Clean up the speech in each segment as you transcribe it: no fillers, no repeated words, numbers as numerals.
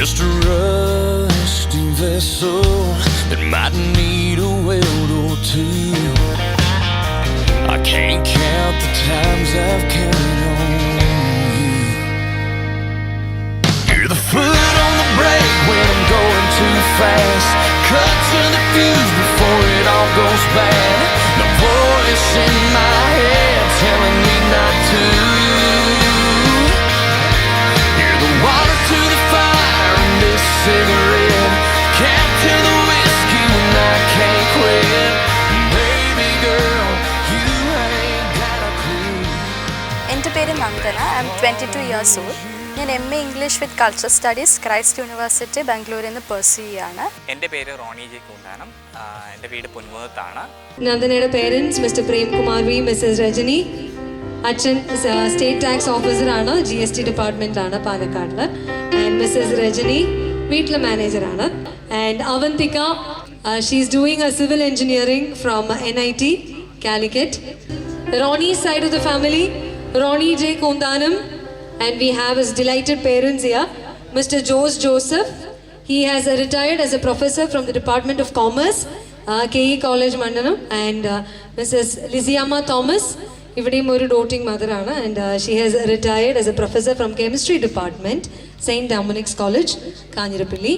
just a rusty vessel that might need a weld or two. I can't count the times I've counted on you. You're the foot on the brake when I'm going too fast. Cut to the fuse before it all goes bad. The voice in my head telling me not to. You're the water to the fire in this cigarette. Cap to the whiskey when I can't quit. Baby girl, you ain't got a clue. എൻ്റെ പേര് Nandana. I M 22 years old. ഞാൻ MA English with culture studies Christ university ബാംഗ്ലൂരിൽ നിന്ന് pursue ചെയ്യാണ്. എൻ്റെ പേര് Roni J Koonthanam. എൻ്റെ വീട് പുൻമുഖത്താണ്. നന്ദനയുടെ parents Mr Premkumar V, Mrs Rajani. അച്ഛൻ സ്റ്റേറ്റ് ടാക്സ് ഓഫീസറാണ്, GST ഡിപ്പാർട്ട്മെൻറ്റിലാണ് പാലക്കാടിൽ. ആൻഡ് മിസ്സസ് രജനി വീട്ടിലെ മാനേജറാണ്. And Avanthika, she's doing a civil engineering from NIT Calicut. Ronnie's side of the family, Ronnie J. Kundanam, and we have his delighted parents here, Mr. Joseph. He has retired as a professor from the Department of Commerce, KE College Mandanam, and Mrs. Liziama Thomas, ഇവിടെയും ഒരു doting മദറാണ്. And she has retired as a professor from chemistry department, saint Dominic's college, Kanjirappally.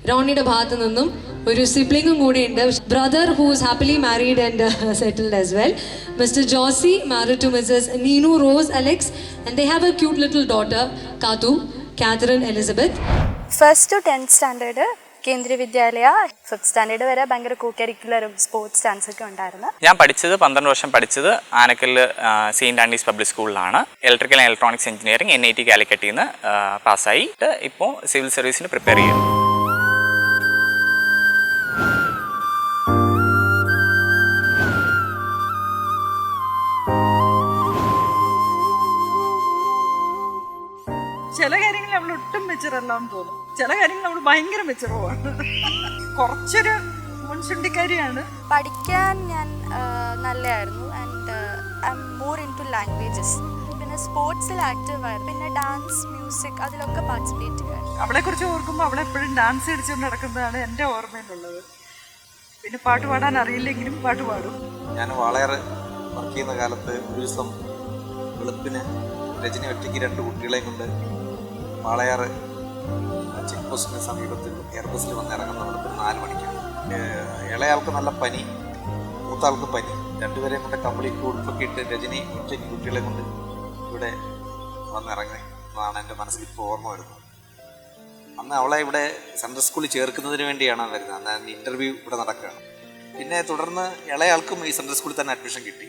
റോണിയുടെ ഭാഗത്തു നിന്നും ഒരു സിബ്ലിങ്ങും കൂടിയുണ്ട്, brother who's happily married and settled as well, Mr Josy, married to Mrs Neenu Rose Alex, and they have a cute little daughter Kathu, Catherine Elizabeth. 1st to 10th standard Kendriya Vidyalaya, 5th standard വരെ ഭയങ്കര കോ കരിക്കുലറും sports dance ഒക്കെ ഉണ്ടായിരുന്നു. ഞാൻ പഠിച്ചത് 12 വർഷം പഠിച്ചത് ആനക്കല്ല് സെയിൻറ്റ് ആൻഡീസ് പബ്ലിക് സ്കൂളിലാണ്. Electrical and electronics engineering NIT കാലിക്കറ്റിൽ നിന്ന് പാസ്സായി. ഇപ്പോൾ സിവിൽ സർവീസിന് പ്രിപ്പയർ ചെയ്യുന്നു. ചില കാര്യങ്ങൾ നമ്മൾ ഒട്ടും മെച്ചറെല്ലാം തോന്നും, ചില കാര്യങ്ങൾ നമ്മൾ ഭയങ്കര മെച്ചറുമാണ്. കുറച്ചൊരു മുൻചുണ്ടിക്കാരിയാണ്. പഠിക്കാൻ ഞാൻ നല്ലതായിരുന്നു. And I am more in to languages. പിന്നെ സ്പോർട്സിൽ ആക്റ്റീവ് ആയിരുന്നു. പിന്നെ ഡാൻസ്, മ്യൂസിക് അതിലൊക്കെ പാർട്ടിസിപ്പേറ്റ് ചെയ്യുമായിരുന്നു. അവളെക്കുറിച്ച് ഓർക്കുമ്പോൾ അവളെപ്പോഴും ഡാൻസ് കളിച്ചുകൊണ്ട് നടക്കുന്നതാണ് എൻ്റെ ഓർമ്മയിലുള്ളത്. പിന്നെ പാട്ട് പാടാൻ അറിയില്ലെങ്കിലും പാട്ട് പാടും. ഞാൻ വളരെ വർക്ക് ചെയ്യുന്ന കാലത്ത് ഒരു ദിവസം വെളുപ്പിന് രജനി ഒറ്റയ്ക്ക് 2 കുട്ടികളെയും കൊണ്ട് വാളയാറ് ചെക്ക് പോസ്റ്റിന് സമീപത്ത് എയർബസിൽ വന്ന് ഇറങ്ങുന്ന വെളുപ്പിന് 4 മണിക്കാണ്. ഇളയാൾക്ക് നല്ല പനി, മൂത്താൾക്ക് പനി. 2 പേരെയും കൊണ്ട് കംപ്ലീറ്റ് ഉടുപ്പൊക്കെ ഇട്ട് രജനി ഒറ്റയ്ക്ക് കുട്ടികളെ കൊണ്ട് ഇവിടെ വന്നിറങ്ങി എന്നാണ് എൻ്റെ മനസ്സിൽ ഇപ്പോൾ ഓർമ്മ വരുന്നത്. അന്ന് അവളെ ഇവിടെ സെൻട്രൽ സ്കൂളിൽ ചേർക്കുന്നതിന് വേണ്ടിയാണ് വരുന്നത്. അന്ന് ഇൻ്റർവ്യൂ ഇവിടെ നടക്കുകയാണ്. പിന്നെ തുടർന്ന് ഇളയാൾക്കും ഈ സെൻട്രൽ സ്കൂളിൽ തന്നെ അഡ്മിഷൻ കിട്ടി.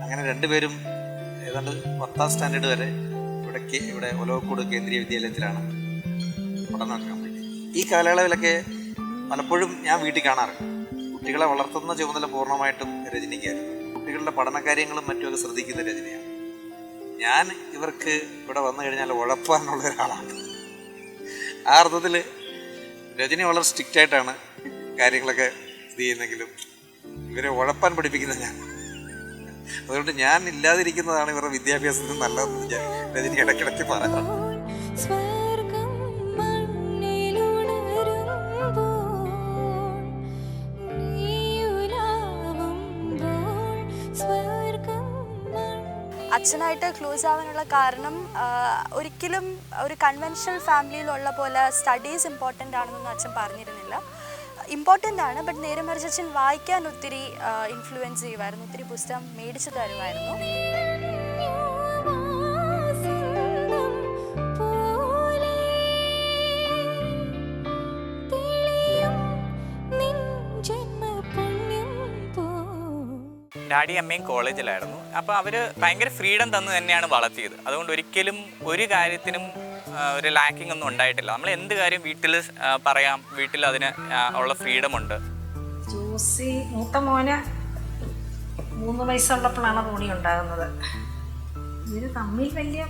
അങ്ങനെ 2 പേരും ഏതാണ്ട് 10th സ്റ്റാൻഡേർഡ് വരെ ഇവിടെ ഒലവക്കോട് കേന്ദ്രീയ വിദ്യാലയത്തിലാണ് പഠനമൊക്കെ കംപ്ലീറ്റ്. ഈ കാലയളവിലൊക്കെ പലപ്പോഴും ഞാൻ വീട്ടിൽ കാണാറുണ്ട്. കുട്ടികളെ വളർത്തുന്ന ചുമതല പൂർണ്ണമായിട്ടും രജനിക്കായിരുന്നു. കുട്ടികളുടെ പഠനകാര്യങ്ങളും മറ്റുമൊക്കെ ശ്രദ്ധിക്കുന്ന രജനിയാണ്. ഞാൻ ഇവർക്ക് ഇവിടെ വന്നു കഴിഞ്ഞാൽ ഉഴപ്പാനുള്ള ഒരാളാണ്. ആ അർത്ഥത്തിൽ രജനി വളരെ സ്ട്രിക്റ്റായിട്ടാണ് കാര്യങ്ങളൊക്കെ ഇത് ചെയ്യുന്നെങ്കിലും ഇവരെ ഉഴപ്പാൻ പഠിപ്പിക്കുന്നത് ഞാൻ. അതുകൊണ്ട് ഞാൻ ഇല്ലാതിരിക്കുന്നതാണ് ഇവരുടെ വിദ്യാഭ്യാസത്തിന് നല്ലതെന്ന് രജനി ഇടയ്ക്കിടയ്ക്ക് പറയാം. അച്ഛനായിട്ട് ക്ലോസ് ആവാനുള്ള കാരണം ഒരിക്കലും ഒരു കൺവെൻഷണൽ ഫാമിലിയിലുള്ള പോലെ സ്റ്റഡീസ് ഇമ്പോർട്ടൻ്റ് ആണെന്നൊന്നും അച്ഛൻ പറഞ്ഞിരുന്നില്ല. ഇമ്പോർട്ടൻ്റ് ആണ്, ബട്ട് നേരെ മറിച്ച് അച്ഛൻ വായിക്കാൻ ഒത്തിരി ഇൻഫ്ലുവൻസ് ചെയ്യുമായിരുന്നു. ഒത്തിരി പുസ്തകം മേടിച്ചു തരുമായിരുന്നു. ഡാഡിയും അമ്മയും കോളേജിലായിരുന്നു. അപ്പോൾ അവർ ഭയങ്കര ഫ്രീഡം തന്നു തന്നെയാണ് വളർത്തിയത്. അതുകൊണ്ട് ഒരിക്കലും ഒരു കാര്യത്തിനും ഒരു ലാക്കിംഗ് ഒന്നും ഉണ്ടായിട്ടില്ല. നമ്മൾ എന്ത് കാര്യം വീട്ടിൽ പറയാം, വീട്ടിൽ അതിന് ഉള്ള ഫ്രീഡം ഉണ്ട്. ജോസി മൂത്ത മോന് 3 വയസ്സുള്ളപ്പോഴാണ് തോണി ഉണ്ടാകുന്നത്. ഇവർ തമ്മിൽ വലിയ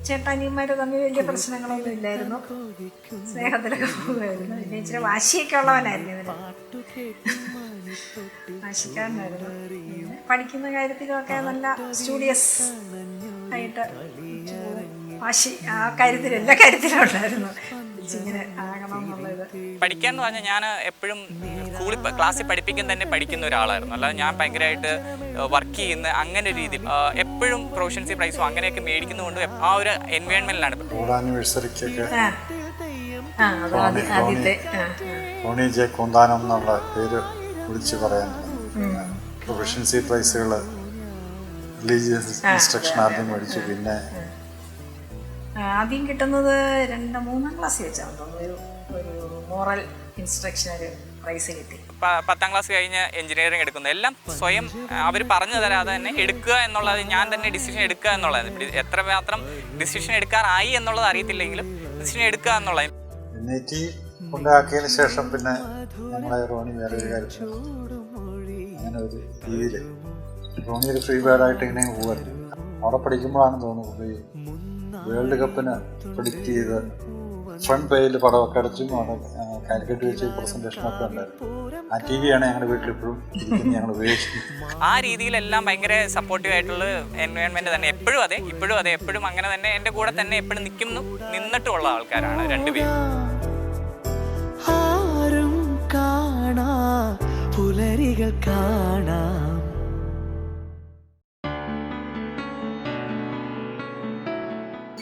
ചേട്ടാനിയന്മാർ തമ്മിൽ വലിയ പ്രശ്നങ്ങളൊന്നും ഇല്ലായിരുന്നു. സ്നേഹത്തിലൊക്കെ പോകുമായിരുന്നു. പിന്നെ ഇച്ചിരി വാശിയൊക്കെ ഉള്ളവനായിരുന്നു. ഇതിന് വാശിക്കാരനായിരുന്നു. പഠിക്കുന്ന കാര്യത്തിലൊക്കെ നല്ല സ്റ്റുഡിയസ് ആയിട്ട് വാശി ആ കാര്യത്തിൽ എല്ലാ കാര്യത്തിലും ഉണ്ടായിരുന്നു. ഇങ്ങനെ ആകണം എന്നുള്ളത്. പഠിക്കാൻ എന്ന് പറഞ്ഞാൽ ഞാൻ എപ്പോഴും ക്ലാസ്സിൽ പഠിപ്പിക്കാൻ തന്നെ പഠിക്കുന്ന ഒരാളായിരുന്നു. അല്ലാതെ ഞാൻ ഭയങ്കരമായിട്ട് വർക്ക് ചെയ്യുന്ന അങ്ങനെ ഒരു രീതിയിൽ എപ്പോഴും പ്രൊഫഷൻസി പ്രൈസും അങ്ങനെയൊക്കെ മേടിക്കുന്നതുകൊണ്ട് ആ ഒരു എൻവയോൺമെന്റിലാണ്. ആനിവേഴ്സറിക്കൊക്കെ അത് ആദ്യത്തെ ടോണി ജെ കുന്താനം എന്നുള്ള പേര് വിളിച്ച് പറയാൻ പ്രൊഫഷൻസി പ്രൈസുകൾ റിലീജിയസ് ഇൻസ്ട്രക്ഷൻ ആദ്യം മേടിച്ചു. പിന്നെ ആദ്യം കിട്ടുന്നത് 2-3 ക്ലാസ്സിൽ വെച്ചാണ് തോന്നുന്നു. ഒരു മോറൽ ഇൻസ്ട്രക്ഷൻ ഒരു പ്രൈസ് കിട്ടി. 10ാം ക്ലാസ് കഴിഞ്ഞ് എഞ്ചിനീയറിംഗ് എടുക്കുന്നത് എല്ലാം സ്വയം അവർ പറഞ്ഞു തരാതെ തന്നെ എടുക്കുക എന്നുള്ളത്, ഞാൻ തന്നെ ഡിസിഷൻ എടുക്കുക എന്നുള്ളത്. എത്ര മാത്രം ഡിസിഷൻ എടുക്കാറായി എന്നുള്ളത് അറിയത്തില്ലെങ്കിലും ഡിസിഷൻ എടുക്കുക എന്നുള്ളത്. നെറ്റി കൊണ്ടാക്കിയതിന് ശേഷം പിന്നെ നമ്മളെ റോണി വേറെ ഒരു കാര്യം അങ്ങനെ ഒരു രീതിയിൽ റോണി ഒരു ഫ്രീ ബേർഡായിട്ട് ഇങ്ങനെ പോകുമായിരുന്നു. അവിടെ പഠിക്കുമ്പോഴാണ് തോന്നുന്നത് ഈ വേൾഡ് കപ്പിന് പ്രിഡിക്റ്റ് ചെയ്ത് ഫ്രണ്ട് പേജിൽ പടമൊക്കെ അടച്ചും അവിടെ കാലിക്കറ്റ് വെച്ച് പ്രസൻറ്റേഷനൊക്കെ ഉണ്ടായിരുന്നു. ആ ടി വിയാണ് ഞങ്ങളുടെ വീട്ടിലിപ്പോഴും ഞങ്ങൾ ഉപയോഗിക്കുന്നത്. ആ രീതിയിലെല്ലാം ഭയങ്കര സപ്പോർട്ടീവ് ആയിട്ടുള്ള എൻവയോൺമെന്റ് തന്നെ എപ്പോഴും അതെ, ഇപ്പോഴും അതെ, എപ്പോഴും അങ്ങനെ തന്നെ എൻ്റെ കൂടെ തന്നെ എപ്പോഴും നിന്നിട്ടുള്ള ആൾക്കാരാണ് രണ്ടുപേരും. ആരും കാണാ പുലരികൾ കാണാം.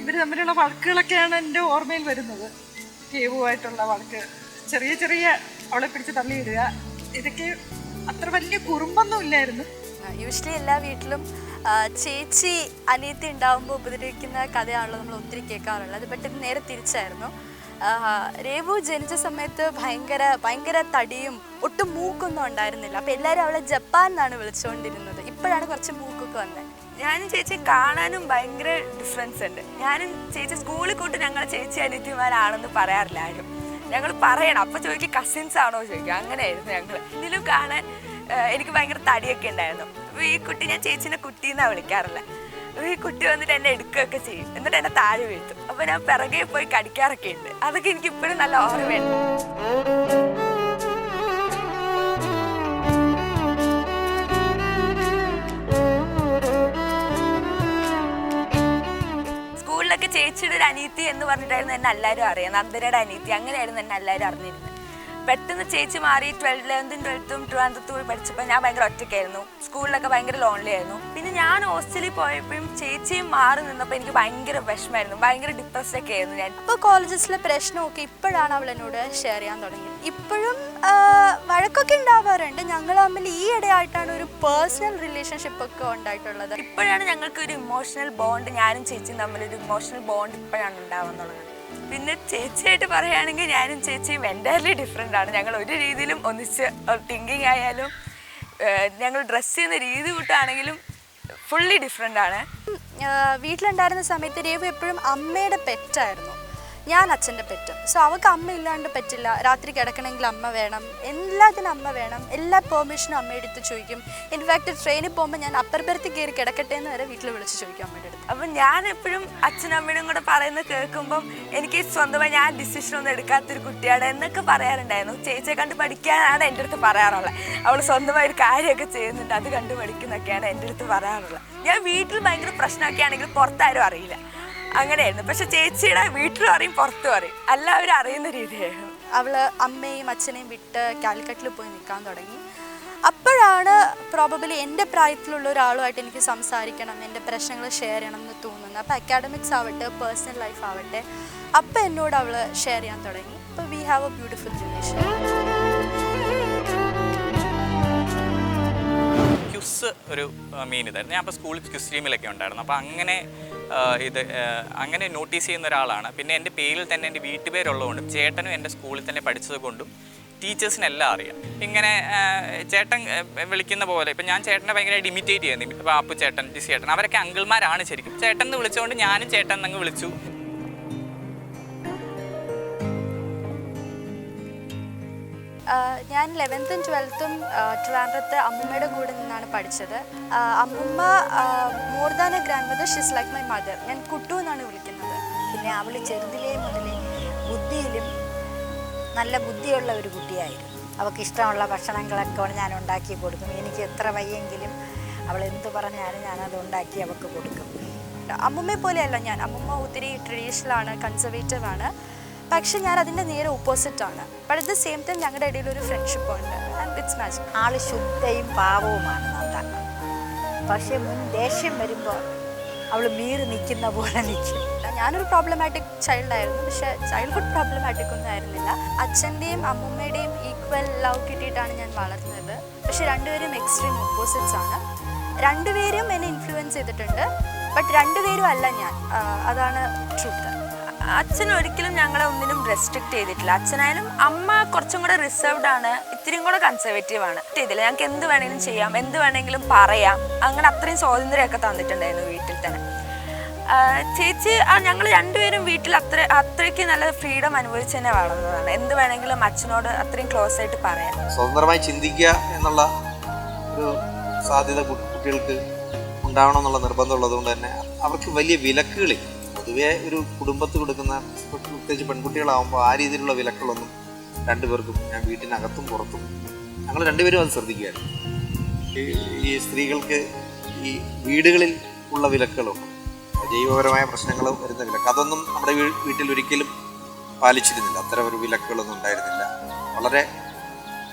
ഇവർ തമ്മിലുള്ള വഴക്കുകളൊക്കെയാണ് എൻ്റെ ഓർമ്മയിൽ വരുന്നത്. കേവുമായിട്ടുള്ള വഴക്ക്, ചെറിയ ചെറിയ അവളെ പിടിച്ച് തള്ളിയിടുക, ഇതൊക്കെ അത്ര വലിയ കുറുമ്പൊന്നും ഇല്ലായിരുന്നു. യൂഷ്വലി എല്ലാ വീട്ടിലും ചേച്ചി അനിയത്തി ഉണ്ടാകുമ്പോൾ ഉപദ്രവിക്കുന്ന കഥയാണല്ലോ നമ്മൾ ഒത്തിരി കേൾക്കാറുള്ളത്. ബട്ട് ഇത് നേരെ തിരിച്ചായിരുന്നു. രേവു ജനിച്ച സമയത്ത് ഭയങ്കര തടിയും ഒട്ടും മൂക്കൊന്നും ഉണ്ടായിരുന്നില്ല. അപ്പോൾ എല്ലാവരും അവളെ ജപ്പാൻ എന്നാണ് വിളിച്ചുകൊണ്ടിരുന്നത്. ഇപ്പോഴാണ് കുറച്ച് മൂക്കൊക്കെ വന്നത്. ഞാനും ചേച്ചി കാണാനും ഭയങ്കര ഡിഫറൻസ് ഉണ്ട്. ഞാനും ചേച്ചി സ്കൂളിൽ കൊണ്ട് ഞങ്ങൾ ചേച്ചി അനിയത്തിമാരാണെന്ന് പറയാറില്ല ആരും. ഞങ്ങൾ പറയണം, അപ്പോൾ ചോദിക്കും കസിൻസ് ആണോ ചോദിക്കും. അങ്ങനെയായിരുന്നു ഞങ്ങൾ. ഇതിലും കാണാൻ എനിക്ക് ഭയങ്കര തടിയൊക്കെ ഉണ്ടായിരുന്നു. അപ്പോൾ ഈ കുട്ടി ഞാൻ ചേച്ചീനെ കുട്ടി എന്നാണ് വിളിക്കാറില്ല. ഈ കുട്ടി വന്നിട്ട് എന്നെ എടുക്കുകയൊക്കെ ചെയ്യും, എന്നിട്ട് എന്നെ താഴെ വീഴ്ത്തും. അപ്പോൾ ഞാൻ പിറകെ പോയി കടിക്കാറൊക്കെ ഉണ്ട്. അതൊക്കെ എനിക്ക് ഇപ്പോഴും നല്ല ഓർമ്മയുണ്ട്. സ്കൂളിലൊക്കെ ചേച്ചിയുടെ ഒരു അനിയത്തി എന്ന് പറഞ്ഞിട്ടായിരുന്നു എന്നെ എല്ലാവരും അറിയാം. നന്ദനയുടെ അനിയത്തി, അങ്ങനെയായിരുന്നു എന്നെ എല്ലാവരും അറിഞ്ഞിരുന്നത്. പെട്ടെന്ന് ചേച്ചി മാറി 11th 12th ട്രിവാൻഡ്രത്ത് പോയി പഠിച്ചപ്പോൾ ഞാൻ ഭയങ്കര ഒറ്റയ്ക്കായിരുന്നു. സ്കൂളിലൊക്കെ ഭയങ്കര ലോൺലി ആയിരുന്നു. പിന്നെ ഞാൻ ഹോസ്റ്റലിൽ പോയപ്പോഴും ചേച്ചിയും മാറി നിന്നപ്പോൾ എനിക്ക് ഭയങ്കര വിഷമമായിരുന്നു, ഭയങ്കര ഡിപ്രസ്ഡൊക്കെ ആയിരുന്നു ഞാൻ. അപ്പോൾ കോളേജസിലെ പ്രശ്നമൊക്കെ ഇപ്പോഴാണ് അവൾ എന്നോട് ഷെയർ ചെയ്യാൻ തുടങ്ങിയത്. ഇപ്പോഴും വഴക്കൊക്കെ ഉണ്ടാവാറുണ്ട്. ഞങ്ങൾ തമ്മിൽ ഈ ഇടയായിട്ടാണ് ഒരു പേഴ്സണൽ റിലേഷൻഷിപ്പ് ഒക്കെ ഉണ്ടായിട്ടുള്ളത്. ഇപ്പോഴാണ് ഞങ്ങൾക്കൊരു ഇമോഷണൽ ബോണ്ട്, ഞാനും ചേച്ചിയും തമ്മിലൊരു ഇമോഷണൽ ബോണ്ട് ഇപ്പോഴാണ് ഉണ്ടാവുന്നുള്ളത്. പിന്നെ ചേച്ചിയായിട്ട് പറയുകയാണെങ്കിൽ ഞാനും ചേച്ചിയും എൻ്റയർലി ഡിഫറെൻ്റ് ആണ്. ഞങ്ങൾ ഒരു രീതിയിലും ഒന്നിച്ച് തിങ്കിങ് ആയാലും ഞങ്ങൾ ഡ്രസ്സ് ചെയ്യുന്ന രീതി കൂട്ടാണെങ്കിലും ഫുള്ളി ഡിഫറെൻ്റ് ആണ്. വീട്ടിലുണ്ടായിരുന്ന സമയത്ത് രേവു എപ്പോഴും അമ്മയുടെ പെറ്റായിരുന്നു, ഞാൻ അച്ഛൻ്റെ പെറ്റും. സോ അവൾക്ക് അമ്മ ഇല്ലാണ്ട് പറ്റില്ല. രാത്രി കിടക്കണമെങ്കിൽ അമ്മ വേണം, എല്ലാത്തിനും അമ്മ വേണം. എല്ലാ പെർമിഷനും അമ്മ എടുത്ത് ചോദിക്കും. ഇൻഫാക്ട് ട്രെയിനിൽ പോകുമ്പോൾ ഞാൻ അപ്പർ ബെർത്തിൽ കയറി കിടക്കട്ടെ എന്ന് വരെ വീട്ടിൽ വിളിച്ച് ചോദിക്കും അമ്മയുടെ അടുത്ത്. അപ്പം ഞാൻ എപ്പോഴും അച്ഛനും അമ്മയും കൂടെ പറയുന്നത് കേൾക്കുമ്പം എനിക്ക് സ്വന്തമായി ഞാൻ ഡിസിഷനൊന്നും എടുക്കാത്തൊരു കുട്ടിയാണ് എന്നൊക്കെ പറയാറുണ്ടായിരുന്നു. ചേച്ചിയെ കണ്ട് പഠിക്കാനാണ് എൻ്റെ അടുത്ത് പറയാറുള്ളത്. അവൾ സ്വന്തമായി ഒരു കാര്യമൊക്കെ ചെയ്യുന്നുണ്ട്, അത് കണ്ട് പഠിക്കുന്നൊക്കെയാണ് എൻ്റെ അടുത്ത് പറയാറുള്ളത്. ഞാൻ വീട്ടിൽ ഭയങ്കര പ്രശ്നമൊക്കെ ആണെങ്കിൽ പുറത്താരും അറിയില്ല, അങ്ങനെയായിരുന്നു. പക്ഷെ ചേച്ചിയുടെ വീട്ടിലും അറിയും പുറത്തും അറിയും, എല്ലാവരും അറിയുന്ന രീതിയായിരുന്നു. അവൾ അമ്മയും അച്ഛനെയും വിട്ട് കാലിക്കറ്റിൽ പോയി നിൽക്കാൻ തുടങ്ങി. അപ്പോഴാണ് പ്രോബബിലി എൻ്റെ പ്രായത്തിലുള്ള ഒരാളുമായിട്ട് എനിക്ക് സംസാരിക്കണം, എൻ്റെ പ്രശ്നങ്ങൾ ഷെയർ ചെയ്യണം എന്ന് തോന്നുന്നത്. അപ്പോൾ അക്കാഡമിക്സ് ആവട്ടെ, പേഴ്സണൽ ലൈഫ് ആവട്ടെ, അപ്പോൾ എന്നോട് അവൾ ഷെയർ ചെയ്യാൻ തുടങ്ങി. അപ്പോൾ V have A beautiful relation. Quiz ഒരു മെയിൻ ഇതായിരുന്നു. ഞാൻ അപ്പോൾ സ്കൂളിൽ ക്യുസ് ടീമിലൊക്കെ ഉണ്ടായിരുന്നു. അപ്പോൾ അങ്ങനെ നോട്ടീസ് ചെയ്യുന്ന ഒരാളാണ്. പിന്നെ എൻ്റെ പേരിൽ തന്നെ എൻ്റെ വീട്ടുപേരുള്ളതുകൊണ്ടും ചേട്ടനും എൻ്റെ സ്കൂളിൽ തന്നെ പഠിച്ചത് കൊണ്ടും ടീച്ചേഴ്സിനെല്ലാം അറിയാം. ഇങ്ങനെ ചേട്ടൻ വിളിക്കുന്ന പോലെ ഇപ്പം ഞാൻ ചേട്ടനെ ഭയങ്കരമായിട്ട് ഇമിറ്റേറ്റ് ചെയ്യുന്നു. ഇപ്പോൾ അപ്പു ചേട്ടൻ, ജിസി ചേട്ടൻ, അവരൊക്കെ അങ്കിൾമാരാണ് ശരിക്കും. ചേട്ടൻ എന്ന് വിളിച്ചുകൊണ്ട് ഞാനും ചേട്ടൻ എന്നങ്ങ് വിളിച്ചു. ഞാൻ 11th 12th ട്രിവാൻഡ്രത്ത് അമ്മൂമ്മയുടെ കൂടെ നിന്നാണ് പഠിച്ചത്. അമ്മൂമ്മ more than A grand mother, she's like my mother. ഞാൻ കുട്ടു എന്നാണ് വിളിക്കുന്നത്. പിന്നെ അവൾ ചെറുതിലേ മുതലേ ബുദ്ധിയിലും നല്ല ബുദ്ധിയുള്ള ഒരു കുട്ടിയായിരുന്നു. അവൾക്ക് ഇഷ്ടമുള്ള ഭക്ഷണങ്ങളൊക്കെ ഞാൻ ഉണ്ടാക്കി കൊടുക്കും. എനിക്ക് എത്ര വയ്യെങ്കിലും അവൾ എന്ത് പറഞ്ഞാലും ഞാനത് ഉണ്ടാക്കി അവൾക്ക് കൊടുക്കും. അമ്മൂമ്മയെ പോലെയല്ല ഞാൻ. അമ്മൂമ്മ ഒത്തിരി ട്രഡീഷണലാണ്, കൺസർവേറ്റീവ് ആണ്. പക്ഷെ ഞാൻ അതിൻ്റെ നേരെ ഓപ്പോസിറ്റാണ്. But at the same time ഞങ്ങളുടെ ഇടയിൽ ഒരു ഫ്രണ്ട്ഷിപ്പ് ഉണ്ട് ആൻഡ് ഇറ്റ്സ് മാജിക്. ആള് ശുദ്ധയും പാവവുമാണ് നന്ദ. പക്ഷെ മുൻ ദേഷ്യം വരുമ്പോൾ അവൾ മീറി നിൽക്കുന്ന പോലെ നിൽക്കും. ഞാനൊരു പ്രോബ്ലമാറ്റിക് ചൈൽഡായിരുന്നു, പക്ഷേ ചൈൽഡ്ഹുഡ് പ്രോബ്ലമാറ്റിക് ഒന്നും ആയിരുന്നില്ല. അച്ഛൻ്റെയും അമ്മൂമ്മയുടെയും ഈക്വൽ ലവ് കിട്ടിയിട്ടാണ് ഞാൻ വളർന്നത്. പക്ഷെ രണ്ടുപേരും എക്സ്ട്രീം ഓപ്പോസിറ്റ്സ് ആണ്. രണ്ടുപേരും എന്നെ ഇൻഫ്ലുവൻസ് ചെയ്തിട്ടുണ്ട്, ബട്ട് രണ്ടുപേരും അല്ല ഞാൻ. അതാണ് ട്രൂത്ത്. അച്ഛൻ ഒരിക്കലും ഞങ്ങളെ ഒന്നിനും റെസ്ട്രിക്റ്റ് ചെയ്തിട്ടില്ല. അച്ഛനായാലും അമ്മ കുറച്ചും കൂടെ റിസർവ്ഡ് ആണ്, ഇത്തിരിയും കൂടെ കൺസർവേറ്റീവ് ആണ്. ചെയ്തില്ല, ഞങ്ങൾക്ക് എന്ത് വേണമെങ്കിലും ചെയ്യാം, എന്ത് വേണമെങ്കിലും പറയാം, അങ്ങനെ അത്രയും സ്വാതന്ത്ര്യമൊക്കെ തന്നിട്ടുണ്ടായിരുന്നു വീട്ടിൽ തന്നെ. ചേച്ചി ഞങ്ങൾ രണ്ടുപേരും വീട്ടിൽ അത്രയ്ക്ക് നല്ല ഫ്രീഡം അനുഭവിച്ച് തന്നെ വളർന്നതാണ്. എന്ത് വേണമെങ്കിലും അച്ഛനോട് അത്രയും ക്ലോസ് ആയിട്ട് പറയാം. സ്വതന്ത്രമായി ചിന്തിക്കുക എന്നുള്ള ഒരു സാധ്യത കുട്ടികൾക്ക് ഉണ്ടാവണം എന്നുള്ള നിർബന്ധമുള്ളത് കൊണ്ട് തന്നെ അവർക്ക് വലിയ വിലക്കുകളില്ല. പൊതുവേ ഒരു കുടുംബത്തിൽ കൊടുക്കുന്ന, പ്രത്യേകിച്ച് പെൺകുട്ടികളാകുമ്പോൾ ആ രീതിയിലുള്ള വിലക്കുകളൊന്നും രണ്ടുപേർക്കും, ഞാൻ വീട്ടിനകത്തും പുറത്തും ഞങ്ങൾ രണ്ടുപേരും അത് ശ്രദ്ധിക്കുകയായിരുന്നു. ഈ സ്ത്രീകൾക്ക് ഈ വീടുകളിൽ ഉള്ള വിലക്കുകളുണ്ട്, ജൈവപരമായ പ്രശ്നങ്ങൾ വരുന്ന വിലക്ക്, അതൊന്നും നമ്മുടെ വീട്ടിൽ ഒരിക്കലും പാലിച്ചിരുന്നില്ല. അത്തരം ഒരു വിലക്കുകളൊന്നും ഉണ്ടായിരുന്നില്ല. വളരെ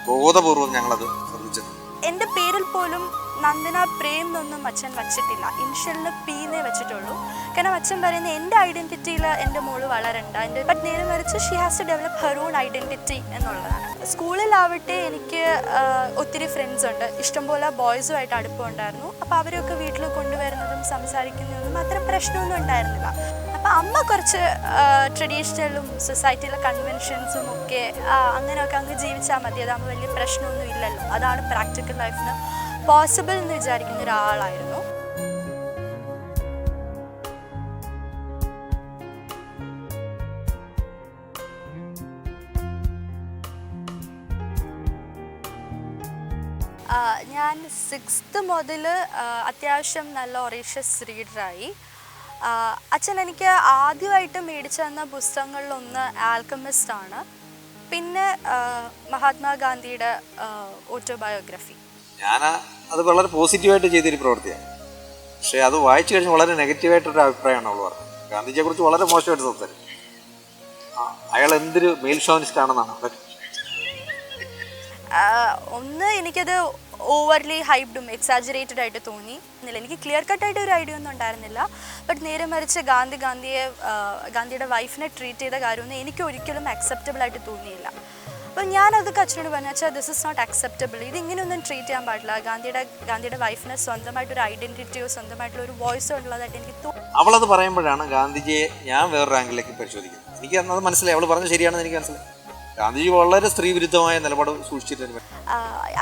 ബോധപൂർവം ഞങ്ങളത് ശ്രദ്ധിച്ചിട്ടുണ്ട്. എൻ്റെ പേരിൽ പോലും നന്ദന പ്രേം എന്നൊന്നും അച്ഛൻ വച്ചിട്ടില്ല. ഇനിഷ്യലിന് പീന്നേ വെച്ചിട്ടുള്ളൂ. കാരണം അച്ഛൻ പറയുന്നത് എൻ്റെ ഐഡൻറ്റിറ്റിയിൽ എൻ്റെ മോള് വളരണ്ട, ബട്ട് നേരെ മറിച്ച് she has to develop her own identity എന്നുള്ളതാണ്. സ്കൂളിലാവട്ടെ എനിക്ക് ഒത്തിരി ഫ്രണ്ട്സ് ഉണ്ട്, ഇഷ്ടംപോലെ ബോയ്സുമായിട്ട് അടുപ്പമുണ്ടായിരുന്നു. അപ്പോൾ അവരൊക്കെ വീട്ടിൽ കൊണ്ടുവരുന്നതും സംസാരിക്കുന്നതും അത്ര പ്രശ്നമൊന്നും ഉണ്ടായിരുന്നില്ല. അപ്പോൾ അമ്മ കുറച്ച് ട്രഡീഷണലും സൊസൈറ്റിയിലെ കൺവെൻഷൻസും ഒക്കെ അങ്ങനെയൊക്കെ അങ്ങ് ജീവിച്ചാൽ മതി, അതാകുമ്പോൾ വലിയ പ്രശ്നമൊന്നും ഇല്ലല്ലോ, അതാണ് പ്രാക്ടിക്കൽ ലൈഫിന് പോസിബിൾ എന്ന് വിചാരിക്കുന്ന ഒരാളായിരുന്നു. ഞാൻ 6th മുതൽ അത്യാവശ്യം നല്ല ഒറീഷ്യസ് റീഡറായി. അച്ഛൻ എനിക്ക് ആദ്യമായിട്ട് മേടിച്ചു തന്ന പുസ്തകങ്ങളിലൊന്ന് ആൽക്കമിസ്റ്റ് ആണ്, പിന്നെ മഹാത്മാഗാന്ധിയുടെ ഓട്ടോബയോഗ്രഫി. ഞാൻ അത് വളരെ പോസിറ്റീവായിട്ട് ചെയ്തൊരു പ്രവൃത്തിയാണ്. പക്ഷേ അത് വായിച്ചു കഴിഞ്ഞാൽ വളരെ നെഗറ്റീവായിട്ടൊരു അഭിപ്രായമാണ് അവൾ പറഞ്ഞത്. ഗാന്ധിജിയെക്കുറിച്ച് വളരെ മോശമായിട്ട് സംസാരിക്കും. അയാൾ എന്തൊരു മെയിൽഷോനിസ്റ്റ് ആണെന്നാണ് അവിടെ. ഒന്ന് എനിക്കത് ഓവർലി ഹൈപ്ഡും എക്സാജറേറ്റഡ് ആയിട്ട് തോന്നി. എനിക്ക് ക്ലിയർ കട്ടായിട്ട് ഒരു ഐഡിയ ഒന്നും ഉണ്ടായിരുന്നില്ല. ബട്ട് നേരെ മറിച്ച് ഗാന്ധിയുടെ വൈഫിനെ ട്രീറ്റ് ചെയ്ത കാര്യമൊന്നും എനിക്ക് ഒരിക്കലും അക്സെപ്റ്റബിൾ ആയിട്ട് തോന്നിയില്ല. അപ്പോൾ ഞാനതൊക്കെ അച്ഛനോട് പറഞ്ഞു, വെച്ചാൽ ദിസ് ഇസ് നോട്ട് അക്സെപ്റ്റബിൾ, ഇത് ഇങ്ങനെയൊന്നും ട്രീറ്റ് ചെയ്യാൻ പാടില്ല. ഗാന്ധിയുടെ വൈഫിന് സ്വന്തമായിട്ടൊരു ഐഡൻറ്റിറ്റിയോ സ്വന്തമായിട്ടുള്ള ഒരു വോയിസോ ഉള്ളതായിട്ട് എനിക്ക് തോന്നി. അവളത് പറയുമ്പോഴാണ് ഗാന്ധിജിയെ ഞാൻ വേറൊരു ആംഗിളിലേക്ക് പരിശോധിക്കുന്നത്. എനിക്ക് അന്നത് മനസ്സിലായി, അവൾ പറഞ്ഞത് ശരിയാണെന്ന് എനിക്ക് മനസ്സിലായി. ഗാന്ധിജി വളരെ സ്ത്രീവിരുദ്ധമായ നിലപാട് സൂക്ഷിച്ചിട്ടുണ്ട്.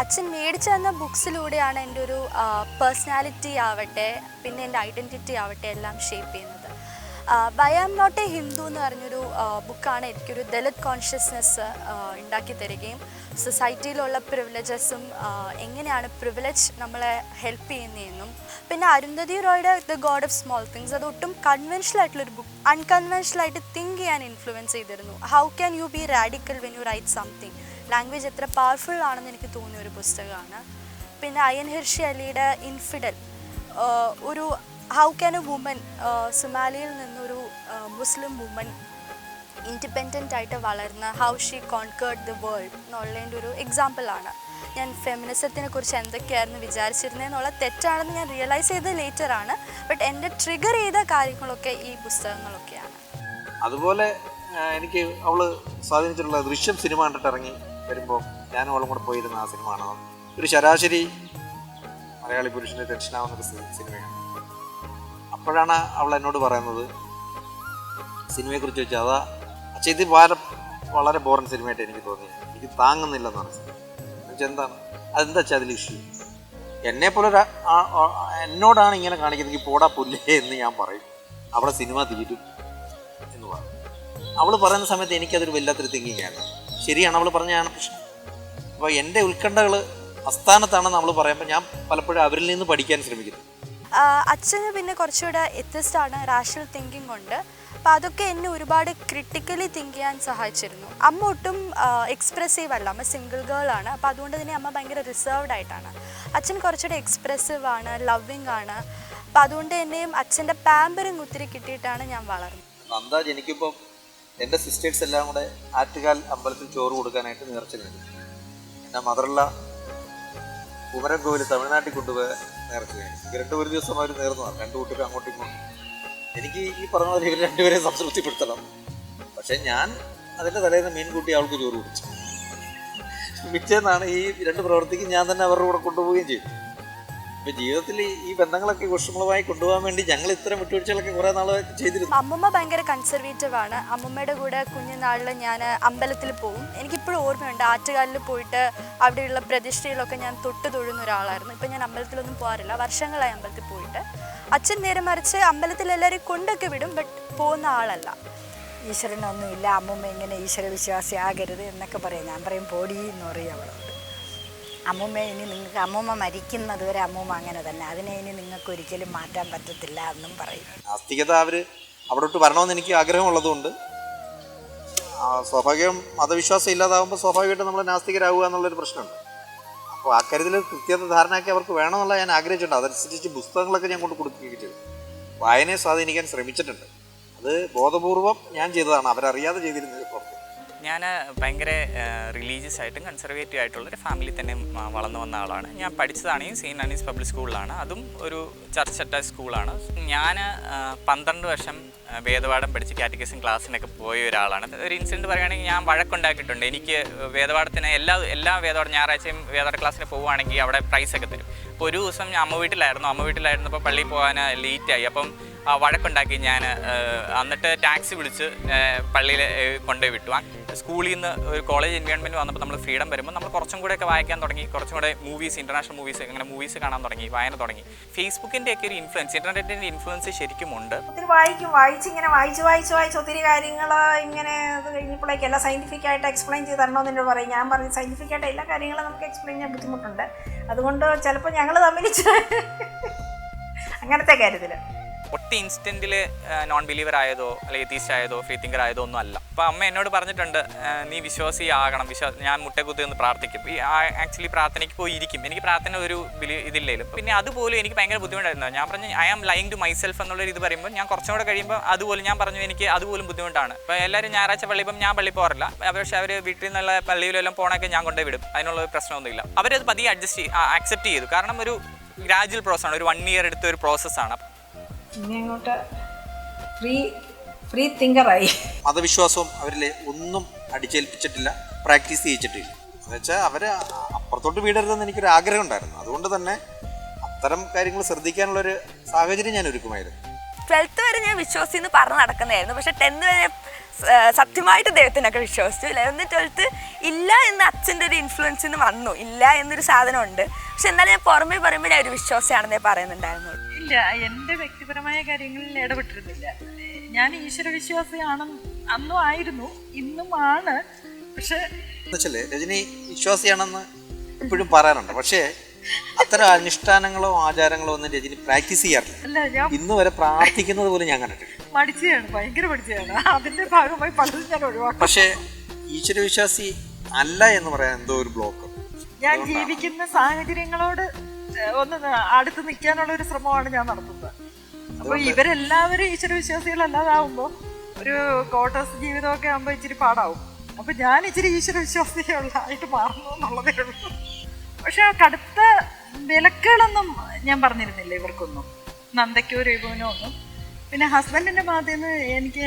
അച്ഛൻ മേടിച്ചു തന്ന ബുക്സിലൂടെയാണ് എൻ്റെ ഒരു പേഴ്സണാലിറ്റി ആവട്ടെ, പിന്നെ എൻ്റെ ഐഡൻറ്റിറ്റി ആവട്ടെ എല്ലാം ഷേപ്പ് ചെയ്യുന്നത്. Why am not a Hindu എന്ന് പറഞ്ഞൊരു ബുക്കാണ് എനിക്കൊരു ദലിത് കോൺഷ്യസ്നെസ് ഉണ്ടാക്കി തരികയും സൊസൈറ്റിയിലുള്ള പ്രിവിലേജസും എങ്ങനെയാണ് പ്രിവിലേജ് നമ്മളെ ഹെൽപ്പ് ചെയ്യുന്നതെന്നും, പിന്നെ അരുന്ധതി റോയുടെ the God of Small Things, അതൊട്ടും കൺവെൻഷണൽ ആയിട്ടുള്ളൊരു ബുക്ക്, അൺകൺവെൻഷണലായിട്ട് തിങ്ക് ചെയ്യാൻ ഇൻഫ്ലുവൻസ് ചെയ്തിരുന്നു. How can you be radical when you write something, language എത്ര പവർഫുൾ ആണെന്ന് എനിക്ക് തോന്നിയ ഒരു പുസ്തകമാണ്. പിന്നെ അയൻ ഹിർഷി അലിയുടെ ഇൻഫിഡൽ, ഒരു ഹൗ ക്യാൻ എ വുമൻ, സൊമാലിയിൽ നിന്നൊരു മുസ്ലിം വുമൻ ഇൻഡിപെൻഡൻ്റ് ആയിട്ട് വളർന്ന് how she concord the world എന്നുള്ളതിൻ്റെ ഒരു എക്സാമ്പിളാണ്. ഞാൻ ഫെമിനിസത്തിനെ കുറിച്ച് എന്തൊക്കെയായിരുന്നു വിചാരിച്ചിരുന്നതെന്നുള്ള തെറ്റാണെന്ന് ഞാൻ റിയലൈസ് ചെയ്തത് ലേറ്ററാണ്. ബട്ട് എൻ്റെ ട്രിഗർ ചെയ്ത കാര്യങ്ങളൊക്കെ ഈ പുസ്തകങ്ങളൊക്കെയാണ്. അതുപോലെ എനിക്ക് അവൾ സ്വാധീനിച്ചിട്ടുള്ള ദൃശ്യം സിനിമ കണ്ടിട്ട് ഇറങ്ങി വരുമ്പോൾ ഞാനും അവളും കൂടെ പോയിരുന്ന ആ സിനിമ ആണ്. ഒരു ശരാശരി മലയാളി പുരുഷന് ടെൻഷനാവുന്നൊരു സിനിമയാണ്. അപ്പോഴാണ് അവൾ എന്നോട് പറയുന്നത് സിനിമയെക്കുറിച്ച് വെച്ചാൽ അതാ അച്ഛൻ ഇത് വളരെ ബോറിങ് സിനിമയായിട്ട് എനിക്ക് തോന്നി, എനിക്ക് താങ്ങുന്നില്ലെന്ന് പറഞ്ഞു. എന്നുവെച്ചാൽ എന്താണ് അതെന്താ വെച്ചാൽ അതിൽ ഇഷ്യൂ, എന്നെപ്പോലെ എന്നോടാണ് ഇങ്ങനെ കാണിക്കുന്നത്, പോടാ പുല്ലേ എന്ന് ഞാൻ പറയും, അവളെ സിനിമ തീരും എന്ന് പറഞ്ഞു. അവൾ പറയുന്ന സമയത്ത് എനിക്കതൊരു വല്ലാത്തൊരു തിങ്കിങ് ആയിരുന്നു. ശരിയാണ്, അവൾ പറഞ്ഞതാണ് പ്രശ്നം. അപ്പോൾ എൻ്റെ ഉത്കണ്ഠകൾ അസ്ഥാനത്താണെന്ന് അവൾ പറയുമ്പോൾ ഞാൻ പലപ്പോഴും അവരിൽ നിന്ന് പഠിക്കാൻ ശ്രമിക്കുന്നു. അച്ഛന് പിന്നെ കുറച്ചുകൂടെ എത്തിസ്റ്റാണ്, റാഷണൽ തിങ്കിങ് ഉണ്ട്. അപ്പോൾ അതൊക്കെ എന്നെ ഒരുപാട് ക്രിട്ടിക്കലി തിങ്ക് ചെയ്യാൻ സഹായിച്ചിരുന്നു. അമ്മ ഒട്ടും എക്സ്പ്രസീവ് അല്ല, അമ്മ സിംഗിൾ ഗേൾ ആണ്. അപ്പോൾ അതുകൊണ്ട് തന്നെ അമ്മ ഭയങ്കര റിസർവ്ഡ് ആയിട്ടാണ്. അച്ഛൻ കുറച്ചുകൂടെ എക്സ്പ്രസീവ് ആണ്, ലവിങ് ആണ്. അപ്പോൾ അതുകൊണ്ട് തന്നെയും അച്ഛൻ്റെ പാമ്പറിങ് ഒത്തിരി കിട്ടിയിട്ടാണ് ഞാൻ വളർന്നത്. നന്ദ ജനിക്കുമ്പോൾ എൻ്റെ സിസ്റ്റേഴ്സ് എല്ലാം കൂടെ ആറ്റുകാൽ അമ്പലത്തിൽ ചോറ് കൊടുക്കാനായിട്ട് നേർച്ച നേടി. എൻ്റെ മദറുള്ള കുമരൻ കോവിൽ തമിഴ്നാട്ടിൽ കൊണ്ടുപോയി നേർച്ച നേടി. ഇവരുടെ ഒരു ദിവസം അവർ നേർന്നതാണ്, രണ്ടു കൂട്ടരും അങ്ങോട്ടും ഇങ്ങോട്ടും. എനിക്ക് ഈ പറഞ്ഞ പോലെ ഇവർ രണ്ടുപേരെയും സംതൃപ്തിപ്പെടുത്തണം. പക്ഷെ ഞാൻ അതിൻ്റെ തലേന്ന് മീൻ കൂട്ടി അവൾക്ക് ചോറ് കുടിച്ചു. പിറ്റേന്നാണ് ഈ രണ്ട് പ്രവൃത്തിക്ക് ഞാൻ തന്നെ അവരുടെ കൂടെ കൊണ്ടുപോവുകയും ചെയ്തു. ഇപ്പം ജീവിതത്തിൽ ഈ ബന്ധങ്ങളൊക്കെ ഊഷ്മളമായി കൊണ്ടുപോകാൻ വേണ്ടി ഞങ്ങൾ ഇത്തരം വിട്ടുവീഴ്ചകളൊക്കെ കുറേ നാൾ ചെയ്തിരുന്നു. അമ്മമ്മ ഭയങ്കര കൺസർവേറ്റീവ് ആണ്. അമ്മമ്മയുടെ കൂടെ കുഞ്ഞുനാളിൽ ഞാൻ അമ്പലത്തിൽ പോകും. എനിക്കിപ്പോഴും ഓർമ്മയുണ്ട്, ആറ്റുകാലിൽ പോയിട്ട് അവിടെയുള്ള പ്രതിഷ്ഠയിലൊക്കെ ഞാൻ തൊട്ട് തൊഴുന്ന ഒരാളായിരുന്നു. ഇപ്പം ഞാൻ അമ്പലത്തിലൊന്നും പോകാറില്ല, വർഷങ്ങളായി അമ്പലത്തിൽ പോയിട്ട്. അച്ഛൻ നേരെ മറിച്ച് അമ്പലത്തിൽ എല്ലാവരും കൊണ്ടൊക്കെ വിടും, ബട്ട് പോകുന്ന ആളല്ല. ഈശ്വരനൊന്നുമില്ല, അമ്മൂമ്മ ഇങ്ങനെ ഈശ്വര വിശ്വാസി ആകരുത് എന്നൊക്കെ പറയും. ഞാൻ പറയും പൊടി എന്ന് പറയും അവളോട്. അമ്മൂമ്മ ഇനി നിങ്ങൾക്ക്, അമ്മൂമ്മ മരിക്കുന്നത് വരെ അമ്മൂമ്മ അങ്ങനെ തന്നെ, അതിനെ ഇനി നിങ്ങൾക്ക് ഒരിക്കലും മാറ്റാൻ പറ്റത്തില്ല എന്നും പറയും. നാസ്തികത അവർ അവിടോട്ട് വരണമെന്ന് എനിക്ക് ആഗ്രഹമുള്ളതുകൊണ്ട് സ്വാഭാവികം മതവിശ്വാസം ഇല്ലാതാകുമ്പോൾ സ്വാഭാവികമായിട്ട് നമ്മൾ നാസ്തികരാകുക എന്നുള്ളൊരു പ്രശ്നമുണ്ട്. അപ്പോൾ ആ കാര്യത്തിൽ കൃത്യത ധാരണയൊക്കെ അവർക്ക് വേണമെന്നുള്ള ഞാൻ ആഗ്രഹിച്ചിട്ടുണ്ട്. അതനുസരിച്ച് പുസ്തകങ്ങളൊക്കെ ഞാൻ കൊണ്ട് കൊടുക്കുകയൊക്കെ ചെയ്തു. വായനയെ സ്വാധീനിക്കാൻ ശ്രമിച്ചിട്ടുണ്ട്. അത് ബോധപൂർവം ഞാൻ ചെയ്തതാണ്, അവരറിയാതെ ചെയ്തിരുന്നത്. പുറത്ത് ഞാൻ ഭയങ്കര റിലീജിയസ് ആയിട്ടും കൺസർവേറ്റീവ് ആയിട്ടുള്ളൊരു ഫാമിലി തന്നെ വളർന്നു വന്ന ആളാണ്. ഞാൻ പഠിച്ചതാണെങ്കിൽ സെയിൻറ്റ് ആനീസ് പബ്ലിക് സ്കൂളിലാണ്, അതും ഒരു ചർച്ച് അറ്റാച്ച് സ്കൂളാണ്. ഞാൻ 12 വർഷം വേദപാഠം പഠിച്ച് കാറ്റഗിസം ക്ലാസ്സിനൊക്കെ പോയ ഒരാളാണ്. ഒരു ഇൻസിഡൻറ്റ് പറയുകയാണെങ്കിൽ, ഞാൻ വഴക്കുണ്ടാക്കിയിട്ടുണ്ട്. എനിക്ക് വേദപാഠത്തിന് എല്ലാ വേദപാഠം ഞായറാഴ്ചയും വേദപാഠ ക്ലാസ്സിന് പോവുകയാണെങ്കിൽ അവിടെ പ്രൈസൊക്കെ തരും. അപ്പോൾ ഒരു ദിവസം ഞാൻ അമ്മ വീട്ടിലായിരുന്നപ്പോൾ പള്ളിയിൽ പോകാൻ ലേറ്റായി. അപ്പം വഴക്കുണ്ടാക്കി ഞാൻ. എന്നിട്ട് ടാക്സി വിളിച്ച് പള്ളിയിൽ കൊണ്ടുപോയി വിട്ടു. സ്കൂളിൽ നിന്ന് ഒരു കോളേജ് എൻവയോൺമെൻറ്റ് വന്നപ്പോൾ നമ്മൾ ഫ്രീഡം വരുമ്പോൾ നമ്മൾ കുറച്ചും കൂടെയൊക്കെ വായിക്കാൻ തുടങ്ങി. കുറച്ചും കൂടെ മൂവീസ്, ഇൻ്റർനാഷണൽ മൂവീസ്, അങ്ങനെ മൂവീസ് കാണാൻ തുടങ്ങി, വായന തുടങ്ങി. ഫേസ്ബുക്കിൻ്റെയൊക്കെ ഒരു ഇൻഫ്ലുവൻസ്, ഇൻ്റർനെറ്റിൻ്റെ ഇൻഫ്ലുവൻസ് ശരിക്കും ഉണ്ട്. ഒത്തിരി വായിച്ചിങ്ങനെ വായിച്ച് ഒത്തിരി കാര്യങ്ങൾ ഇങ്ങനെ അത് കഴിഞ്ഞപ്പോഴേക്കും എല്ലാം സയൻറ്റിഫിക് ആയിട്ട് എക്സ്പ്ലെയിൻ ചെയ്ത് തരണമെന്ന് എന്നോട് പറയും. ഞാൻ പറഞ്ഞു സയൻറ്റിഫിക് ആയിട്ട് എല്ലാ കാര്യങ്ങളും നമുക്ക് എക്സ്പ്ലെയിൻ ചെയ്യാൻ ബുദ്ധിമുട്ടുണ്ട്. അതുകൊണ്ട് ചിലപ്പോൾ ഞങ്ങൾ തമ്മിൽ അങ്ങനത്തെ കാര്യത്തിൽ ഒറ്റ ഇൻസ്റ്റൻറ്റിൽ നോൺ ബിലീവർ ആയതോ അല്ലെങ്കിൽ എത്തീസ്റ്റ് ആയതോ ഫ്രീ തിങ്കർ ആയതോ ഒന്നും അല്ല. അപ്പോൾ അമ്മ എന്നോട് പറഞ്ഞിട്ടുണ്ട്, നീ വിശ്വാസി ആകണം, ഞാൻ മുട്ടക്കുത്തി ഒന്ന് പ്രാർത്ഥിക്കും. ആക്ച്വലി പ്രാർത്ഥനയ്ക്ക് പോയി ഇരിക്കും. എനിക്ക് പ്രാർത്ഥന ഒരു ഇതില്ലേലും. പിന്നെ അതുപോലും എനിക്ക് ഭയങ്കര ബുദ്ധിമുട്ടായിരുന്നു. ഞാൻ പറഞ്ഞു I am lying to myself എന്നുള്ളൊരു ഇത് പറയുമ്പോൾ, ഞാൻ കുറച്ചും കൂടെ കഴിയുമ്പോൾ അതുപോലും ഞാൻ പറഞ്ഞു എനിക്ക് അതുപോലും ബുദ്ധിമുട്ടാണ്. അപ്പോൾ എല്ലാവരും ഞായറാഴ്ച പള്ളി, ഇപ്പം ഞാൻ പള്ളി പോകാറില്ല, പക്ഷേ അവർ വീട്ടിൽ നിന്നുള്ള പള്ളിയിലെല്ലാം പോകണമൊക്കെ ഞാൻ കൊണ്ടുപോയി വിടും. അതിനുള്ള പ്രശ്നമൊന്നുമില്ല. അവരത് പതിയെ ആക്സെപ്റ്റ് ചെയ്തു. കാരണം ഒരു ഗ്രാജുവൽ പ്രോസസ്സാണ്, ഒരു 1 year എടുത്ത ഒരു പ്രോസസ്സാണ്. ഇനി അങ്ങോട്ട് ഫ്രീ തിങ്കറായി. മതവിശ്വാസവും അവരിൽ ഒന്നും അടിച്ചേൽപ്പിച്ചിട്ടില്ല, പ്രാക്ടീസ് ചെയ്യിച്ചിട്ടില്ല. എന്നുവെച്ചാൽ അവർ അപ്പുറത്തോട്ട് വീടരുതെന്ന് എനിക്കൊരു ആഗ്രഹം ഉണ്ടായിരുന്നു. അതുകൊണ്ട് തന്നെ അത്തരം കാര്യങ്ങൾ ശ്രദ്ധിക്കാനുള്ളൊരു സാഹചര്യം ഞാൻ ഒരുക്കുമായിരുന്നു. 12th വരെ ഞാൻ വിശ്വസിന്ന് പറഞ്ഞ് നടക്കുന്നതായിരുന്നു. പക്ഷെ 10th വരെ സത്യമായിട്ട് ദൈവത്തിനൊക്കെ വിശ്വസിച്ചു. 11th 12th ഇല്ല എന്ന് അച്ഛൻ്റെ ഒരു ഇൻഫ്ലുവൻസിന് വന്നു. ഇല്ല എന്നൊരു സാധനമുണ്ട്. പക്ഷെ എന്നാലും ഞാൻ പുറമേ പറയുമ്പോൾ ഞാൻ ഒരു വിശ്വാസിയാണെന്നേ പറയുന്നുണ്ടായിരുന്നു. ഇല്ല, എൻ്റെ വ്യക്തിപരമായ കാര്യങ്ങളിൽ ഇടപെട്ടിരുന്നില്ല. ഞാൻ ഈശ്വര വിശ്വാസിയാണെന്ന് അന്നും ആയിരുന്നു, ഇന്നും ആണ്. പക്ഷെ എന്നുവെച്ചാൽ രജനി വിശ്വാസിയാണെന്ന് എപ്പോഴും പറയാറുണ്ട്. പക്ഷേ അത്തരം അനുഷ്ഠാനങ്ങളോ ആചാരങ്ങളോ ഒന്നും രജനി പ്രാക്ടീസ് ചെയ്യാറില്ല. അല്ല, ഞാൻ ഇന്ന് വരെ പ്രാർത്ഥിക്കുന്നത് പോലും ഞാൻ കണ്ടിട്ടില്ല. മടിച്ചതാണ്, ഭയങ്കര മടിച്ചതാണ്. അതിൻ്റെ ഭാഗമായി പലതും ഞാൻ ഒഴിവാക്കും. പക്ഷേ ഈശ്വര വിശ്വാസി അല്ല എന്ന് പറയാൻ എന്തോ ഒരു ബ്ലോക്ക്. ഞാൻ ജീവിക്കുന്ന സാഹചര്യങ്ങളോട് ഒന്ന് അടുത്ത് നിൽക്കാനുള്ള ഒരു ശ്രമമാണ് ഞാൻ നടത്തുന്നത്. അപ്പോൾ ഇവരെല്ലാവരും ഈശ്വര വിശ്വാസികളല്ലാതാവുമ്പോൾ ഒരു ക്വാർട്ടേഴ്സ് ജീവിതമൊക്കെ ആകുമ്പോൾ ഇച്ചിരി പാടാവും. അപ്പോൾ ഞാൻ ഇച്ചിരി ഈശ്വര വിശ്വാസികളായിട്ട് മാറുന്നു എന്നുള്ളതേ ഉള്ളൂ. പക്ഷെ കടുത്ത വിലക്കുകളൊന്നും ഞാൻ പറഞ്ഞിരുന്നില്ല ഇവർക്കൊന്നും, നന്ദയ്ക്കോ രഘുവിനോ ഒന്നും. പിന്നെ ഹസ്ബൻഡിൻ്റെ ഭാഗത്തു നിന്ന് എനിക്ക്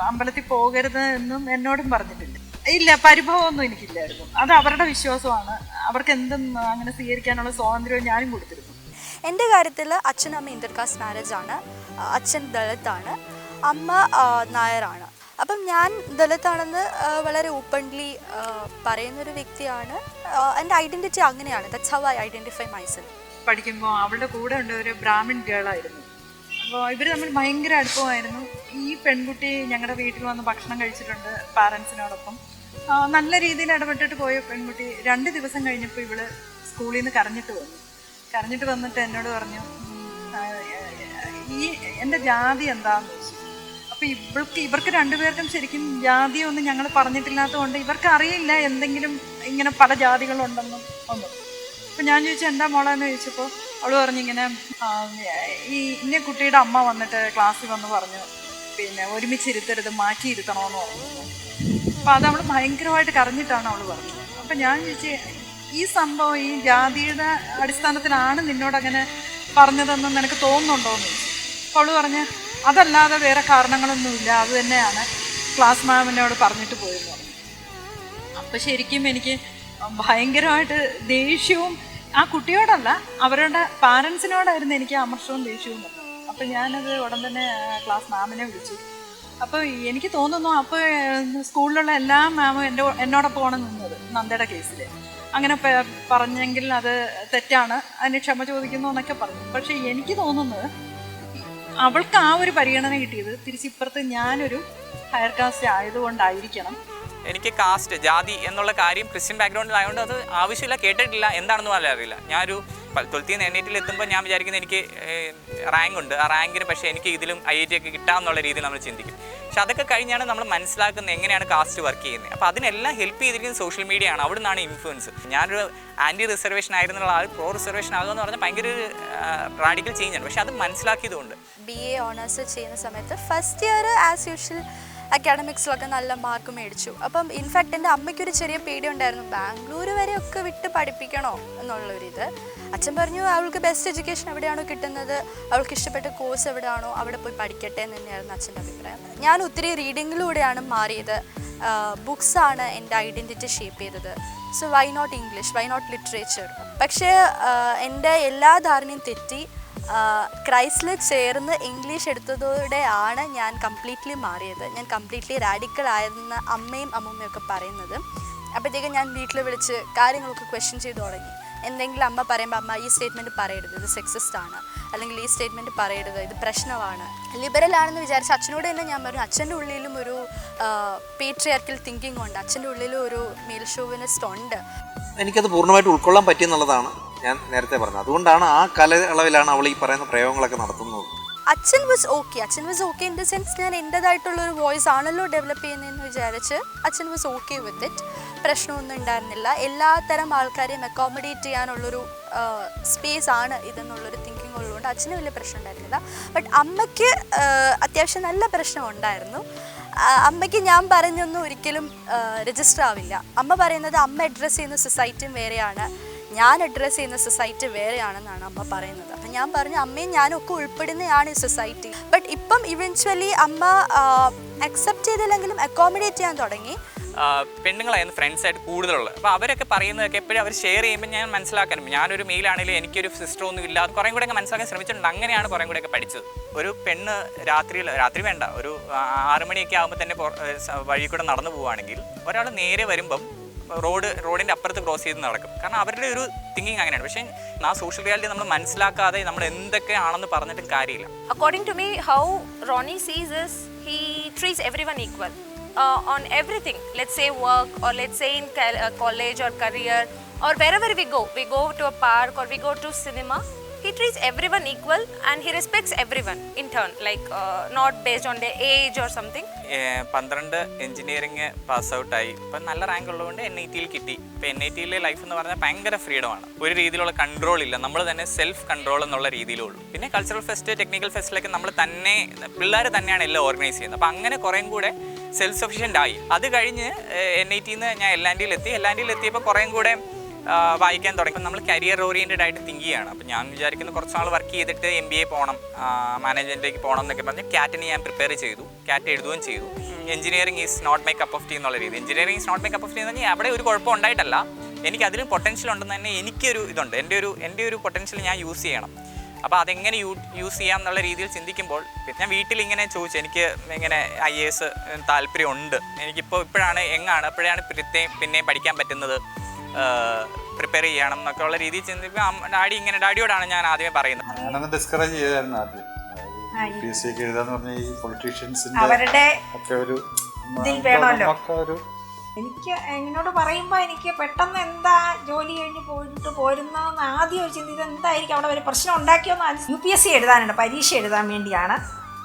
അമ്പലത്തിൽ പോകരുത് എന്നും എന്നോടും പറഞ്ഞിട്ടില്ല. ഇല്ല, പരിഭവമൊന്നും എനിക്കില്ലായിരുന്നു. അത് അവരുടെ വിശ്വാസമാണ്. അവർക്ക് എന്തും അങ്ങനെ സ്വീകരിക്കാനുള്ള സ്വാതന്ത്ര്യവും ഞാനും കൊടുത്തിരുന്നു. എൻ്റെ കാര്യത്തിൽ അച്ഛനും അമ്മ ഇൻ്റർകാസ്റ്റ് മാരേജ് ആണ്. അച്ഛൻ ദളിതാണ്, അമ്മ നായരാണ്. അപ്പം ഞാൻ ദളിതാണെന്ന് വളരെ ഓപ്പൺലി പറയുന്നൊരു വ്യക്തിയാണ്. എൻ്റെ ഐഡൻറ്റിറ്റി അങ്ങനെയാണ്. That's how I identify myself. പഠിക്കുമ്പോൾ അവളുടെ കൂടെ ഉണ്ട് ഒരു ബ്രാഹ്മിൺ ഗേളായിരുന്നു. അപ്പോൾ ഇവർ തമ്മിൽ ഭയങ്കര അടുപ്പമായിരുന്നു. ഈ പെൺകുട്ടി ഞങ്ങളുടെ വീട്ടിൽ വന്ന് ഭക്ഷണം കഴിച്ചിട്ടുണ്ട് പാരൻസിനോടൊപ്പം. നല്ല രീതിയിൽ ഇടപെട്ടിട്ട് പോയ പെൺകുട്ടി 2 ദിവസം കഴിഞ്ഞപ്പോൾ ഇവള് സ്കൂളിൽ നിന്ന് കരഞ്ഞിട്ട് വന്നിട്ട് എന്നോട് പറഞ്ഞു, എൻ്റെ ജാതി എന്താണെന്ന് ചോദിച്ചു. അപ്പോൾ ഇവർക്ക് 2 പേർക്കും ശരിക്കും ജാതിയൊന്നും ഞങ്ങൾ പറഞ്ഞിട്ടില്ലാത്തതുകൊണ്ട് ഇവർക്ക് അറിയില്ല എന്തെങ്കിലും ഇങ്ങനെ പല ജാതികളുണ്ടെന്നും ഒന്നും. അപ്പോൾ ഞാൻ ചോദിച്ചു എന്താ മോളെന്ന് ചോദിച്ചപ്പോൾ അവൾ പറഞ്ഞിങ്ങനെ, ഈ ഇന്ന കുട്ടിയുടെ അമ്മ വന്നിട്ട് ക്ലാസ്സിൽ വന്ന് പറഞ്ഞു, പിന്നെ ഒരുമിച്ചിരുത്തരുത്, മാറ്റിയിരുത്തണമെന്ന് പറഞ്ഞു. അപ്പോൾ അത് അവൾ ഭയങ്കരമായിട്ട് കരഞ്ഞിട്ടാണ് അവൾ പറഞ്ഞത്. അപ്പം ഞാൻ ചോദിച്ചു, ഈ സംഭവം ഈ ജാതിയുടെ അടിസ്ഥാനത്തിലാണ് നിന്നോടങ്ങനെ പറഞ്ഞതെന്ന് നിനക്ക് തോന്നുന്നുണ്ടോ എന്ന് ചോദിച്ചു. അപ്പോൾ അവൾ പറഞ്ഞ് അതല്ലാതെ വേറെ കാരണങ്ങളൊന്നുമില്ല, അത് തന്നെയാണ് ക്ലാസ് മാമിനോട് പറഞ്ഞിട്ട് പോയെന്ന് പറഞ്ഞു. അപ്പോൾ ശരിക്കും എനിക്ക് ഭയങ്കരമായിട്ട് ദേഷ്യവും ആ കുട്ടിയോടല്ല, അവരുടെ പാരൻസിനോടായിരുന്നു എനിക്ക് അമർഷവും ദേഷ്യവും പറഞ്ഞു. അപ്പോൾ ഞാനത് ഉടൻ തന്നെ ക്ലാസ് മാമിനെ വിളിച്ചു. അപ്പോൾ എനിക്ക് തോന്നുന്നു അപ്പോൾ സ്കൂളിലുള്ള എല്ലാ മാമും എന്നോടൊപ്പമാണ് നിന്നത് നന്ദയുടെ കേസിൽ. അങ്ങനെ പറഞ്ഞെങ്കിൽ അത് തെറ്റാണ്, അതിന് ക്ഷമ ചോദിക്കുന്നു എന്നൊക്കെ പറഞ്ഞു. പക്ഷേ എനിക്ക് തോന്നുന്നത് അവൾക്ക് ആ ഒരു പരിഗണന കിട്ടിയത് തിരിച്ചിപ്പുറത്ത് ഞാനൊരു ഹയർ കാസ്റ്റ് ആയതുകൊണ്ടായിരിക്കണം. എനിക്ക് കാസ്റ്റ്, ജാതി എന്നുള്ള കാര്യം ക്രിസ്ത്യൻ ബാക്ക്ഗ്രൗണ്ടിലായതുകൊണ്ട് അത് ആവശ്യമില്ല, കേട്ടിട്ടില്ല, എന്താണെന്ന് പോലും അറിയില്ല. ഞാനൊരു 12th നിന്ന് NIT എത്തുമ്പോൾ ഞാൻ വിചാരിക്കുന്നത് എനിക്ക് റാങ്ക് ഉണ്ട്, ആ റാങ്കിന് പക്ഷേ എനിക്ക് ഇതിലും IIT ഒക്കെ കിട്ടാമെന്നുള്ള രീതിയിൽ നമ്മൾ ചിന്തിക്കും. പക്ഷെ അതൊക്കെ കഴിഞ്ഞാണ് നമ്മൾ മനസ്സിലാക്കുന്നത് എങ്ങനെയാണ് കാസ്റ്റ് വർക്ക് ചെയ്യുന്നത്. അപ്പോൾ അതിനെല്ലാം ഹെൽപ്പ് ചെയ്തിരിക്കുന്നത് സോഷ്യൽ മീഡിയ ആണ്. അവിടെ നിന്നാണ് ഇൻഫ്ലുവൻസ്. ഞാനൊരു ആൻറ്റി റിസർവേഷൻ ആയിരുന്നുള്ള ആൾ പ്രോ റിസർവേഷൻ ആകുമെന്ന് പറഞ്ഞാൽ ഭയങ്കര ഒരു റാഡിക്കൽ ചേഞ്ചാണ്. പക്ഷെ അത് മനസ്സിലാക്കിയതുകൊണ്ട് BA ഓണേഴ്സ് ചെയ്യുന്ന സമയത്ത് ഫസ്റ്റ് ഇയർ ആസ് യൂഷ്വൽ അക്കാഡമിക്സിലൊക്കെ നല്ല മാർക്ക് മേടിച്ചു. അപ്പം ഇൻഫാക്റ്റ് എൻ്റെ അമ്മയ്ക്കൊരു ചെറിയ പേടി ഉണ്ടായിരുന്നു, ബാംഗ്ലൂർ വരെയൊക്കെ വിട്ട് പഠിപ്പിക്കണോ എന്നുള്ളൊരിത്. അച്ഛൻ പറഞ്ഞു അവൾക്ക് ബെസ്റ്റ് എഡ്യൂക്കേഷൻ എവിടെയാണോ കിട്ടുന്നത്, അവൾക്ക് ഇഷ്ടപ്പെട്ട കോഴ്സ് എവിടെയാണോ അവിടെ പോയി പഠിക്കട്ടെ എന്ന് തന്നെയായിരുന്നു അച്ഛൻ്റെ അഭിപ്രായം. ഞാൻ ഒത്തിരി റീഡിങ്ങിലൂടെയാണ് മാറിയത്. ബുക്സാണ് എൻ്റെ ഐഡൻറ്റിറ്റി ഷേപ്പ് ചെയ്തത്. So why not English, why not literature? പക്ഷേ എൻ്റെ എല്ലാ ധാരണയും തെറ്റി. ക്രൈസ്റ്റിൽ ചേർന്ന് ഇംഗ്ലീഷ് എടുത്തതോടെയാണ് ഞാൻ കംപ്ലീറ്റ്ലി മാറിയത്. ഞാൻ കംപ്ലീറ്റ്ലി റാഡിക്കൽ ആയിരുന്ന അമ്മയും അമ്മൂമ്മയൊക്കെ പറയുന്നത്. അപ്പോഴത്തേക്കും ഞാൻ വീട്ടിൽ വിളിച്ച് കാര്യങ്ങളൊക്കെ ക്വസ്റ്റ്യൻ ചെയ്ത് തുടങ്ങി. എന്തെങ്കിലും അമ്മ പറയുമ്പോൾ അമ്മ ഈ സ്റ്റേറ്റ്മെൻറ്റ് പറയരുത്, ഇത് സെക്സിസ്റ്റ് ആണ്, അല്ലെങ്കിൽ ഈ സ്റ്റേറ്റ്മെൻറ്റ് പറയരുത്, ഇത് പ്രശ്നമാണ്. ലിബറൽ ആണെന്ന് വിചാരിച്ച് അച്ഛനോട് തന്നെ ഞാൻ പറഞ്ഞു, അച്ഛൻ്റെ ഉള്ളിലും ഒരു പേട്രിയാർക്കൽ തിങ്കിങ് ഉണ്ട്, അച്ഛൻ്റെ ഉള്ളിലും ഒരു മെയിൽ ഷോവിനിസ്റ്റ് ഉണ്ട്. എനിക്കത് പൂർണ്ണമായിട്ട് ഉൾക്കൊള്ളാൻ പറ്റിയെന്നുള്ളതാണ് ഞാൻ നേരത്തെ പറഞ്ഞത്. അതുകൊണ്ടാണ് ആ കാലയളവിലാണ് അവൾ ഈ പറയുന്ന പ്രയോഗങ്ങളൊക്കെ നടത്തുന്നത്. അച്ഛൻ was okay in the sense ഞാൻ എൻ്റെതായിട്ടുള്ളൊരു വോയിസ് ആണല്ലോ ഡെവലപ്പ് ചെയ്യുന്നതെന്ന് വിചാരിച്ച് അച്ഛൻ വാസ് ഓക്കെ വിത്ത് ഇറ്റ്. പ്രശ്നമൊന്നും ഉണ്ടായിരുന്നില്ല. എല്ലാ തരം ആൾക്കാരെയും അക്കോമഡേറ്റ് ചെയ്യാനുള്ളൊരു സ്പേസ് ആണ് ഇതെന്നുള്ളൊരു തിങ്കിങ് ഉള്ളതുകൊണ്ട് അച്ഛന് വലിയ പ്രശ്നം ഉണ്ടായിരുന്നില്ല. ബട്ട് അമ്മയ്ക്ക് അത്യാവശ്യം നല്ല പ്രശ്നം ഉണ്ടായിരുന്നു. അമ്മയ്ക്ക് ഞാൻ പറഞ്ഞൊന്നും ഒരിക്കലും രജിസ്റ്റർ ആവില്ല. അമ്മ പറയുന്നത് അമ്മ അഡ്രസ്സ് ചെയ്യുന്ന സൊസൈറ്റിയും വേറെയാണ്, ഞാൻ അഡ്രസ്സ് ചെയ്യുന്ന സൊസൈറ്റി വേറെയാണെന്നാണ് അമ്മ പറയുന്നത്. അപ്പം ഞാൻ പറഞ്ഞു അമ്മയും ഞാനും ഒക്കെ ഉൾപ്പെടുന്നതാണ് ഈ സൊസൈറ്റി. ബട്ട് ഇപ്പം ഇവൻച്വലി അമ്മ അക്സെപ്റ്റ് ചെയ്തില്ലെങ്കിലും അക്കോമഡേറ്റ് ചെയ്യാൻ തുടങ്ങി. പെണ്ണുങ്ങളായിരുന്നു ഫ്രണ്ട്സായിട്ട് കൂടുതലുള്ളത്. അപ്പോൾ അവരൊക്കെ പറയുന്നതൊക്കെ എപ്പോഴും അവർ ഷെയർ ചെയ്യുമ്പോൾ ഞാൻ മനസ്സിലാക്കാനും, ഞാനൊരു മെയിലാണെങ്കിലും എനിക്കൊരു സിസ്റ്ററൊന്നും ഇല്ല, കുറേ കൂടെ ഒക്കെ മനസ്സിലാക്കാൻ ശ്രമിച്ചിട്ടുണ്ട്. അങ്ങനെയാണ് കുറേ കൂടെ ഒക്കെ പഠിച്ചത്. ഒരു പെണ്ണ് രാത്രി വേണ്ട, ഒരു 6 മണിയൊക്കെ ആകുമ്പോൾ തന്നെ വഴി കൂടെ നടന്നു പോവുകയാണെങ്കിൽ ഒരാൾ നേരെ വരുമ്പം റോഡിൻ്റെ അപ്പുറത്ത് ക്രോസ് ചെയ്ത് നടക്കും. കാരണം അവരുടെ ഒരു തിങ്കിങ് അങ്ങനെയാണ്. പക്ഷേ ആ സോഷ്യൽ റിയാലിറ്റി നമ്മൾ മനസ്സിലാക്കാതെ നമ്മൾ എന്തൊക്കെയാണെന്ന് പറഞ്ഞിട്ടും കാര്യമില്ല. According to me, how Ronnie sees is he treats everyone equal on everything. Let's say work, or let's say in college or career, or wherever we go to a park or we go to cinema. He treats everyone equal and he respects everyone in turn, like not based on their age or something. 12 engineering pass ഔട്ടായി. ഇപ്പം നല്ല rank ഉള്ളതുകൊണ്ട് NITയിൽ കിട്ടി. ഇപ്പം NITയിലെ life എന്ന് പറഞ്ഞാൽ ഭയങ്കര ഫ്രീഡമാണ്. ഒരു രീതിയിലുള്ള കൺട്രോൾ ഇല്ല, നമ്മൾ തന്നെ സെൽഫ് കൺട്രോൾ എന്നുള്ള രീതിയിലുള്ളൂ. പിന്നെ കൾച്ചറൽ ഫെസ്റ്റ്, ടെക്നിക്കൽ ഫെസ്റ്റിലൊക്കെ നമ്മൾ തന്നെ, പിള്ളേർ തന്നെയാണ് എല്ലാം ഓർഗനൈസ് ചെയ്യുന്നത്. അപ്പം അങ്ങനെ കുറേം കൂടെ സെൽഫ് സഫിഷ്യൻ്റ് ആയി. അത് കഴിഞ്ഞ് NITയിൽ നിന്ന് ഞാൻ LNDയിൽ എത്തിയപ്പോൾ കുറേം കൂടെ വായിക്കാൻ തുടങ്ങി. നമ്മൾ കരിയർ ഓറിയൻറ്റഡ് ആയിട്ട് തിങ്ക് ചെയ്യുകയാണ്. അപ്പോൾ ഞാൻ വിചാരിക്കുന്നു കുറച്ച് നാൾ വർക്ക് ചെയ്തിട്ട് MBA പോകണം, മാനേജ്മെൻറ്റിലേക്ക് പോകണം എന്നൊക്കെ പറഞ്ഞ് CATന് ഞാൻ പ്രിപ്പയർ ചെയ്തു, CAT എഴുതുകയും ചെയ്തു. Engineering is not my cup of tea എന്നുള്ള രീതി. Engineering is not my cup of tea എന്ന് പറഞ്ഞാൽ അവിടെ ഒരു കുഴപ്പം ഉണ്ടായിട്ടല്ല, എനിക്ക് അതിലും പൊട്ടൻഷ്യൽ ഉണ്ടെന്ന് തന്നെ എനിക്കൊരു ഇതുണ്ട്. എൻ്റെ ഒരു പൊട്ടൻഷ്യൽ ഞാൻ യൂസ് ചെയ്യണം. അപ്പോൾ അതെങ്ങനെ യൂസ് ചെയ്യാം എന്നുള്ള രീതിയിൽ ചിന്തിക്കുമ്പോൾ ഞാൻ വീട്ടിലിങ്ങനെ ചോദിച്ചു, എനിക്ക് ഇങ്ങനെ IAS താല്പര്യമുണ്ട്, ഇപ്പോഴാണ് അപ്പോഴാണ് പിന്നെയും പഠിക്കാൻ പറ്റുന്നത്, പ്രിപ്പയർ ചെയ്യണം എന്നൊക്കെ ഉള്ള രീതിയിൽ ചിന്തിക്കുമ്പോൾ ഡാഡിയോടാണ് ഞാൻ ആദ്യമേ പറയുന്നത്. ഞാനൊന്ന് ഡിസ്കറേജ് ചെയ്തായിരുന്നു ആദ്യം. PSC ഒക്കെ എഴുതാന്ന് പറഞ്ഞാൽ ഈ പൊളിറ്റീഷ്യൻസിന്റെ അവരുടെ ഒക്കെ ഒരു ഇതിൽ വേണമല്ലോ. ഒരു എനിക്ക് എന്നോട് പറയുമ്പോൾ എനിക്ക് പെട്ടെന്ന് എന്താ ജോലി കഴിഞ്ഞ് പോരുന്നതെന്ന് ആദ്യം ഒരു ചിന്ത, എന്തായിരിക്കും അവിടെ ഒരു പ്രശ്നം ഉണ്ടാക്കിയോന്ന്. UPSC എഴുതാനുണ്ട്, പരീക്ഷ എഴുതാൻ വേണ്ടിയാണ്.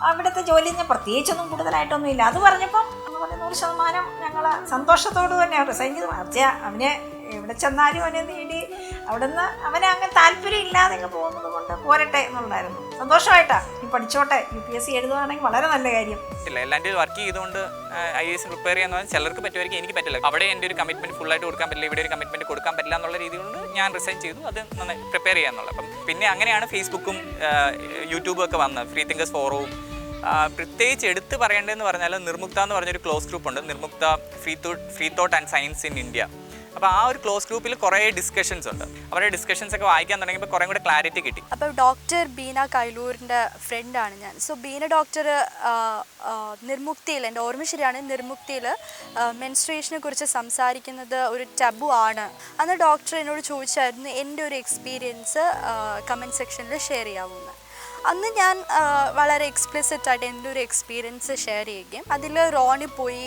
അവിടുത്തെ ജോലി പ്രത്യേകിച്ചൊന്നും കൂടുതലായിട്ടൊന്നും ഇല്ല. അത് പറഞ്ഞപ്പം 100% ഞങ്ങൾ സന്തോഷത്തോട് തന്നെ റിസൈൻ ചെയ്ത്. അവനെ എവിടെ ചെന്നാലും അവനെ നേടി അവിടുന്ന് അവന് അങ്ങനെ താല്പര്യം ഇല്ലാതെ അങ്ങ് പോകുന്നത് കൊണ്ട് പോരട്ടെ എന്നുള്ളതായിരുന്നു. സന്തോഷമായിട്ടാ ഈ പഠിച്ചോട്ടെ, UPSC എഴുതുകയാണെങ്കിൽ വളരെ നല്ല കാര്യം. ഇല്ല, എല്ലാവരും വർക്ക് ചെയ്തുകൊണ്ട് IAS പ്രിപ്പയർ ചെയ്യാന്ന് പറഞ്ഞാൽ ചിലർക്ക് പറ്റുമായിരിക്കും, എനിക്ക് പറ്റില്ല. അവിടെ എൻ്റെ ഒരു കമ്മിറ്റ്മെൻറ്റ് ഫുള്ളായിട്ട് കൊടുക്കാൻ പറ്റില്ല, ഇവിടെ ഒരു കമ്മിറ്റ്മെൻറ്റ് കൊടുക്കാൻ പറ്റില്ല എന്നുള്ള രീതി കൊണ്ട് ഞാൻ റിസൈൻ ചെയ്തു. അത് നന്നായി പ്രിപ്പയർ ചെയ്യാന്നുള്ളത്. അപ്പം പിന്നെ അങ്ങനെയാണ് ഫേസ്ബുക്കും യൂട്യൂബും ഒക്കെ വന്നത്, ഫ്രീ തിങ്കേഴ്സ് ഫോറവും. പ്രത്യേകിച്ച് എടുത്ത് പറയേണ്ടതെന്ന് പറഞ്ഞാൽ നിർമുക്ത എന്ന് പറഞ്ഞൊരു ക്ലോസ് ഗ്രൂപ്പ് ഉണ്ട്, നിർമുക്ത free thought and science in India. അപ്പോൾ ആ ഒരു ക്ലോസ് ഗ്രൂപ്പിൽ കുറേ ഡിസ്കഷൻസ് ഉണ്ട്. അവരുടെ ഡിസ്കഷൻസ് ഒക്കെ വായിക്കാൻ തുടങ്ങിയപ്പോൾ കുറേ കൂടെ ക്ലാരിറ്റി കിട്ടി. അപ്പോൾ ഡോക്ടർ ബീന കൈലൂരിൻ്റെ ഫ്രണ്ടാണ് ഞാൻ. സോ ബീന ഡോക്ടർ നിർമുക്തിയിൽ, എൻ്റെ ഓർമ്മ ശരിയാണ്, നിർമുക്തിയിൽ മെൻസ്ട്രേഷനെ കുറിച്ച് സംസാരിക്കുന്നത് ഒരു ടബു ആണ്. അന്ന് ഡോക്ടർ എന്നോട് ചോദിച്ചായിരുന്നു എൻ്റെ ഒരു എക്സ്പീരിയൻസ് കമൻറ്റ് സെക്ഷനിൽ ഷെയർ ചെയ്യാവുന്നത്. അന്ന് ഞാൻ വളരെ എക്സ്പ്ലിസിറ്റ് ആയിട്ട് എൻ്റെ ഒരു എക്സ്പീരിയൻസ് ഷെയർ ചെയ്യുകയും അതിൽ റോണി പോയി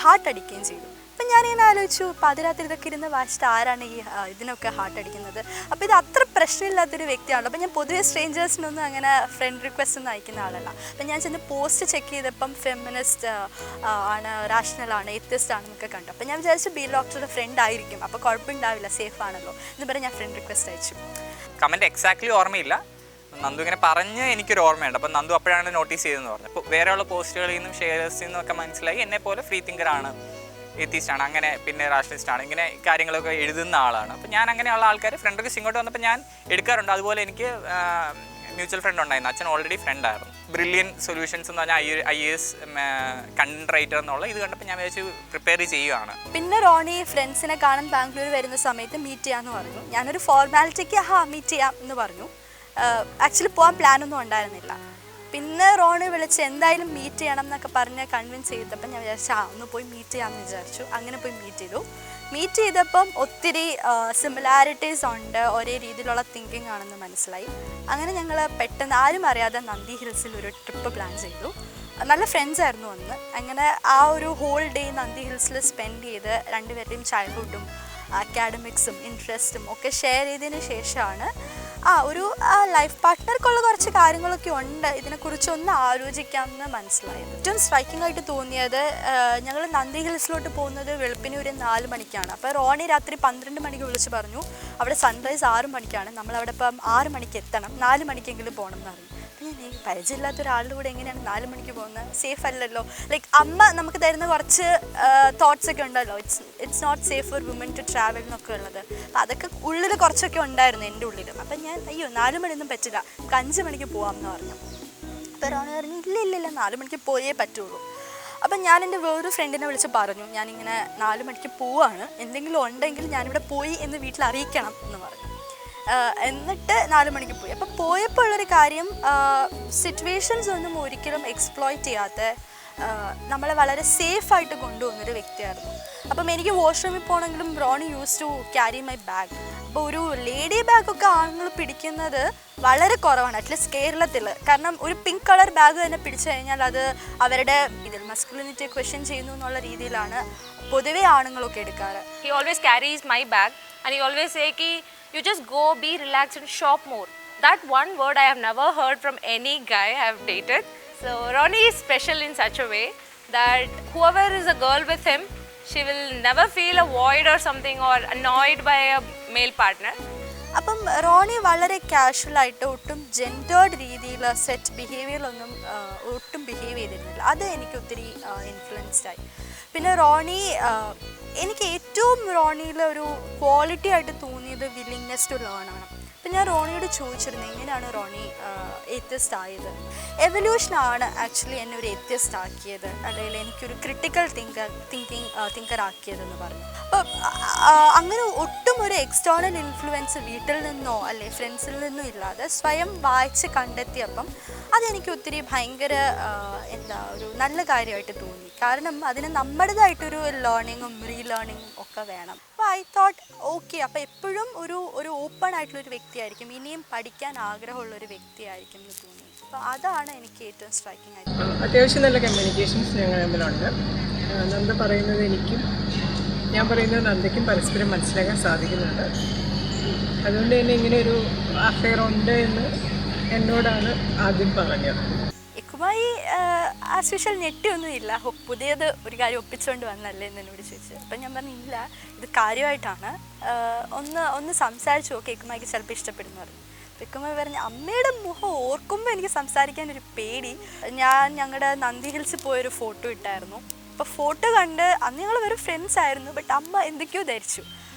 ഹാർട്ട് അടിക്കുകയും ചെയ്തു. അപ്പം ഞാനിങ്ങനെ ആലോചിച്ചു, പാതിരാത്രി ഇതൊക്കെ ഇരുന്ന് വായിച്ചിട്ട് ആരാണ് ഈ ഇതിനൊക്കെ ഹാർട്ട് അടിക്കുന്നത്? അപ്പോൾ ഇത് അത്ര പ്രശ്നമില്ലാത്തൊരു വ്യക്തിയാണല്ലോ. അപ്പോൾ ഞാൻ പൊതുവേ സ്ട്രേഞ്ചേഴ്സിനൊന്നും അങ്ങനെ ഫ്രണ്ട് റിക്വസ്റ്റ് ഒന്നും അയക്കുന്ന ആളല്ല. അപ്പം ഞാൻ ചെന്ന് പോസ്റ്റ് ചെക്ക് ചെയ്തപ്പം ഫെമിനിസ്റ്റ് ആണ്, റാഷണലാണ്, എത്തിസ്റ്റ് ആണെന്നൊക്കെ കണ്ടു. അപ്പം ഞാൻ വിചാരിച്ചു ബി ഡോക്ടറുടെ ഫ്രണ്ട് ആയിരിക്കും, അപ്പോൾ കുഴപ്പമുണ്ടാവില്ല, സേഫ് ആണല്ലോ എന്ന് പറഞ്ഞ് ഞാൻ ഫ്രണ്ട് റിക്വസ്റ്റ് അയച്ചു. കമൻറ്റ് എക്സാക്ട്ലി ഓർമ്മയില്ല, നന്ദു ഇങ്ങനെ പറഞ്ഞ് എനിക്കൊരു ഓർമ്മയുണ്ട്. അപ്പം നന്ദു അപ്പോഴാണ് നോട്ടീസ് ചെയ്തതെന്ന് പറഞ്ഞു. അപ്പോൾ വേറെയുള്ള പോസ്റ്റുകളിൽ നിന്നും ഷെയർസിൽ നിന്നും ഒക്കെ മനസ്സിലായി എന്നെ പോലെ ഫ്രീ തിങ്കറാണ്, എത്തിസ്റ്റാണ്, അങ്ങനെ പിന്നെ റാഷണലിസ്റ്റാണ്, ഇങ്ങനെ കാര്യങ്ങളൊക്കെ എഴുതുന്ന ആളാണ്. അപ്പോൾ ഞാൻ അങ്ങനെയുള്ള ആൾക്കാർ ഫ്രണ്ട് റിക്വസ്റ്റ് ഇങ്ങോട്ട് വന്നപ്പോൾ ഞാൻ എടുക്കാറുണ്ട്. അതുപോലെ എനിക്ക് മ്യൂച്വൽ ഫ്രണ്ട് ഉണ്ടായിരുന്നു, അച്ഛൻ ഓൾറെഡി ഫ്രണ്ടായിരുന്നു. ബ്രില്യൻ സൊല്യൂഷൻസ് എന്ന് പറഞ്ഞാൽ IAS കണ്ടന്റ് റൈറ്റർ എന്നുള്ള ഇത് കണ്ടപ്പോൾ ഞാൻ വിചാരിച്ചു പ്രിപ്പയർ ചെയ്യുകയാണ്. പിന്നെ റോണി ഫ്രണ്ട്സിനെ കാണാൻ ബാംഗ്ലൂർ വരുന്ന സമയത്ത് മീറ്റ് ചെയ്യാമെന്ന് പറഞ്ഞു. ഞാനൊരു ഫോർമാലിറ്റിക്ക് മീറ്റ് ചെയ്യാം എന്ന് പറഞ്ഞു. ആക്ച്വലി പോകാൻ പ്ലാനൊന്നും ഉണ്ടായിരുന്നില്ല. പിന്നെ റോണി വിളിച്ച് എന്തായാലും മീറ്റ് ചെയ്യണം എന്നൊക്കെ പറഞ്ഞ് കൺവിൻസ് ചെയ്തപ്പോൾ ഞാൻ വിചാരിച്ചു ഒന്ന് പോയി മീറ്റ് ചെയ്യാമെന്ന് വിചാരിച്ചു. അങ്ങനെ പോയി മീറ്റ് ചെയ്തു. മീറ്റ് ചെയ്തപ്പം ഒത്തിരി സിമിലാരിറ്റീസ് ഉണ്ട്, ഒരേ രീതിയിലുള്ള തിങ്കിങ് ആണെന്ന് മനസ്സിലായി. അങ്ങനെ ഞങ്ങൾ പെട്ടെന്ന് ആരും അറിയാതെ നന്ദി ഹിൽസിൽ ഒരു ട്രിപ്പ് പ്ലാൻ ചെയ്തു. നല്ല ഫ്രണ്ട്സ് ആയിരുന്നു അന്ന്. അങ്ങനെ ആ ഒരു ഹോൾ ഡേ നന്ദി ഹിൽസിൽ സ്പെൻഡ് ചെയ്ത് രണ്ടുപേരുടെയും ചൈൽഡ്ഹുഡും അക്കാഡമിക്സും ഇൻട്രസ്റ്റും ഒക്കെ ഷെയർ ചെയ്തതിന് ശേഷമാണ് ഒരു ലൈഫ് പാർട്ട്ണർക്കുള്ള കുറച്ച് കാര്യങ്ങളൊക്കെ ഉണ്ട്, ഇതിനെക്കുറിച്ചൊന്ന് ആലോചിക്കാമെന്ന് മനസ്സിലായത്. ഏറ്റവും സ്ട്രൈക്കിംഗ് ആയിട്ട് തോന്നിയത്, ഞങ്ങൾ നന്ദി ഹിൽസിലോട്ട് പോകുന്നത് വെളുപ്പിന് ഒരു 4 മണിക്കാണ്. അപ്പോൾ റോണി രാത്രി 12 മണിക്ക് വിളിച്ച് പറഞ്ഞു അവിടെ സൺറൈസ് 6 മണിക്കാണ്, നമ്മളവിടെ ഇപ്പം 6 മണിക്ക് എത്തണം, 4 മണിക്കെങ്കിലും പോകണം എന്ന് പറഞ്ഞു. അപ്പം ഞാൻ പരിചയമില്ലാത്ത ഒരാളുടെ കൂടെ എങ്ങനെയാണ് 4 മണിക്ക് പോകുന്നത്? സേഫ് അല്ലല്ലോ. ലൈക്ക് അമ്മ നമുക്ക് തരുന്ന കുറച്ച് തോട്ട്സ് ഒക്കെ ഉണ്ടല്ലോ, it's not safe for woman to travel എന്നൊക്കെ ഉള്ളത്. അപ്പം അതൊക്കെ ഉള്ളിൽ കുറച്ചൊക്കെ ഉണ്ടായിരുന്നു എൻ്റെ ഉള്ളിൽ. അപ്പം ഞാൻ 4 മണിയൊന്നും പറ്റില്ല, 5 മണിക്ക് പോകാം എന്ന് പറഞ്ഞു. അപ്പോൾ റോണി പറഞ്ഞു ഇല്ല 4 മണിക്ക് പോയേ പറ്റുള്ളൂ. അപ്പം ഞാൻ എൻ്റെ വേറൊരു ഫ്രണ്ടിനെ വിളിച്ച് പറഞ്ഞു ഞാനിങ്ങനെ 4 മണിക്ക് പോവാണ്, എന്തെങ്കിലും ഉണ്ടെങ്കിൽ ഞാനിവിടെ പോയി എന്ന് വീട്ടിൽ അറിയിക്കണം എന്ന് പറഞ്ഞു. എന്നിട്ട് 4 മണിക്ക് പോയി. അപ്പം പോയപ്പോൾ ഉള്ളൊരു കാര്യം, സിറ്റുവേഷൻസ് ഒന്നും ഒരിക്കലും എക്സ്പ്ലോയിറ്റ് ചെയ്യാത്ത നമ്മളെ വളരെ സേഫായിട്ട് കൊണ്ടുപോകുന്നൊരു വ്യക്തിയായിരുന്നു. അപ്പം എനിക്ക് വാഷ്റൂമിൽ പോകണമെങ്കിലും Roni use to carry my bag. അപ്പോൾ ഒരു ലേഡി ബാഗൊക്കെ ആണുങ്ങൾ പിടിക്കുന്നത് വളരെ കുറവാണ്, അറ്റ്ലീസ്റ്റ് കേരളത്തിൽ. കാരണം ഒരു പിങ്ക് കളർ ബാഗ് തന്നെ പിടിച്ചു കഴിഞ്ഞാൽ അത് അവരുടെ ഇതിൽ മസ്കുലിനിറ്റിയെ ക്വസ്റ്റ്യൻ ചെയ്യുന്നു എന്നുള്ള രീതിയിലാണ് പൊതുവേ ആണുങ്ങളൊക്കെ എടുക്കാറ്. He always carries my bag and he always say ki you just go, be relaxed and shop more. That one word I have never heard from any guy I have dated. So Ronnie is special in such a way that whoever is a girl with him, she will never feel a void or something or annoyed by a male partner. അപ്പം റോണി വളരെ കാഷ്വലായിട്ട് ഒട്ടും gendered രീതിയിൽ set ബിഹേവിയറിലൊന്നും ഒട്ടും behave ചെയ്തിരുന്നില്ല. അത് എനിക്ക് ഒത്തിരി ഇൻഫ്ലുവൻസ്ഡായി. പിന്നെ റോണി, എനിക്ക് ഏറ്റവും റോണിയിൽ ഒരു ക്വാളിറ്റി ആയിട്ട് തോന്നിയത് വില്ലിങ്നെസ് ടു ലേൺ ആണ്. അപ്പം ഞാൻ റോണിയോട് ചോദിച്ചിരുന്നു എങ്ങനെയാണ് റോണി എത്തിസ്റ്റ് ആയത്. എവല്യൂഷനാണ് ആക്ച്വലി എന്നെ ഒരു എത്തിസ്റ്റ് ആക്കിയത്, അല്ലെങ്കിൽ എനിക്കൊരു ക്രിട്ടിക്കൽ തിങ്കർ ആക്കിയതെന്ന് പറഞ്ഞു. അപ്പം അങ്ങനെ ഒട്ടും ഒരു എക്സ്റ്റേണൽ ഇൻഫ്ലുവൻസ് വീട്ടിൽ നിന്നോ അല്ലെ ഫ്രണ്ട്സിൽ നിന്നോ ഇല്ലാതെ സ്വയം വായിച്ച് കണ്ടെത്തിയപ്പം അതെനിക്ക് ഒത്തിരി ഭയങ്കര ഒരു നല്ല കാര്യമായിട്ട് തോന്നി. കാരണം അതിന് നമ്മുടേതായിട്ടൊരു ലേണിങ്ങും റീലേണിങ്ങും ഒക്കെ വേണം. അപ്പോൾ ഐ തോട്ട് ഓക്കെ, അപ്പോൾ എപ്പോഴും ഒരു ഓപ്പൺ ആയിട്ടുള്ളൊരു വ്യക്തിയായിരിക്കും, ഇനിയും പഠിക്കാൻ ആഗ്രഹമുള്ളൊരു വ്യക്തിയായിരിക്കും എന്ന് തോന്നി. അപ്പോൾ അതാണ് എനിക്ക് ഏറ്റവും സ്ട്രൈക്കിംഗ് ആയിട്ട്. അത്യാവശ്യം നല്ല കമ്മ്യൂണിക്കേഷൻസ് ഞങ്ങൾ തമ്മിലുണ്ട്. നന്ദ പറയുന്നത് എനിക്കും ഞാൻ പറയുന്നത് നന്ദയ്ക്കും പരസ്പരം മനസ്സിലാക്കാൻ സാധിക്കുന്നുണ്ട്. അതുകൊണ്ട് തന്നെ ഇങ്ങനെ ഒരു അഫെയർ ഉണ്ട് എന്ന് എന്നോടാണ് ആദ്യം പറഞ്ഞത്. കുമാരി ആസ് യൂഷ്വൽ ഞെട്ടിയൊന്നുമില്ല. പുതിയത് ഒരു കാര്യം ഒപ്പിച്ചുകൊണ്ട് വന്നല്ലേ എന്ന് എന്നോട് ചോദിച്ചു. അപ്പം ഞാൻ പറഞ്ഞില്ല, ഇത് കാര്യമായിട്ടാണ്, ഒന്ന് സംസാരിച്ചു നോക്കി, കുമാരിക്ക് ചിലപ്പോൾ ഇഷ്ടപ്പെടുന്നു പറഞ്ഞു. കുമാരി പറഞ്ഞു അമ്മയുടെ മുഖം ഓർക്കുമ്പോൾ എനിക്ക് സംസാരിക്കാനൊരു പേടി. ഞാൻ ഞങ്ങളുടെ നന്ദി ഹിൽസിൽ പോയൊരു ഫോട്ടോ ഇട്ടായിരുന്നു. അപ്പോൾ ഫോട്ടോ കണ്ട് അന്ന് ഞങ്ങൾ വെറും ഫ്രണ്ട്സ് ആയിരുന്നു, ബട്ട് അമ്മ എന്തൊക്കെയോ ധരിച്ചു.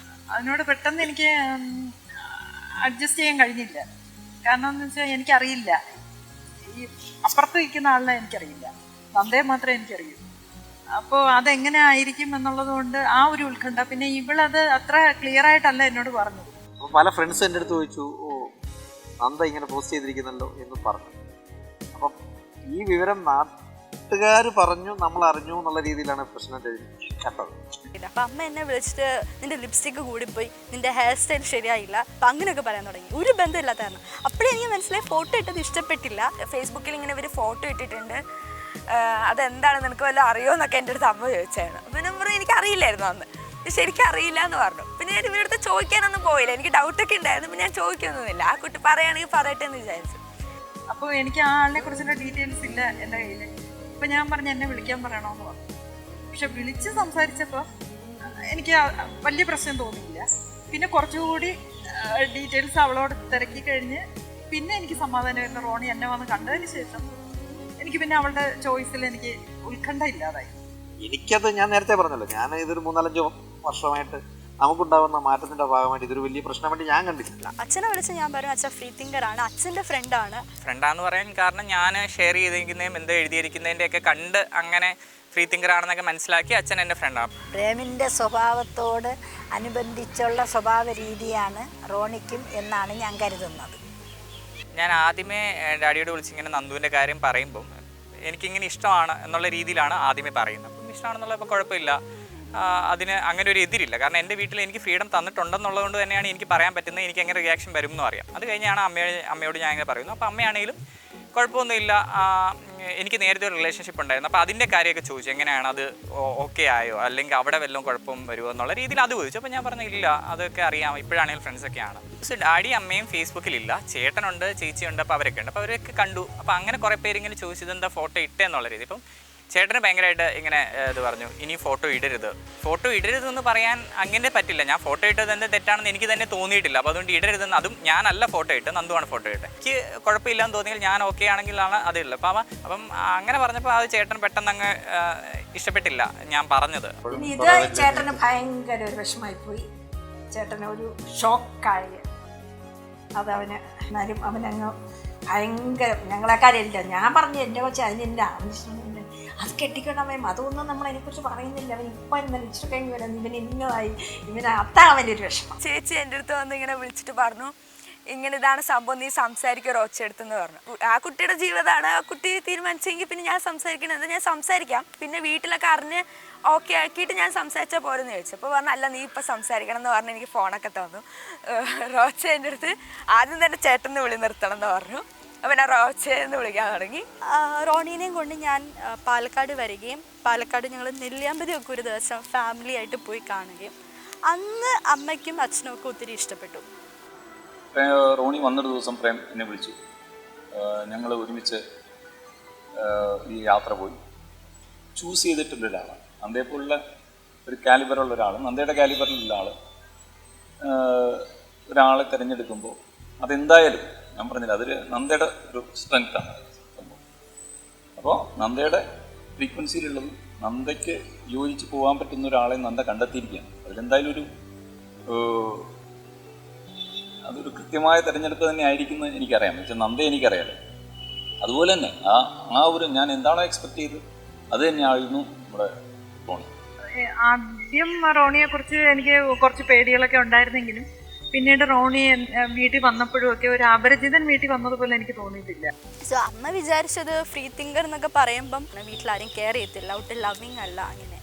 അതിനോട് പെട്ടെന്ന് എനിക്ക് അഡ്ജസ്റ്റ് ചെയ്യാൻ കഴിഞ്ഞില്ല. കാരണം എന്ന് വെച്ചാൽ എനിക്കറിയില്ല, ഈ അപ്പുറത്ത് നിൽക്കുന്ന ആളിനെ എനിക്കറിയില്ല, നന്ദയെ മാത്രമേ എനിക്കറിയൂ. അപ്പോൾ അതെങ്ങനെ ആയിരിക്കും എന്നുള്ളത് കൊണ്ട് ആ ഒരു ഉത്കണ്ഠ. പിന്നെ ഇവളത് അത്ര ക്ലിയർ ആയിട്ടല്ല എന്നോട് പറഞ്ഞത്. പല ഫ്രണ്ട്സ് എൻ്റെ അടുത്ത് ചോദിച്ചു, ഓ നന്ദ ഇങ്ങനെ പോസ്റ്റ് ചെയ്തിരിക്കുന്നല്ലോ എന്ന് പറഞ്ഞു. അപ്പം ഈ വിവരം നാട്ടുകാർ പറഞ്ഞു, നമ്മൾ അറിഞ്ഞു എന്നുള്ള രീതിയിലാണ് പ്രശ്നം കണ്ടത്. അപ്പം അമ്മ എന്നെ വിളിച്ചിട്ട് നിന്റെ ലിപ്സ്റ്റിക്ക് കൂടിപ്പോയി, നിന്റെ ഹെയർ സ്റ്റൈൽ ശരിയായില്ല, അപ്പം അങ്ങനെയൊക്കെ പറയാൻ തുടങ്ങി. ഒരു ബന്ധമില്ലാത്തതാണ്. അപ്പോഴേ എനിക്ക് മനസ്സിലായി ഫോട്ടോ ഇട്ടത് ഇഷ്ടപ്പെട്ടില്ല. ഫേസ്ബുക്കിൽ ഇങ്ങനെ ഇവർ ഫോട്ടോ ഇട്ടിട്ടുണ്ട്, അതെന്താണ് നിനക്ക് വല്ലതും അറിയോ എന്നൊക്കെ എൻ്റെ അടുത്ത് അമ്മ ചോദിച്ചായിരുന്നു. അപ്പം ഞാൻ പറഞ്ഞു എനിക്കറിയില്ലായിരുന്നു അന്ന്, ശരിക്കും അറിയില്ല എന്ന് പറഞ്ഞു. പിന്നെ ഞാൻ ഇവരുടെ അടുത്ത് ചോദിക്കാനൊന്നും പോയില്ല, എനിക്ക് ഡൗട്ടൊക്കെ ഉണ്ടായിരുന്നു. പിന്നെ ഞാൻ ചോദിക്കൊന്നുമില്ല, ആ കുട്ടി പറയുകയാണെങ്കിൽ പറയട്ടെ എന്ന് വിചാരിച്ചു. അപ്പോൾ എനിക്ക് ആ ആളിനെ കുറിച്ചുള്ള ഡീറ്റെയിൽസ് ഇല്ല എൻ്റെ കയ്യിൽ. അപ്പോൾ ഞാൻ പറഞ്ഞു എന്നെ വിളിക്കാൻ പറയണമെന്ന് പറഞ്ഞു. പക്ഷെ വിളിച്ച് സംസാരിച്ചപ്പോൾ എനിക്ക് വലിയ പ്രശ്നം തോന്നിയില്ല. പിന്നെ കുറച്ചുകൂടി ഡീറ്റെയിൽസ് അവളോട് തിരക്കി കഴിഞ്ഞ് പിന്നെ എനിക്ക് സമാധാനമായിരുന്നു. റോണി എന്നെ വന്ന് കണ്ടതിന് ശേഷം എനിക്ക് പിന്നെ അവളുടെ ചോയ്സിൽ എനിക്ക് ഉത്കണ്ഠ ഇല്ലാതായി. എനിക്കത് ഞാൻ നേരത്തെ പറഞ്ഞല്ലോ, ഞാൻ ഇതൊരു 3-4 വർഷമായിട്ട് നമുക്കുണ്ടാകുന്ന മാറ്റത്തിന്റെ ഭാഗമായിട്ട് ഇതൊരു വലിയ പ്രശ്നമായിട്ട് ഞാൻ കണ്ടിട്ടില്ല. അച്ഛനെ വിളിച്ച് ഞാൻ പറഞ്ഞു അച്ഛൻ ഫ്രീ തിങ്കർ ആണ്, അച്ഛൻ്റെ ഫ്രണ്ടാണ്. ഫ്രണ്ടാന്ന് പറയാൻ കാരണം ഞാൻ ഷെയർ ചെയ്തിരിക്കുന്നതും എന്തോ എഴുതിയിരിക്കുന്നതിൻ്റെ ഒക്കെ കണ്ട് അങ്ങനെ ഫ്രീ തിങ്കർ ആണെന്നൊക്കെ മനസ്സിലാക്കി അച്ഛൻ എൻ്റെ ഫ്രണ്ടാണ്. പ്രേമിൻ്റെ സ്വഭാവത്തോട് അനുബന്ധിച്ചുള്ള സ്വഭാവ രീതിയാണ് റോണിക്കും എന്നാണ് ഞാൻ കരുതുന്നത്. ഞാൻ ആദ്യമേ ഡാഡിയോട് വിളിച്ചിങ്ങനെ നന്ദുവിൻ്റെ കാര്യം പറയുമ്പം എനിക്കിങ്ങനെ ഇഷ്ടമാണ് എന്നുള്ള രീതിയിലാണ് ആദ്യമേ പറയുന്നത്. അപ്പം ഇഷ്ടമാണെന്നുള്ളപ്പോൾ കുഴപ്പമില്ല, അതിന് അങ്ങനെ ഒരു എതിരില്ല. കാരണം എൻ്റെ വീട്ടിൽ എനിക്ക് ഫ്രീഡം തന്നിട്ടുണ്ടെന്നുള്ളത് കൊണ്ട് തന്നെയാണ് എനിക്ക് പറയാൻ പറ്റുന്നത്, എനിക്ക് എങ്ങനെ റിയാക്ഷൻ വരും എന്നും അറിയാം. അത് കഴിഞ്ഞാണ് അമ്മയോട് ഞാൻ അങ്ങനെ പറയുന്നു. അപ്പോൾ അമ്മയാണെങ്കിലും കുഴപ്പമൊന്നുമില്ല, എനിക്ക് നേരത്തെ ഒരു റിലേഷൻഷിപ്പ് ഉണ്ടായിരുന്നു, അപ്പോൾ അതിൻ്റെ കാര്യമൊക്കെ ചോദിച്ചു, എങ്ങനെയാണ് അത് ഓക്കെ ആയോ, അല്ലെങ്കിൽ അവിടെ വല്ലതും കുഴപ്പം വരുമോ എന്നുള്ള രീതിയിൽ അത് ചോദിച്ചു. അപ്പോൾ ഞാൻ പറഞ്ഞില്ല, അതൊക്കെ അറിയാം, ഇപ്പോഴാണെങ്കിലും ഫ്രണ്ട്സൊക്കെയാണ്. പക്ഷേ ഡാഡി അമ്മയും ഫേസ്ബുക്കിലില്ല, ചേട്ടനുണ്ട്, ചേച്ചിയുണ്ട്, അപ്പോൾ അവരൊക്കെ ഉണ്ട്. അപ്പോൾ അവരൊക്കെ കണ്ടു. അപ്പോൾ അങ്ങനെ കുറേ പേര് ഇങ്ങനെ ചോദിച്ചത് എന്താ ഫോട്ടോ ഇട്ടേ എന്നുള്ള രീതി. ഇപ്പം ചേട്ടന് ഭയങ്കരമായിട്ട് ഇങ്ങനെ ഇത് പറഞ്ഞു, ഇനി ഫോട്ടോ ഇടരുതെന്ന് പറയാൻ അങ്ങനെ പറ്റില്ല. ഞാൻ ഫോട്ടോ ഇട്ടത് എന്ത് തെറ്റാണെന്ന് എനിക്ക് തന്നെ തോന്നിയിട്ടില്ല. അപ്പോൾ അതുകൊണ്ട് ഇടരുതെന്ന്, അതും ഞാനല്ല ഫോട്ടോ ഇട്ട്, നന്ദുവാണ് ഫോട്ടോ ഇട്ട്. എനിക്ക് കുഴപ്പമില്ലാന്ന് തോന്നിയാൽ ഞാൻ ഓക്കെ ആണെങ്കിലാണ് അതുള്ളത്. അപ്പം അങ്ങനെ പറഞ്ഞപ്പോൾ അത് ചേട്ടൻ പെട്ടെന്ന് അങ്ങ് ഇഷ്ടപ്പെട്ടില്ല ഞാൻ പറഞ്ഞത്. ഇത് ചേട്ടന് ഭയങ്കര ഒരു വിഷമായി പോയി, ചേട്ടന് ഒരു ഷോക്കായി. അതവന് എന്നാലും അവനങ്ങ് ഭയങ്കര, ഞങ്ങളെക്കാരില്ല. ഞാൻ പറഞ്ഞു എൻ്റെ കൊച്ചി അതിനില്ല, അവന് അത് കെട്ടിക്കണമേ, അതൊന്നും നമ്മൾ അതിനെക്കുറിച്ച് പറയുന്നില്ല. അവൻ ഇപ്പം ഇന്നലെ ഇച്ചിരി കഴിഞ്ഞ് വരാം, ഇവന് ഇന്നതായി, ഇവന് അതാണ് അവൻ്റെ ഒരു വിഷമം. ചേച്ചി എൻ്റെ അടുത്ത് വന്ന് ഇങ്ങനെ വിളിച്ചിട്ട് പറഞ്ഞു, ഇങ്ങനെ ഇതാണ് സംഭവം, നീ സംസാരിക്കുക ഒച്ചയെടുത്തെന്ന് പറഞ്ഞു. ആ കുട്ടിയുടെ ജീവിതമാണ്, ആ കുട്ടി തീരുമാനിച്ചെങ്കിൽ പിന്നെ ഞാൻ സംസാരിക്കണത് ഞാൻ സംസാരിക്കാം, പിന്നെ വീട്ടിലൊക്കെ അറിഞ്ഞ് ഓക്കെ ആക്കിയിട്ട് ഞാൻ സംസാരിച്ചാൽ പോരെന്ന് ചോദിച്ചു. അപ്പോൾ പറഞ്ഞു അല്ല നീ ഇപ്പം സംസാരിക്കണം എന്ന് പറഞ്ഞ് എനിക്ക് ഫോണൊക്കെ തന്നു. റോച്ച എൻ്റെ അടുത്ത് ആദ്യം തന്നെ ചേട്ടന് വിളി നിർത്തണം എന്ന് പറഞ്ഞു. അപ്പം ഞാൻ റോച്ചയെന്ന് വിളിക്കാൻ തുടങ്ങി. റോണീനെയും കൊണ്ട് ഞാൻ പാലക്കാട് വരികയും പാലക്കാട് ഞങ്ങൾ നെല്ലിയാമ്പതി ഒക്കെ ഒരു ദിവസം ഫാമിലി ആയിട്ട് പോയി കാണുകയും അന്ന് അമ്മയ്ക്കും അച്ഛനും ഒക്കെ ഒത്തിരി ഇഷ്ടപ്പെട്ടു. റോണി വന്നൊരു ദിവസം പ്രേം എന്നെ വിളിച്ചു, ഞങ്ങൾ ഒരുമിച്ച് ഈ യാത്ര പോയി. ചൂസ് ചെയ്തിട്ടുള്ള ഒരാളാണ്, നന്ദയെപ്പോലുള്ള ഒരു കാലിബറുള്ള ഒരാൾ, നന്ദയുടെ കാലിബറിലുള്ള ഒരാളെ തിരഞ്ഞെടുക്കുമ്പോൾ അതെന്തായാലും ഞാൻ പറഞ്ഞില്ല, അതൊരു നന്ദയുടെ ഒരു സ്ട്രെങ്ത്താണ്. അപ്പോൾ നന്ദയുടെ ഫ്രീക്വൻസിയിലുള്ളതും നന്ദയ്ക്ക് യോജിച്ച് പോകാൻ പറ്റുന്ന ഒരാളെ നന്ദ കണ്ടെത്തിയിരിക്കുകയാണ്. അതിലെന്തായാലും അതൊരു കൃത്യമായ തിരഞ്ഞെടുപ്പ് തന്നെ ആയിരിക്കും എന്ന് എനിക്കറിയാം. പക്ഷേ നന്ദയെ എനിക്കറിയാലോ. അതുപോലെ തന്നെ ആ ഒരു ഞാൻ എന്താണോ എക്സ്പെക്ട് ചെയ്തത് അത് തന്നെയായിരുന്നു നമ്മുടെ റോണി. ആദ്യം റോണിയെ കുറിച്ച് എനിക്ക് കുറച്ച് പേടികളൊക്കെ ഉണ്ടായിരുന്നെങ്കിലും പിന്നീട് റോണി വീട്ടിൽ വന്നപ്പോഴും ഒക്കെ ഒരു അപരിചിതൻ വീട്ടിൽ വന്നതുപോലെ എനിക്ക് തോന്നിയിട്ടില്ല. സോ അമ്മ വിചാരിച്ചത് ഫ്രീ തിങ്കർ എന്നൊക്കെ പറയുമ്പം വീട്ടിലാരും കെയർ ചെയ്യത്തില്ല, ഒട്ടും ലവിങ് അല്ല, അങ്ങനെ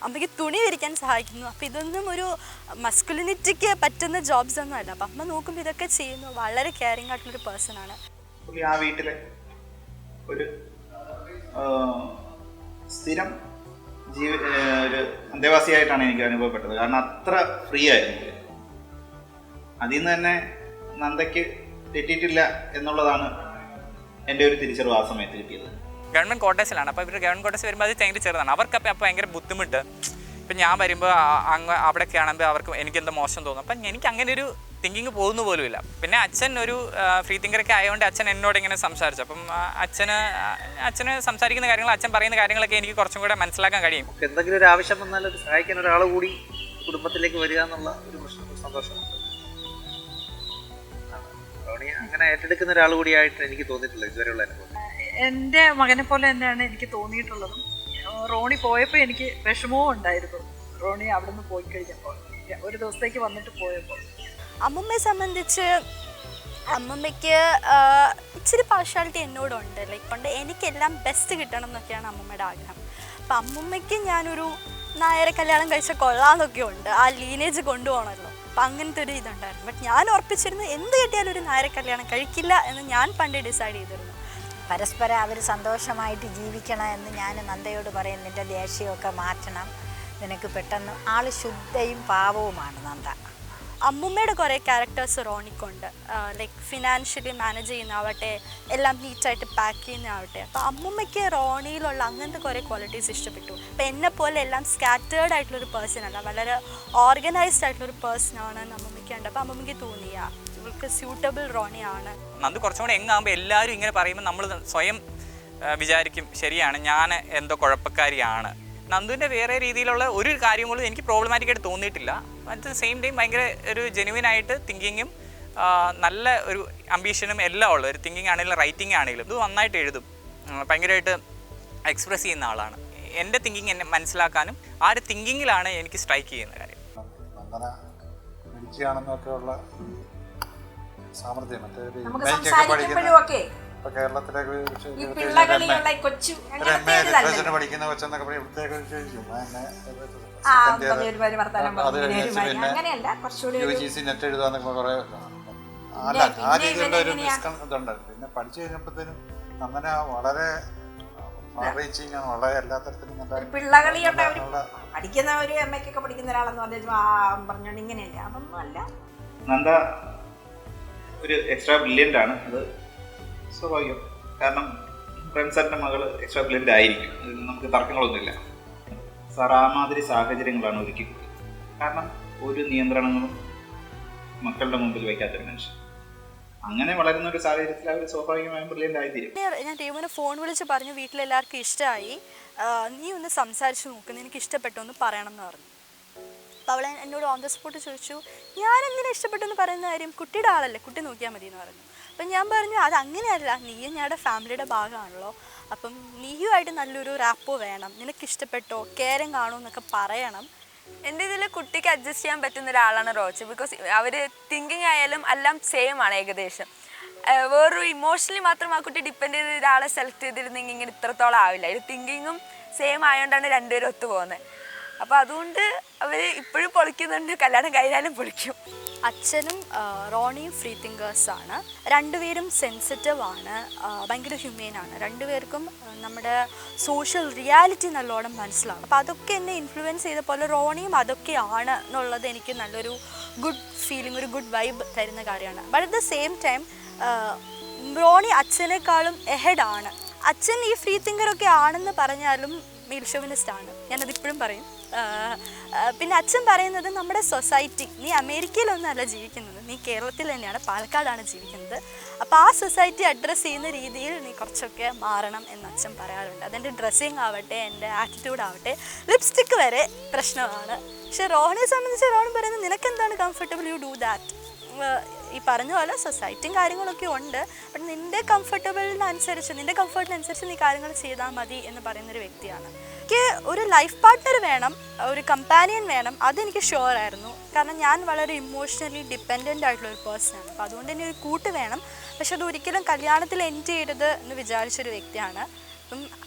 അമ്മയ്ക്ക് തുണി വിരിക്കാൻ സഹായിക്കുന്നു. അപ്പോൾ ഇതൊന്നും ഒരു മസ്കുലിനിറ്റിക്ക് പറ്റുന്ന ജോബ്സ് ഒന്നും അല്ല. അപ്പം അമ്മ നോക്കുമ്പോൾ ഇതൊക്കെ ചെയ്യുന്നു, വളരെ കെയറിങ് ആയിട്ടുള്ളൊരു പേഴ്സൺ ആണ്. ആ വീട്ടിലെ ഒരു സ്ഥിരം ഒരു അന്തേവാസിയായിട്ടാണ് എനിക്ക് അനുഭവപ്പെട്ടത്. കാരണം അത്ര ഫ്രീ ആയിരുന്നു. അതിൽ നിന്ന് തന്നെ നന്ദയ്ക്ക് തെറ്റിയിട്ടില്ല എന്നുള്ളതാണ് എൻ്റെ ഒരു തിരിച്ചറിവ് ആ സമയത്ത് കിട്ടിയത്. ഗവൺമെൻറ് ക്വാർട്ടേഴ്സിലാണ്. അപ്പോൾ ഇവർ ഗവൺമെൻറ് ക്വാർട്ടേഴ്സ് വരുമ്പോൾ അത് ഭയങ്കര ചെറുതാണ്. അവർക്കപ്പോൾ അപ്പോൾ ഭയങ്കര ബുദ്ധിമുട്ട്. ഇപ്പം ഞാൻ വരുമ്പോൾ അങ്ങ് അവിടെയൊക്കെ ആണെങ്കിൽ അവർക്ക് എനിക്കെന്തോ മോശം തോന്നും. അപ്പം എനിക്ക് അങ്ങനെ ഒരു തിങ്കിങ് പോകുന്ന പോലുമില്ല. പിന്നെ അച്ഛൻ ഒരു ഫ്രീ തിങ്കറൊക്കെ ആയതുകൊണ്ട് അച്ഛൻ എന്നോട് ഇങ്ങനെ സംസാരിച്ചു. അപ്പം അച്ഛന് സംസാരിക്കുന്ന കാര്യങ്ങൾ, അച്ഛൻ പറയുന്ന കാര്യങ്ങളൊക്കെ എനിക്ക് കുറച്ചും കൂടെ മനസ്സിലാക്കാൻ കഴിയും. എന്തെങ്കിലും ഒരു ആവശ്യം വന്നാൽ അത് സഹായിക്കാൻ ഒരാൾ കൂടി കുടുംബത്തിലേക്ക് വരിക എന്നുള്ള ഒരു സന്തോഷമുണ്ട്. റോണി അങ്ങനെ ഏറ്റെടുക്കുന്ന ഒരാൾ കൂടിയായിട്ട് എനിക്ക് തോന്നിയിട്ടില്ല ഇതുവരെയുള്ള അനുഭവം. എൻ്റെ മകനെ പോലെ തന്നെയാണ് എനിക്ക് തോന്നിയിട്ടുള്ളതും. റോണി പോയപ്പോൾ എനിക്ക് വിഷമവും ഉണ്ടായിരുന്നു. റോണി അവിടെ നിന്ന് പോയി കഴിഞ്ഞപ്പോൾ, ഒരു ദിവസത്തേക്ക് വന്നിട്ട് പോയപ്പോൾ. അമ്മമ്മയെ സംബന്ധിച്ച് അമ്മമ്മയ്ക്ക് ഇച്ചിരി പാർഷ്യാലിറ്റി എന്നോടുണ്ട്. ലൈക്ക് കൊണ്ട് എനിക്കെല്ലാം ബെസ്റ്റ് കിട്ടണം എന്നൊക്കെയാണ് അമ്മമ്മയുടെ ആഗ്രഹം. അപ്പം അമ്മമ്മയ്ക്ക് ഞാനൊരു നായരെ കല്യാണം കഴിച്ച കൊള്ളാമെന്നൊക്കെ ഉണ്ട്, ആ ലീനേജ് കൊണ്ടുപോകണമല്ലോ. അപ്പം അങ്ങനത്തെ ഒരു ഇതുണ്ടായിരുന്നു. ബട്ട് ഞാൻ ഉറപ്പിച്ചിരുന്നു എന്ത് കിട്ടിയാലും ഒരു നായരെ കല്യാണം കഴിക്കില്ല എന്ന് ഞാൻ പണ്ട് ഡിസൈഡ് ചെയ്തിരുന്നു. പരസ്പരം അവർ സന്തോഷമായിട്ട് ജീവിക്കണം എന്ന് ഞാൻ നന്ദയോട് പറയും. നിൻ്റെ ദേഷ്യമൊക്കെ മാറ്റണം, നിനക്ക് പെട്ടെന്ന് ആൾ ശുദ്ധയും പാവവുമാണ് നന്ദ. അമ്മുമ്മയുടെ കുറേ ക്യാരക്ടേഴ്സ് റോണിക്കുണ്ട്. ലൈക്ക് ഫിനാൻഷ്യലി മാനേജ് ചെയ്യുന്നതാവട്ടെ, എല്ലാം നീറ്റായിട്ട് പാക്ക് ചെയ്യുന്നതാവട്ടെ. അപ്പോൾ അമ്മുമ്മയ്ക്ക് റോണിയിലുള്ള അങ്ങനത്തെ കുറേ ക്വാളിറ്റീസ് ഇഷ്ടപ്പെട്ടു. അപ്പോൾ എന്നെപ്പോലെ എല്ലാം സ്കാറ്റേർഡ് ആയിട്ടുള്ളൊരു പേഴ്സൺ അല്ല, വളരെ ഓർഗനൈസ്ഡ് ആയിട്ടുള്ളൊരു പേഴ്സണാണ് അമ്മുമ്മയ്ക്ക് ഉണ്ട്. അപ്പോൾ അമ്മുമ്മയ്ക്ക് തോന്നിയ ഇവൾക്ക് സ്യൂട്ടബിൾ റോണിയാണ്. നന്ദു കുറച്ചും കൂടെ എങ്ങാകുമ്പോൾ എല്ലാവരും ഇങ്ങനെ പറയുമ്പോൾ നമ്മൾ സ്വയം വിചാരിക്കും ശരിയാണ്, ഞാൻ എന്തോ കുഴപ്പക്കാരിയാണ്. നന്ദുവിൻ്റെ വേറെ രീതിയിലുള്ള ഒരു കാര്യങ്ങളും എനിക്ക് പ്രോബ്ലമാറ്റിക്കായിട്ട് തോന്നിയിട്ടില്ല. അറ്റ് ദ സെയിം ടൈം ഭയങ്കര ഒരു ജെനുവിനായിട്ട് തിങ്കിങ്ങും നല്ല ഒരു അംബീഷനും എല്ലാം ഉള്ള ഒരു തിങ്കിങ് ആണെങ്കിലും റൈറ്റിംഗ് ആണെങ്കിലും ഇത് നന്നായിട്ട് എഴുതും, ഭയങ്കരമായിട്ട് എക്സ്പ്രസ് ചെയ്യുന്ന ആളാണ്. എൻ്റെ തിങ്കിങ് എന്നെ മനസ്സിലാക്കാനും ആ ഒരു തിങ്കിങ്ങിലാണ് എനിക്ക് സ്ട്രൈക്ക് ചെയ്യുന്ന കാര്യം. നന്ദന മിടിക്കുകയാണെന്നൊക്കെയുള്ള സാമർഥ്യം മറ്റേ കേരളത്തിലേക്ക് പഠിക്കുന്ന കൊച്ചെന്നൊക്കെ പറയും. ഇവിടത്തേക്ക് ചോദിക്കും അത് കഴിഞ്ഞിട്ട് പിന്നെ UGC നെറ്റ് എഴുതാന്നൊക്കെ കുറെ അല്ല ആ രീതിയിലുള്ള ഒരു ഇതുണ്ട്. പിന്നെ പഠിച്ചു കഴിഞ്ഞപ്പോഴത്തേനും അങ്ങനെ വളരെ റീച്ചിങ് ആണ്, വളരെ എല്ലാ തരത്തിലും പഠിക്കുന്ന ഒരു MA പഠിക്കുന്ന ഒരാളെന്ന് പറഞ്ഞോണ്ട് ഇങ്ങനെയല്ല, അതൊന്നും അല്ല. നന്ദ ഒരു എക്സ്ട്രാ ബ്രില്യൻ്റ് ആണ്, അത് സ്വാഭാവികം. കാരണം ഫ്രണ്ട്സാറിൻ്റെ മകൾ എക്സ്ട്രാ ബ്രില്യൻ്റ് ആയിരിക്കും, നമുക്ക് തർക്കങ്ങളൊന്നുമില്ല. സാർ ആ മാതിരി സാഹചര്യങ്ങളാണ് ഒരുക്കി കൊടുത്തത്. കാരണം ഒരു നിയന്ത്രണങ്ങളും മക്കളുടെ മുമ്പിൽ വയ്ക്കാത്തൊരു മനുഷ്യൻ. അങ്ങനെ വളരുന്ന ഒരു സാഹചര്യത്തിൽ അവർ സ്വാഭാവികമായും ബ്രില്യൻ്റ് ആയിത്തീരും. ഞാൻ ടീമിനെ ഫോൺ വിളിച്ച് പറഞ്ഞു വീട്ടിലെല്ലാവർക്കും ഇഷ്ടമായി, നീ ഒന്ന് സംസാരിച്ച് നോക്കുന്നു, എനിക്ക് ഇഷ്ടപ്പെട്ടു എന്ന് പറയണം എന്ന് പറഞ്ഞു. അപ്പോൾ അവളെ എന്നോട് ഓൺ ദ സ്പോട്ട് ചോദിച്ചു, ഞാൻ എന്തിനാ ഇഷ്ടപ്പെട്ടെന്ന് പറയുന്ന കാര്യം, കുട്ടിയുടെ ആളല്ലേ, കുട്ടി നോക്കിയാൽ മതി എന്ന് പറഞ്ഞു. അപ്പം ഞാൻ പറഞ്ഞു അത് അങ്ങനെയല്ല, നീയും ഞങ്ങളുടെ ഫാമിലിയുടെ ഭാഗമാണല്ലോ, അപ്പം നീയുമായിട്ട് നല്ലൊരു റാപ്പോ വേണം, നിനക്ക് ഇഷ്ടപ്പെട്ടോ കെയറിങ് ആണോ എന്നൊക്കെ പറയണം. എൻ്റെ ഇതിൽ കുട്ടിക്ക് അഡ്ജസ്റ്റ് ചെയ്യാൻ പറ്റുന്ന ഒരാളാണ് റോച്ച്. ബിക്കോസ് അവർ തിങ്കിങ് ആയാലും എല്ലാം സെയിം ആണ് ഏകദേശം. വേറൊരു ഇമോഷണലി മാത്രം ആ കുട്ടി ഡിപ്പെൻഡ് ചെയ്ത് ഒരാളെ സെലക്ട് ചെയ്തിരുന്നെങ്കിൽ ഇങ്ങനെ ഇത്രത്തോളം ആവില്ല. ഇത് തിങ്കിങ്ങും സെയിം ആയതുകൊണ്ടാണ് രണ്ടുപേരും ഒത്തു പോകുന്നത്. അപ്പോൾ അതുകൊണ്ട് അവർ ഇപ്പോഴും പൊളിക്കുന്നുണ്ട്, കല്യാണം കഴിഞ്ഞാലും പൊളിക്കും. അച്ഛനും റോണിയും ഫ്രീ തിങ്കേഴ്സാണ്. രണ്ടുപേരും സെൻസിറ്റീവാണ്, ഭയങ്കര ഹ്യൂമെയിനാണ്. രണ്ടുപേർക്കും നമ്മുടെ സോഷ്യൽ റിയാലിറ്റി നല്ലോണം മനസ്സിലാവും. അപ്പോൾ അതൊക്കെ എന്നെ ഇൻഫ്ലുവൻസ് ചെയ്ത പോലെ റോണിയും അതൊക്കെയാണ് എന്നുള്ളത് എനിക്ക് നല്ലൊരു ഗുഡ് ഫീലിംഗ്, ഒരു ഗുഡ് വൈബ് തരുന്ന കാര്യമാണ്. But at the same time Ronnie അച്ഛനേക്കാളും എഹെഡാണ്. അച്ഛൻ ഈ ഫ്രീ തിങ്കറൊക്കെ ആണെന്ന് പറഞ്ഞാലും മെയിൽ ഷോവിനിസ്റ്റാണ്, ഞാനതിപ്പോഴും പറയും. പിന്നെ അച്ഛൻ പറയുന്നത് നമ്മുടെ സൊസൈറ്റി, നീ അമേരിക്കയിലൊന്നുമല്ല ജീവിക്കുന്നത്, നീ കേരളത്തിൽ തന്നെയാണ്, പാലക്കാടാണ് ജീവിക്കുന്നത്. അപ്പോൾ ആ സൊസൈറ്റി അഡ്രസ്സ് ചെയ്യുന്ന രീതിയിൽ നീ കുറച്ചൊക്കെ മാറണം എന്ന് അച്ഛൻ പറയാറുണ്ട്. അതെൻ്റെ ഡ്രസ്സിങ് ആവട്ടെ, എൻ്റെ ആറ്റിറ്റ്യൂഡ് ആവട്ടെ, ലിപ്സ്റ്റിക്ക് വരെ പ്രശ്നമാണ്. പക്ഷേ റോണിയെ സംബന്ധിച്ച് റോൺ പറയുന്നത് നിനക്കെന്താണ് കംഫർട്ടബിൾ, യു ഡു ദാറ്റ്. ഈ പറഞ്ഞ പോലെ സൊസൈറ്റിയും കാര്യങ്ങളൊക്കെ ഉണ്ട്, ബട്ട് നിൻ്റെ കംഫർട്ടബിളിനനുസരിച്ച്, നിൻ്റെ കംഫർട്ടിനനുസരിച്ച് നീ കാര്യങ്ങൾ ചെയ്താൽ മതി എന്ന് പറയുന്നൊരു വ്യക്തിയാണ്. എനിക്ക് ഒരു ലൈഫ് പാർട്ട്ണർ വേണം, ഒരു കമ്പാനിയൻ വേണം, അതെനിക്ക് ഷുവർ ആയിരുന്നു. കാരണം ഞാൻ വളരെ ഇമോഷണലി ഡിപ്പെൻഡൻ്റ് ആയിട്ടുള്ളൊരു പേഴ്സണാണ്. അപ്പോൾ അതുകൊണ്ട് തന്നെ ഒരു കൂട്ട് വേണം. പക്ഷെ അത് ഒരിക്കലും കല്യാണത്തിൽ എൻഡ് ചെയ്യരുത് എന്ന് വിചാരിച്ചൊരു വ്യക്തിയാണ്. അപ്പം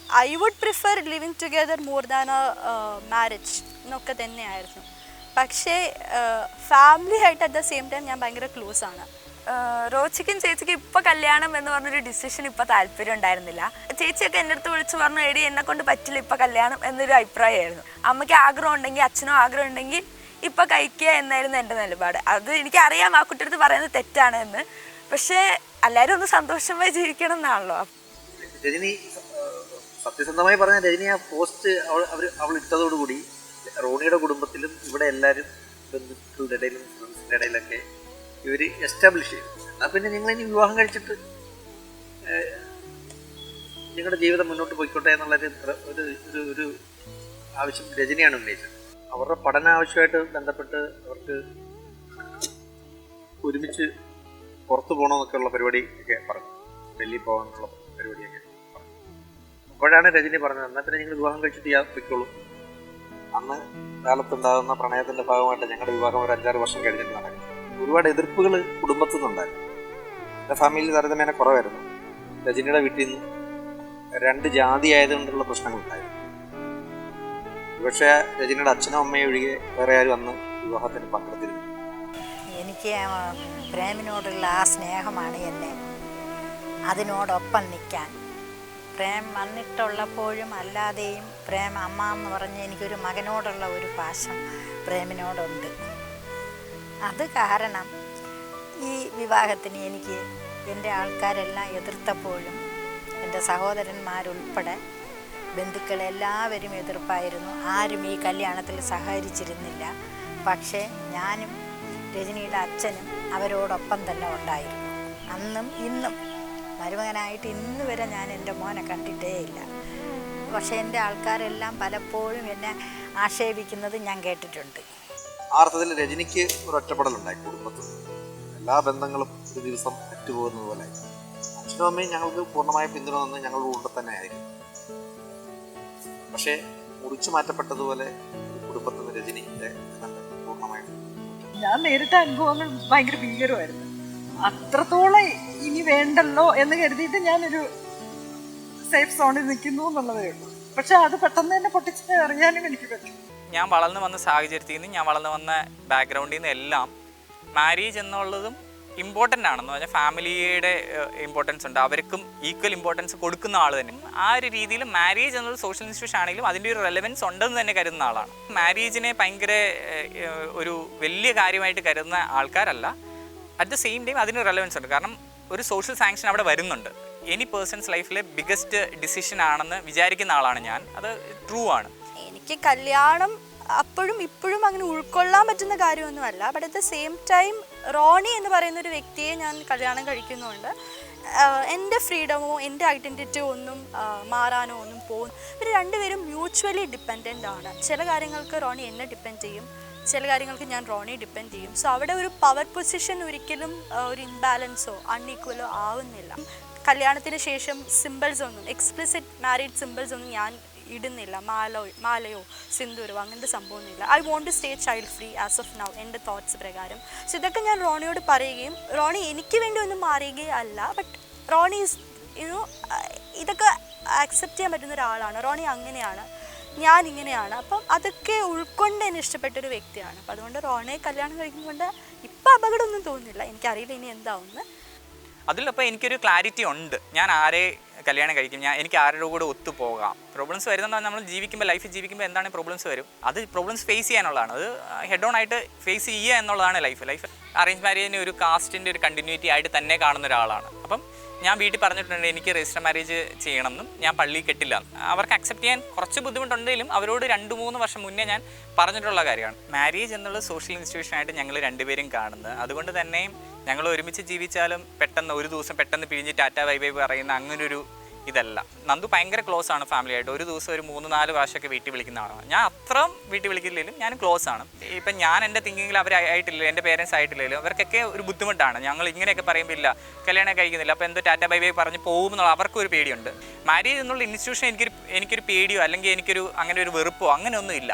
I would prefer living together more than a marriage എന്നൊക്കെ തന്നെയായിരുന്നു. പക്ഷേ ഫാമിലി ആയിട്ട് അറ്റ് ദ സെയിം ടൈം ഞാൻ ഭയങ്കര ക്ലോസ് ആണ്. റോച്ചിക്കും ചേച്ചിക്കും ഇപ്പോൾ കല്യാണം എന്ന് പറഞ്ഞൊരു ഡിസിഷൻ ഇപ്പോൾ താല്പര്യം ഉണ്ടായിരുന്നില്ല. ചേച്ചിയൊക്കെ എൻ്റെ അടുത്ത് വിളിച്ച് പറഞ്ഞു, എടി എന്നെ കൊണ്ട് പറ്റില്ല ഇപ്പോൾ കല്യാണം എന്നൊരു അഭിപ്രായമായിരുന്നു. അമ്മയ്ക്ക് ആഗ്രഹം ഉണ്ടെങ്കിൽ, അച്ഛനും ആഗ്രഹം ഉണ്ടെങ്കിൽ ഇപ്പോൾ കഴിക്കുക എന്നായിരുന്നു എൻ്റെ നിലപാട്. അത് എനിക്കറിയാം ആ കുട്ടിയടുത്ത് പറയുന്നത് തെറ്റാണ് എന്ന്. പക്ഷേ എല്ലാവരും ഒന്ന് സന്തോഷമായി ജീവിക്കണം എന്നാണല്ലോ. രജനി സത്യസന്ധമായി പറഞ്ഞ രജനി ആ പോസ്റ്റ് അവൾ ഇട്ടതോടുകൂടി റോണിയുടെ കുടുംബത്തിലും ഇവിടെ എല്ലാവരും ബന്ധുക്കളുടെ ഇടയിലും ഫ്രണ്ട്സിൻ്റെ ഇടയിലൊക്കെ ഇവർ എസ്റ്റാബ്ലിഷ് ചെയ്തു. എന്നാൽ പിന്നെ നിങ്ങളിനി വിവാഹം കഴിച്ചിട്ട് നിങ്ങളുടെ ജീവിതം മുന്നോട്ട് പോയിക്കോട്ടെ എന്നുള്ളൊരു ഒരു ആവശ്യം രജനിയാണ് ഉന്നയിച്ചത്. അവരുടെ പഠന ആവശ്യമായിട്ട് ബന്ധപ്പെട്ട് അവർക്ക് ഒരുമിച്ച് പുറത്തു പോകണമെന്നൊക്കെയുള്ള പരിപാടി ഒക്കെ പറഞ്ഞു, ഡൽഹി പോകാനുള്ള പരിപാടിയൊക്കെ പറഞ്ഞു. അപ്പോഴാണ് രജനി പറഞ്ഞത്, എന്നാൽ പിന്നെ നിങ്ങൾ വിവാഹം കഴിച്ചിട്ട് പൊയ്ക്കോളൂ. അന്ന് കാലത്തുണ്ടാകുന്ന പ്രണയത്തിൻ്റെ ഭാഗമായിട്ട് ഞങ്ങളുടെ വിവാഹം ഒരു 5-6 വർഷം കഴിഞ്ഞിട്ട് നടക്കും. ഒരുപാട് എതിർപ്പുകൾ കുടുംബത്തിൽ നിന്നുണ്ടായിരുന്നു. എൻ്റെ ഫാമിലിയിൽ താരതമ്യേന കുറവായിരുന്നു. രജനിയുടെ വീട്ടിൽ നിന്ന് 2 ജാതി ആയതുകൊണ്ടുള്ള പ്രശ്നങ്ങളുണ്ടായിരുന്നു. പക്ഷേ രജനിയുടെ അച്ഛനും അമ്മയും ഒഴികെ വേറെ ആരും അന്ന് വിവാഹത്തിന് പങ്കെടുത്തിരുന്നു. എനിക്ക് പ്രേമിനോടുള്ള ആ സ്നേഹമാണ് എന്നെ അതിനോടൊപ്പം നിൽക്കാൻ. പ്രേം വന്നിട്ടുള്ളപ്പോഴും അല്ലാതെയും പ്രേം അമ്മ എന്ന് പറഞ്ഞ് എനിക്കൊരു മകനോടുള്ള ഒരു പാശം പ്രേമിനോടുണ്ട്. അത് കാരണം ഈ വിവാഹത്തിന് എനിക്ക് എൻ്റെ ആൾക്കാരെല്ലാം എതിർത്തപ്പോഴും എൻ്റെ സഹോദരന്മാരുൾപ്പെടെ ബന്ധുക്കളെല്ലാവരും എതിർപ്പായിരുന്നു. ആരും ഈ കല്യാണത്തിൽ സഹകരിച്ചിരുന്നില്ല. പക്ഷേ ഞാനും രജനിയുടെ അച്ഛനും അവരോടൊപ്പം തന്നെ ഉണ്ടായിരുന്നു. അന്നും ഇന്നും മരുമകനായിട്ട് ഇന്ന് വരെ ഞാൻ എൻ്റെ മോനെ കണ്ടിട്ടേ ഇല്ല. പക്ഷേ എൻ്റെ ആൾക്കാരെല്ലാം പലപ്പോഴും എന്നെ ആക്ഷേപിക്കുന്നത് ഞാൻ കേട്ടിട്ടുണ്ട്. ആ അർത്ഥത്തിൽ രജനിക്ക് ഒരു ഒറ്റപ്പെടലുണ്ടായി. കുടുംബത്തിൽ എല്ലാ ബന്ധങ്ങളും ഒരു ദിവസം അറ്റുപോകുന്നത് പോലെ. അച്ഛനും അമ്മയും ഞങ്ങൾക്ക് പൂർണ്ണമായ പിന്തുണ തന്ന് ഞങ്ങളുടെ കൂടെ തന്നെ ആയിരുന്നു. പക്ഷേ മുറിച്ചു മാറ്റപ്പെട്ടതുപോലെ കുടുംബത്തിൽ നിന്ന് രജനിയുടെ പൂർണ്ണമായിട്ട് ഞാൻ നേരിട്ട അനുഭവങ്ങൾ ഭയങ്കര ഭീകരമായിരുന്നു. അത്രത്തോളം ഇനി വേണ്ടല്ലോ എന്ന് കരുതിയിട്ട് ഞാനൊരു സേഫ് സോണിൽ നിൽക്കുന്നു എന്നുള്ളതേ ഉള്ളൂ. പക്ഷെ അത് പെട്ടെന്ന് തന്നെ പൊട്ടിച്ച് അറിയാനും എനിക്ക് പറ്റും. ഞാൻ വളർന്നു വന്ന സാഹചര്യത്തിൽ നിന്ന്, ഞാൻ വളർന്നു വന്ന ബാക്ക്ഗ്രൗണ്ടിൽ നിന്ന് എല്ലാം മാരേജ് എന്നുള്ളതും ഇമ്പോർട്ടൻ്റ് ആണെന്ന് പറഞ്ഞാൽ ഫാമിലിയുടെ ഇമ്പോർട്ടൻസ് ഉണ്ട്, അവർക്കും ഈക്വൽ ഇമ്പോർട്ടൻസ് കൊടുക്കുന്ന ആൾ തന്നെ. ആ ഒരു രീതിയിൽ മാരേജ് എന്നുള്ള സോഷ്യൽ ഇൻസ്റ്റിറ്റ്യൂഷൻ ആണെങ്കിലും അതിൻ്റെ ഒരു റെലവൻസ് ഉണ്ടെന്ന് തന്നെ കരുതുന്ന ആളാണ്. മാരേജിനെ ഭയങ്കര ഒരു വലിയ കാര്യമായിട്ട് കരുതുന്ന ആൾക്കാരല്ല. അറ്റ് ദ സെയിം ടൈം അതിന് റെലവൻസ് ഉണ്ട്. കാരണം ഒരു സോഷ്യൽ സാങ്ഷൻ അവിടെ വരുന്നുണ്ട്. എനി പേഴ്സൺസ് ലൈഫിലെ ബിഗ്ഗസ്റ്റ് ഡിസിഷൻ ആണെന്ന് വിചാരിക്കുന്ന ആളാണ് ഞാൻ. അത് ട്രൂ ആണ്. എനിക്ക് കല്യാണം അപ്പോഴും ഇപ്പോഴും അങ്ങനെ ഉൾക്കൊള്ളാൻ പറ്റുന്ന കാര്യമൊന്നുമല്ല. But at the same time Roni എന്ന് പറയുന്ന ഒരു വ്യക്തിയെ ഞാൻ കല്യാണം കഴിക്കുന്നുണ്ട്. എൻ്റെ ഫ്രീഡമോ എൻ്റെ ഐഡൻറ്റിറ്റിയോ ഒന്നും മാറാനോ ഒന്നും പോകും. ഇവർ രണ്ടുപേരും മ്യൂച്വലി ഡിപ്പെൻഡൻ്റ് ആണ്. ചില കാര്യങ്ങൾക്ക് റോണി എന്നെ ഡിപ്പെൻഡ് ചെയ്യും, ചില കാര്യങ്ങൾക്ക് ഞാൻ റോണി ഡിപ്പെൻഡ് ചെയ്യും. സോ അവിടെ ഒരു പവർ പൊസിഷൻ ഒരിക്കലും ഒരു ഇംബാലൻസോ അൺഈക്വലോ ആവുന്നില്ല. കല്യാണത്തിന് ശേഷം സിമ്പിൾസ് ഒന്നും, എക്സ്പ്ലിസിറ്റ് മാരീഡ് സിമ്പിൾസ് ഒന്നും ഞാൻ ഇടുന്നില്ല. മാലയോ സിന്ദൂരോ അങ്ങനത്തെ സംഭവമൊന്നുമില്ല. I want to stay child free as of now, എൻ്റെ തോട്ട്സ് പ്രകാരം. സോ ഇതൊക്കെ ഞാൻ റോണിയോട് പറയുകയും റോണി എനിക്ക് വേണ്ടി ഒന്നും മാറുകയല്ല. ബട്ട് റോണി ഇതൊക്കെ ആക്സെപ്റ്റ് ചെയ്യാൻ പറ്റുന്ന ഒരാളാണ്. റോണി അങ്ങനെയാണ്, ഞാൻ ഇങ്ങനെയാണ്. അപ്പം അതൊക്കെ ഉൾക്കൊണ്ട് എന്നെ ഇഷ്ടപ്പെട്ടൊരു വ്യക്തിയാണ്. അപ്പം അതുകൊണ്ട് റോണിയെ കല്യാണം കഴിക്കുന്നതുകൊണ്ട് ഇപ്പം അപകടമൊന്നും തോന്നുന്നില്ല. എനിക്കറിയില്ല ഇനി എന്താവുമെന്ന്. അതിലപ്പോൾ എനിക്കൊരു ക്ലാരിറ്റി ഉണ്ട്. ഞാൻ ആരെ കല്യാണം കഴിക്കും, എനിക്ക് ആരുടെ കൂടെ ഒത്തുപോകാം. പ്രോബ്ലംസ് വരുന്നത് നമ്മൾ ലൈഫ് ജീവിക്കുമ്പോൾ എന്താണ് പ്രോബ്ലംസ് വരും, അത് പ്രോബ്ലംസ് ഫേസ് ചെയ്യാനുള്ളതാണ്. അത് ഹെഡ് ഓൺ ആയിട്ട് ഫേസ് ചെയ്യുക എന്നുള്ളതാണ് ലൈഫ്. അറേഞ്ച് മാരേജിന് ഒരു കാസ്റ്റിൻ്റെ ഒരു കണ്ടിന്യൂറ്റി ആയിട്ട് തന്നെ കാണുന്ന ഒരാളാണ്. അപ്പം ഞാൻ വീട്ടിൽ പറഞ്ഞിട്ടുണ്ട് എനിക്ക് രജിസ്റ്റർ മാരേജ് ചെയ്യണമെന്നും ഞാൻ പള്ളി കെട്ടില്ല. അവർക്ക് അക്സെപ്റ്റ് ചെയ്യാൻ കുറച്ച് ബുദ്ധിമുട്ടുണ്ടെങ്കിലും അവരോട് 2-3 വർഷം മുന്നേ ഞാൻ പറഞ്ഞിട്ടുള്ള കാര്യമാണ്. മാരേജ് എന്നുള്ള സോഷ്യൽ ഇൻസ്റ്റിറ്റ്യൂഷനായിട്ട് ഞങ്ങൾ രണ്ടുപേരും കാണുന്നത്. അതുകൊണ്ട് തന്നെ ഞങ്ങൾ ഒരുമിച്ച് ജീവിച്ചാലും പെട്ടെന്ന് ഒരു ദിവസം പെട്ടെന്ന് പിരിഞ്ഞ് ടാറ്റ ബൈ ബൈ പറയുന്ന അങ്ങനൊരു ഇതല്ല. നന്ദു ഭയങ്കര ക്ലോസ് ആണ് ഫാമിലിയായിട്ട്. ഒരു ദിവസം ഒരു 3-4 പ്രാവശ്യമൊക്കെ വീട്ടിൽ വിളിക്കുന്ന ആളാണ്. ഞാൻ അത്രയും വീട്ടിൽ വിളിക്കില്ലെങ്കിലും ഞാൻ ക്ലോസ് ആണ്. ഇപ്പം ഞാൻ എൻ്റെ തിങ്കിങ്ങിൽ അവരായിട്ടില്ല, എൻ്റെ പേരൻസ് ആയിട്ടില്ലെങ്കിലും അവർക്കൊക്കെ ഒരു ബുദ്ധിമുട്ടാണ്. ഞങ്ങൾ ഇങ്ങനെയൊക്കെ പറയുമ്പോൾ ഇല്ല കല്യാണം കഴിക്കുന്നില്ല, അപ്പോൾ എന്തോ ടാറ്റ ബൈ ബൈ പറഞ്ഞ് പോകും എന്നുള്ള അവർക്കൊരു പേടിയുണ്ട്. മാരേജ് എന്നുള്ള ഇൻസ്റ്റിറ്റ്യൂഷൻ എനിക്കൊരു പേടിയോ അല്ലെങ്കിൽ എനിക്കൊരു അങ്ങനെ ഒരു വെറുപ്പോ അങ്ങനെയൊന്നും ഇല്ല.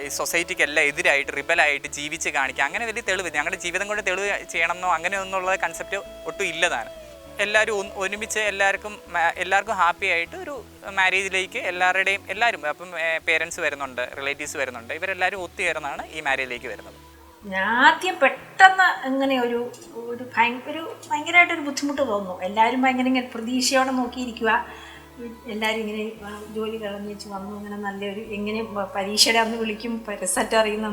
ഈ സൊസൈറ്റിക്കെല്ലാം എതിരായിട്ട് റിബലായിട്ട് ജീവിച്ച് കാണിക്കുക അങ്ങനെ വലിയ തെളിവ് ഞങ്ങളുടെ ജീവിതം കൊണ്ട് തെളിവ് ചെയ്യണമെന്നോ അങ്ങനെയൊന്നുള്ള കൺസെപ്റ്റ് ഒട്ടും ഇല്ലതാണ്. എല്ലാവരും ഒരുമിച്ച് എല്ലാവർക്കും ഹാപ്പി ആയിട്ട് ഒരു മാരേജിലേക്ക് എല്ലാവരും അപ്പം പേരൻസ് വരുന്നുണ്ട്, റിലേറ്റീവ്സ് വരുന്നുണ്ട്, ഇവരെല്ലാവരും ഒത്തുചേർന്നാണ് ഈ മാരേജിലേക്ക് വരുന്നത്. ആദ്യം പെട്ടെന്ന് ഇങ്ങനെ ഒരു ഭയങ്കരമായിട്ടൊരു ബുദ്ധിമുട്ട് തോന്നുന്നു. എല്ലാവരും ഇങ്ങനെ പ്രതീക്ഷയോടെ നോക്കിയിരിക്കുക. എല്ലാവരും ഇങ്ങനെ ജോലി കളഞ്ഞേച്ച് വന്നു, ഇങ്ങനെ നല്ലൊരു എങ്ങനെ പരീക്ഷയുടെ അന്ന് വിളിക്കും, റിസൾട്ട് അറിയുന്ന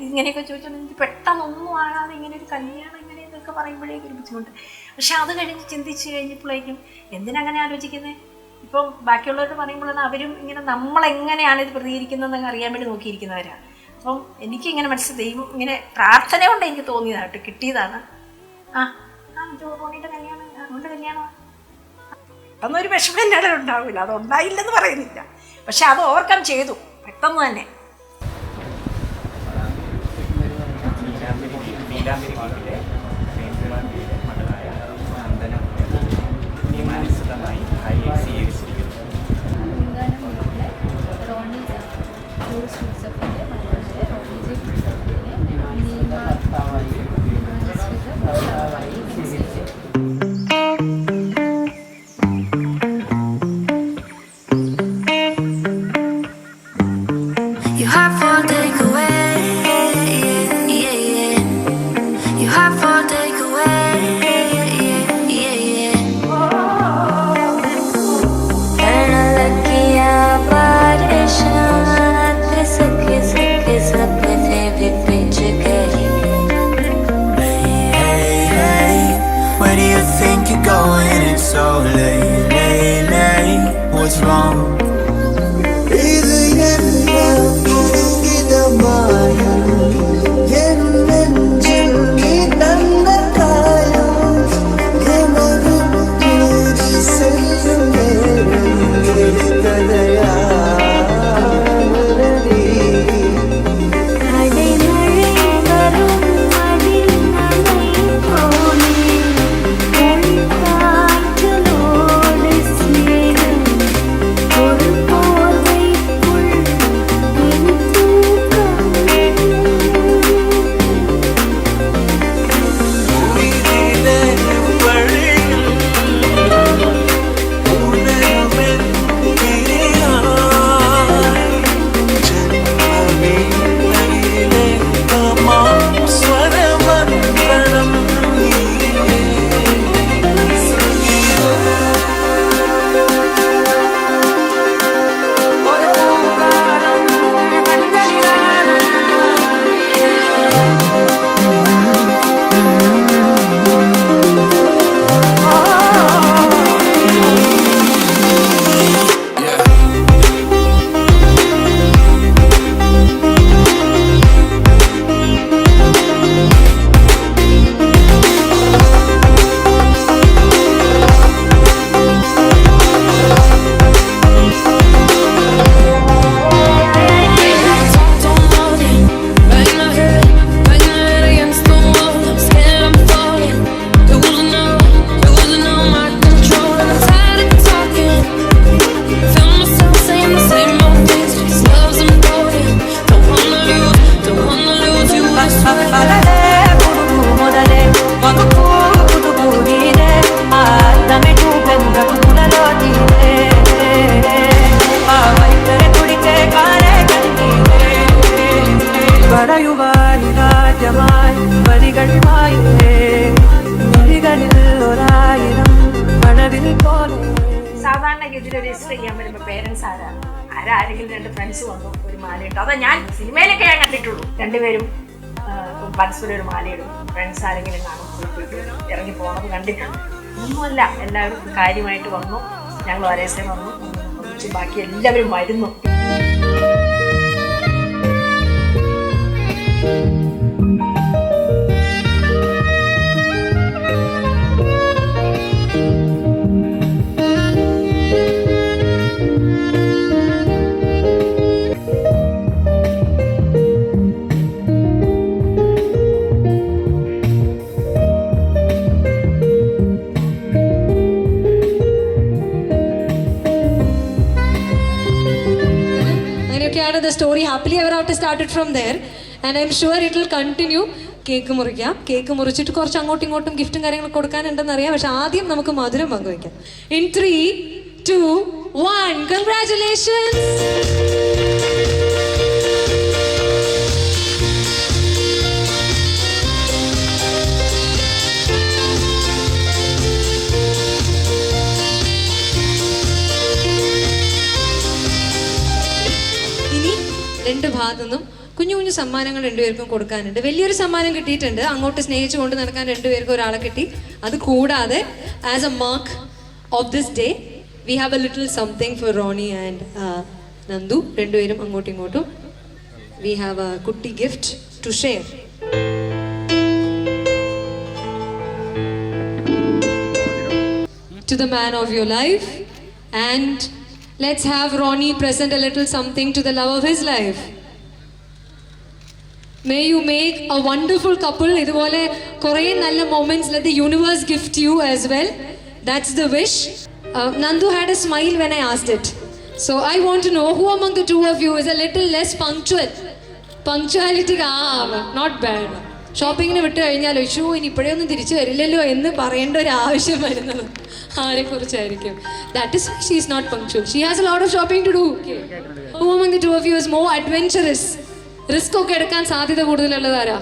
ഇങ്ങനെയൊക്കെ ചോദിച്ചാൽ എനിക്ക് പെട്ടെന്നൊന്നും ആകാതെ ഇങ്ങനെ ഒരു കല്യാണം ഇങ്ങനെ ഇതൊക്കെ പറയുമ്പോഴേക്കും ഒരു ബുദ്ധിമുട്ട്. പക്ഷെ അത് കഴിഞ്ഞ് ചിന്തിച്ച് കഴിഞ്ഞപ്പോഴേക്കും എന്തിനങ്ങനെ ആലോചിക്കുന്നത്? ഇപ്പം ബാക്കിയുള്ളവരോട് പറയുമ്പോഴാണ് അവരും ഇങ്ങനെ നമ്മളെങ്ങനെയാണ് ഇത് പ്രതികരിക്കുന്നതെന്ന് അറിയാൻ വേണ്ടി നോക്കിയിരിക്കുന്നവരാണ്. അപ്പം എനിക്കിങ്ങനെ മനസ്സിൽ ദൈവം ഇങ്ങനെ പ്രാർത്ഥന കൊണ്ട് എനിക്ക് തോന്നിയതാണ് കേട്ടോ, കിട്ടിയതാണ്. ജോണിയുടെ കല്യാണം, അതുകൊണ്ട് കല്യാണമാണ് അതൊന്നൊരു വിഷമം എന്നാലും ഉണ്ടാവില്ല, അത് ഉണ്ടായില്ലെന്ന് പറയുന്നില്ല. പക്ഷെ അത് ഓവർകം ചെയ്തു പെട്ടെന്ന് തന്നെ. You have for takeaway, yeah, yeah. You have for takeaway, yeah, yeah. Karna lagiya barishan, sake sake sapne bhi pinch gayi. Hey, hey, where do you think you're going? It's so late, late, late. What's wrong? സാധാരണഗതിയിൽ register ചെയ്യാൻ വരുമ്പോൾ parents ആരെങ്കിലും രണ്ട് friends വന്നു ഒരു മാലയിട്ടു. അതാ ഞാൻ സിനിമയിലൊക്കെ ഞാൻ കണ്ടിട്ടുള്ളൂ. രണ്ടുപേരും പരസ്പരം ഒരു മാലയിടും. ഫ്രണ്ട്സ് ആരെങ്കിലും കാണും, ഇറങ്ങി പോകണത് കണ്ടിട്ടുണ്ട്. ഒന്നുമല്ല, എല്ലാവരും കാര്യമായിട്ട് വന്നു. ഞങ്ങൾ ഒരേ സമയം വന്നു, ബാക്കി എല്ലാവരും വരുന്നു. The story happily ever after started from there, and I'm sure it will continue. Cake മുറിക്കാം. കേക്ക് മുറിച്ചിട്ട് കുറച്ച് അങ്ങോട്ടും ഇങ്ങോട്ടും ഗിഫ്റ്റും കാര്യങ്ങളൊക്കെ കൊടുക്കാനുണ്ടെന്ന് അറിയാം. പക്ഷെ ആദ്യം നമുക്ക് മധുരം പങ്കുവയ്ക്കാം. In 3, 2, 1, congratulations. രണ്ട് ഭാഗത്തുനിന്നും കുഞ്ഞു കുഞ്ഞു സമ്മാനങ്ങൾ രണ്ടുപേർക്കും കൊടുക്കാനുണ്ട്. വലിയൊരു സമ്മാനം കിട്ടിയിട്ടുണ്ട്, അങ്ങോട്ട് സ്നേഹിച്ചു കൊണ്ട് നടക്കാൻ രണ്ടുപേർക്കും ഒരാളെ കിട്ടി. അത് കൂടാതെ as a mark of this day we have a little something for Roni and Nandu. രണ്ടുപേരും അങ്ങോട്ടും ഇങ്ങോട്ടും വി ഹാവ് എ കുട്ടി gift to share. To the man of your life, and let's have Ronnie present a little something to the love of his life. May you make a wonderful couple. Idupole kore nalla moments let the universe gift you as well. That's the wish. Nandu had a smile when I asked it. So I want to know who among the two of you is a little less punctual. Punctuality not bad. ഷോപ്പിങ്ങിന് വിട്ട് കഴിഞ്ഞാൽ shoe ഇനി ഇപ്പോഴൊന്നും തിരിച്ചു വരില്ലല്ലോ എന്ന് പറയേണ്ട ഒരു ആവശ്യം വരുന്നത് ആരെക്കുറിച്ചായിരിക്കും? That is she is not punctual. She has a lot of shopping to do. Who among the two of you is more adventurous? Risk ഒക്കെ എടുക്കാൻ സാധ്യത കൂടുതലുള്ളതാരാ?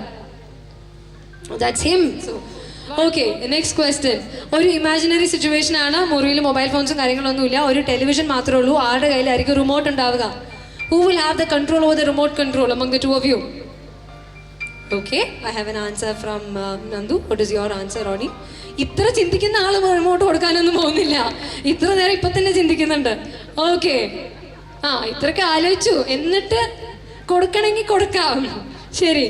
That's him. So okay, next question. ഒരു ഇമാജിനറി സിറ്റുവേഷൻ ആണ്, മുറിയിൽ mobile ഫോൺസും കാര്യങ്ങളൊന്നുമില്ല, ഒരു television മാത്രമേ ഉള്ളൂ. ആരുടെ കയ്യിലായിരിക്കും റിമോട്ട് ഉണ്ടാവുക? Who will have the control over the remote control among the two of you? Okay, I have an answer from Nandu. What is your answer, Ronnie? ഇത്ര ചിന്തിക്കുന്ന ആൾ റിമോട്ട് കൊടുക്കാനൊന്നും പോകുന്നില്ല. ഇത്ര നേരം ഇപ്പം തന്നെ ചിന്തിക്കുന്നുണ്ട്. ഓക്കെ, ഇത്രയൊക്കെ ആലോചിച്ചു, എന്നിട്ട് കൊടുക്കണമെങ്കിൽ കൊടുക്കാം. ശരി.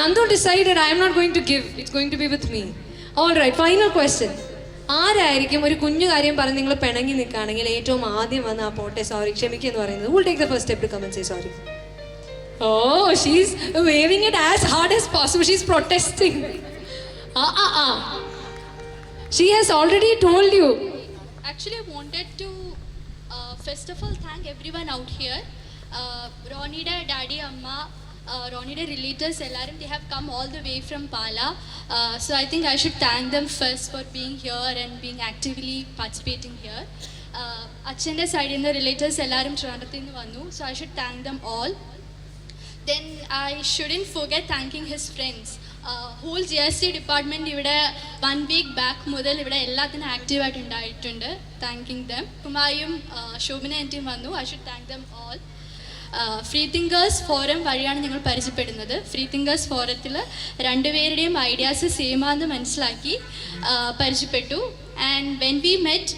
Nandu decided I am not going to give. It's going to be with me. All right, final question. ആരായിരിക്കും ഒരു കുഞ്ഞു കാര്യം പറഞ്ഞ് നിങ്ങൾ പിണങ്ങി നിൽക്കുകയാണെങ്കിൽ ഏറ്റവും ആദ്യം വന്ന് ആ പോട്ടെ സോറി ക്ഷമിക്കുക എന്ന് പറയുന്നത്? Who will take the first step to come and say sorry? Oh, she's waving it as hard as possible. She's protesting. She has already told you. Actually, I wanted to first of all thank everyone out here. Ronnie, Daddy, Amma, Ronnie relatives, ellarum they have come all the way from Pala. So I think I should thank them first for being here and being actively participating here. Achchന്റെ side in the relatives ellarum Trivandrathu ninnu vannu. So I should thank them all. Then I shouldn't forget thanking his friends. Whole GST department ഇവിടെ 1 week back മുതൽ ഇവിടെ എല്ലാത്തിനും ആക്റ്റീവായിട്ട് ഉണ്ടായിട്ടുണ്ട്. Thanking dum. കുമാരിയും Shobhana ആൻറ്റിയും വന്നു. I should thank them all. Free thinkers forum വഴിയാണ് ഞങ്ങൾ പരിചയപ്പെടുന്നത്. ഫ്രീ തിങ്കേഴ്സ് ഫോറത്തിൽ രണ്ടുപേരുടെയും ഐഡിയാസ് സെയിമാണെന്ന് മനസ്സിലാക്കി പരിചയപ്പെട്ടു. And when we met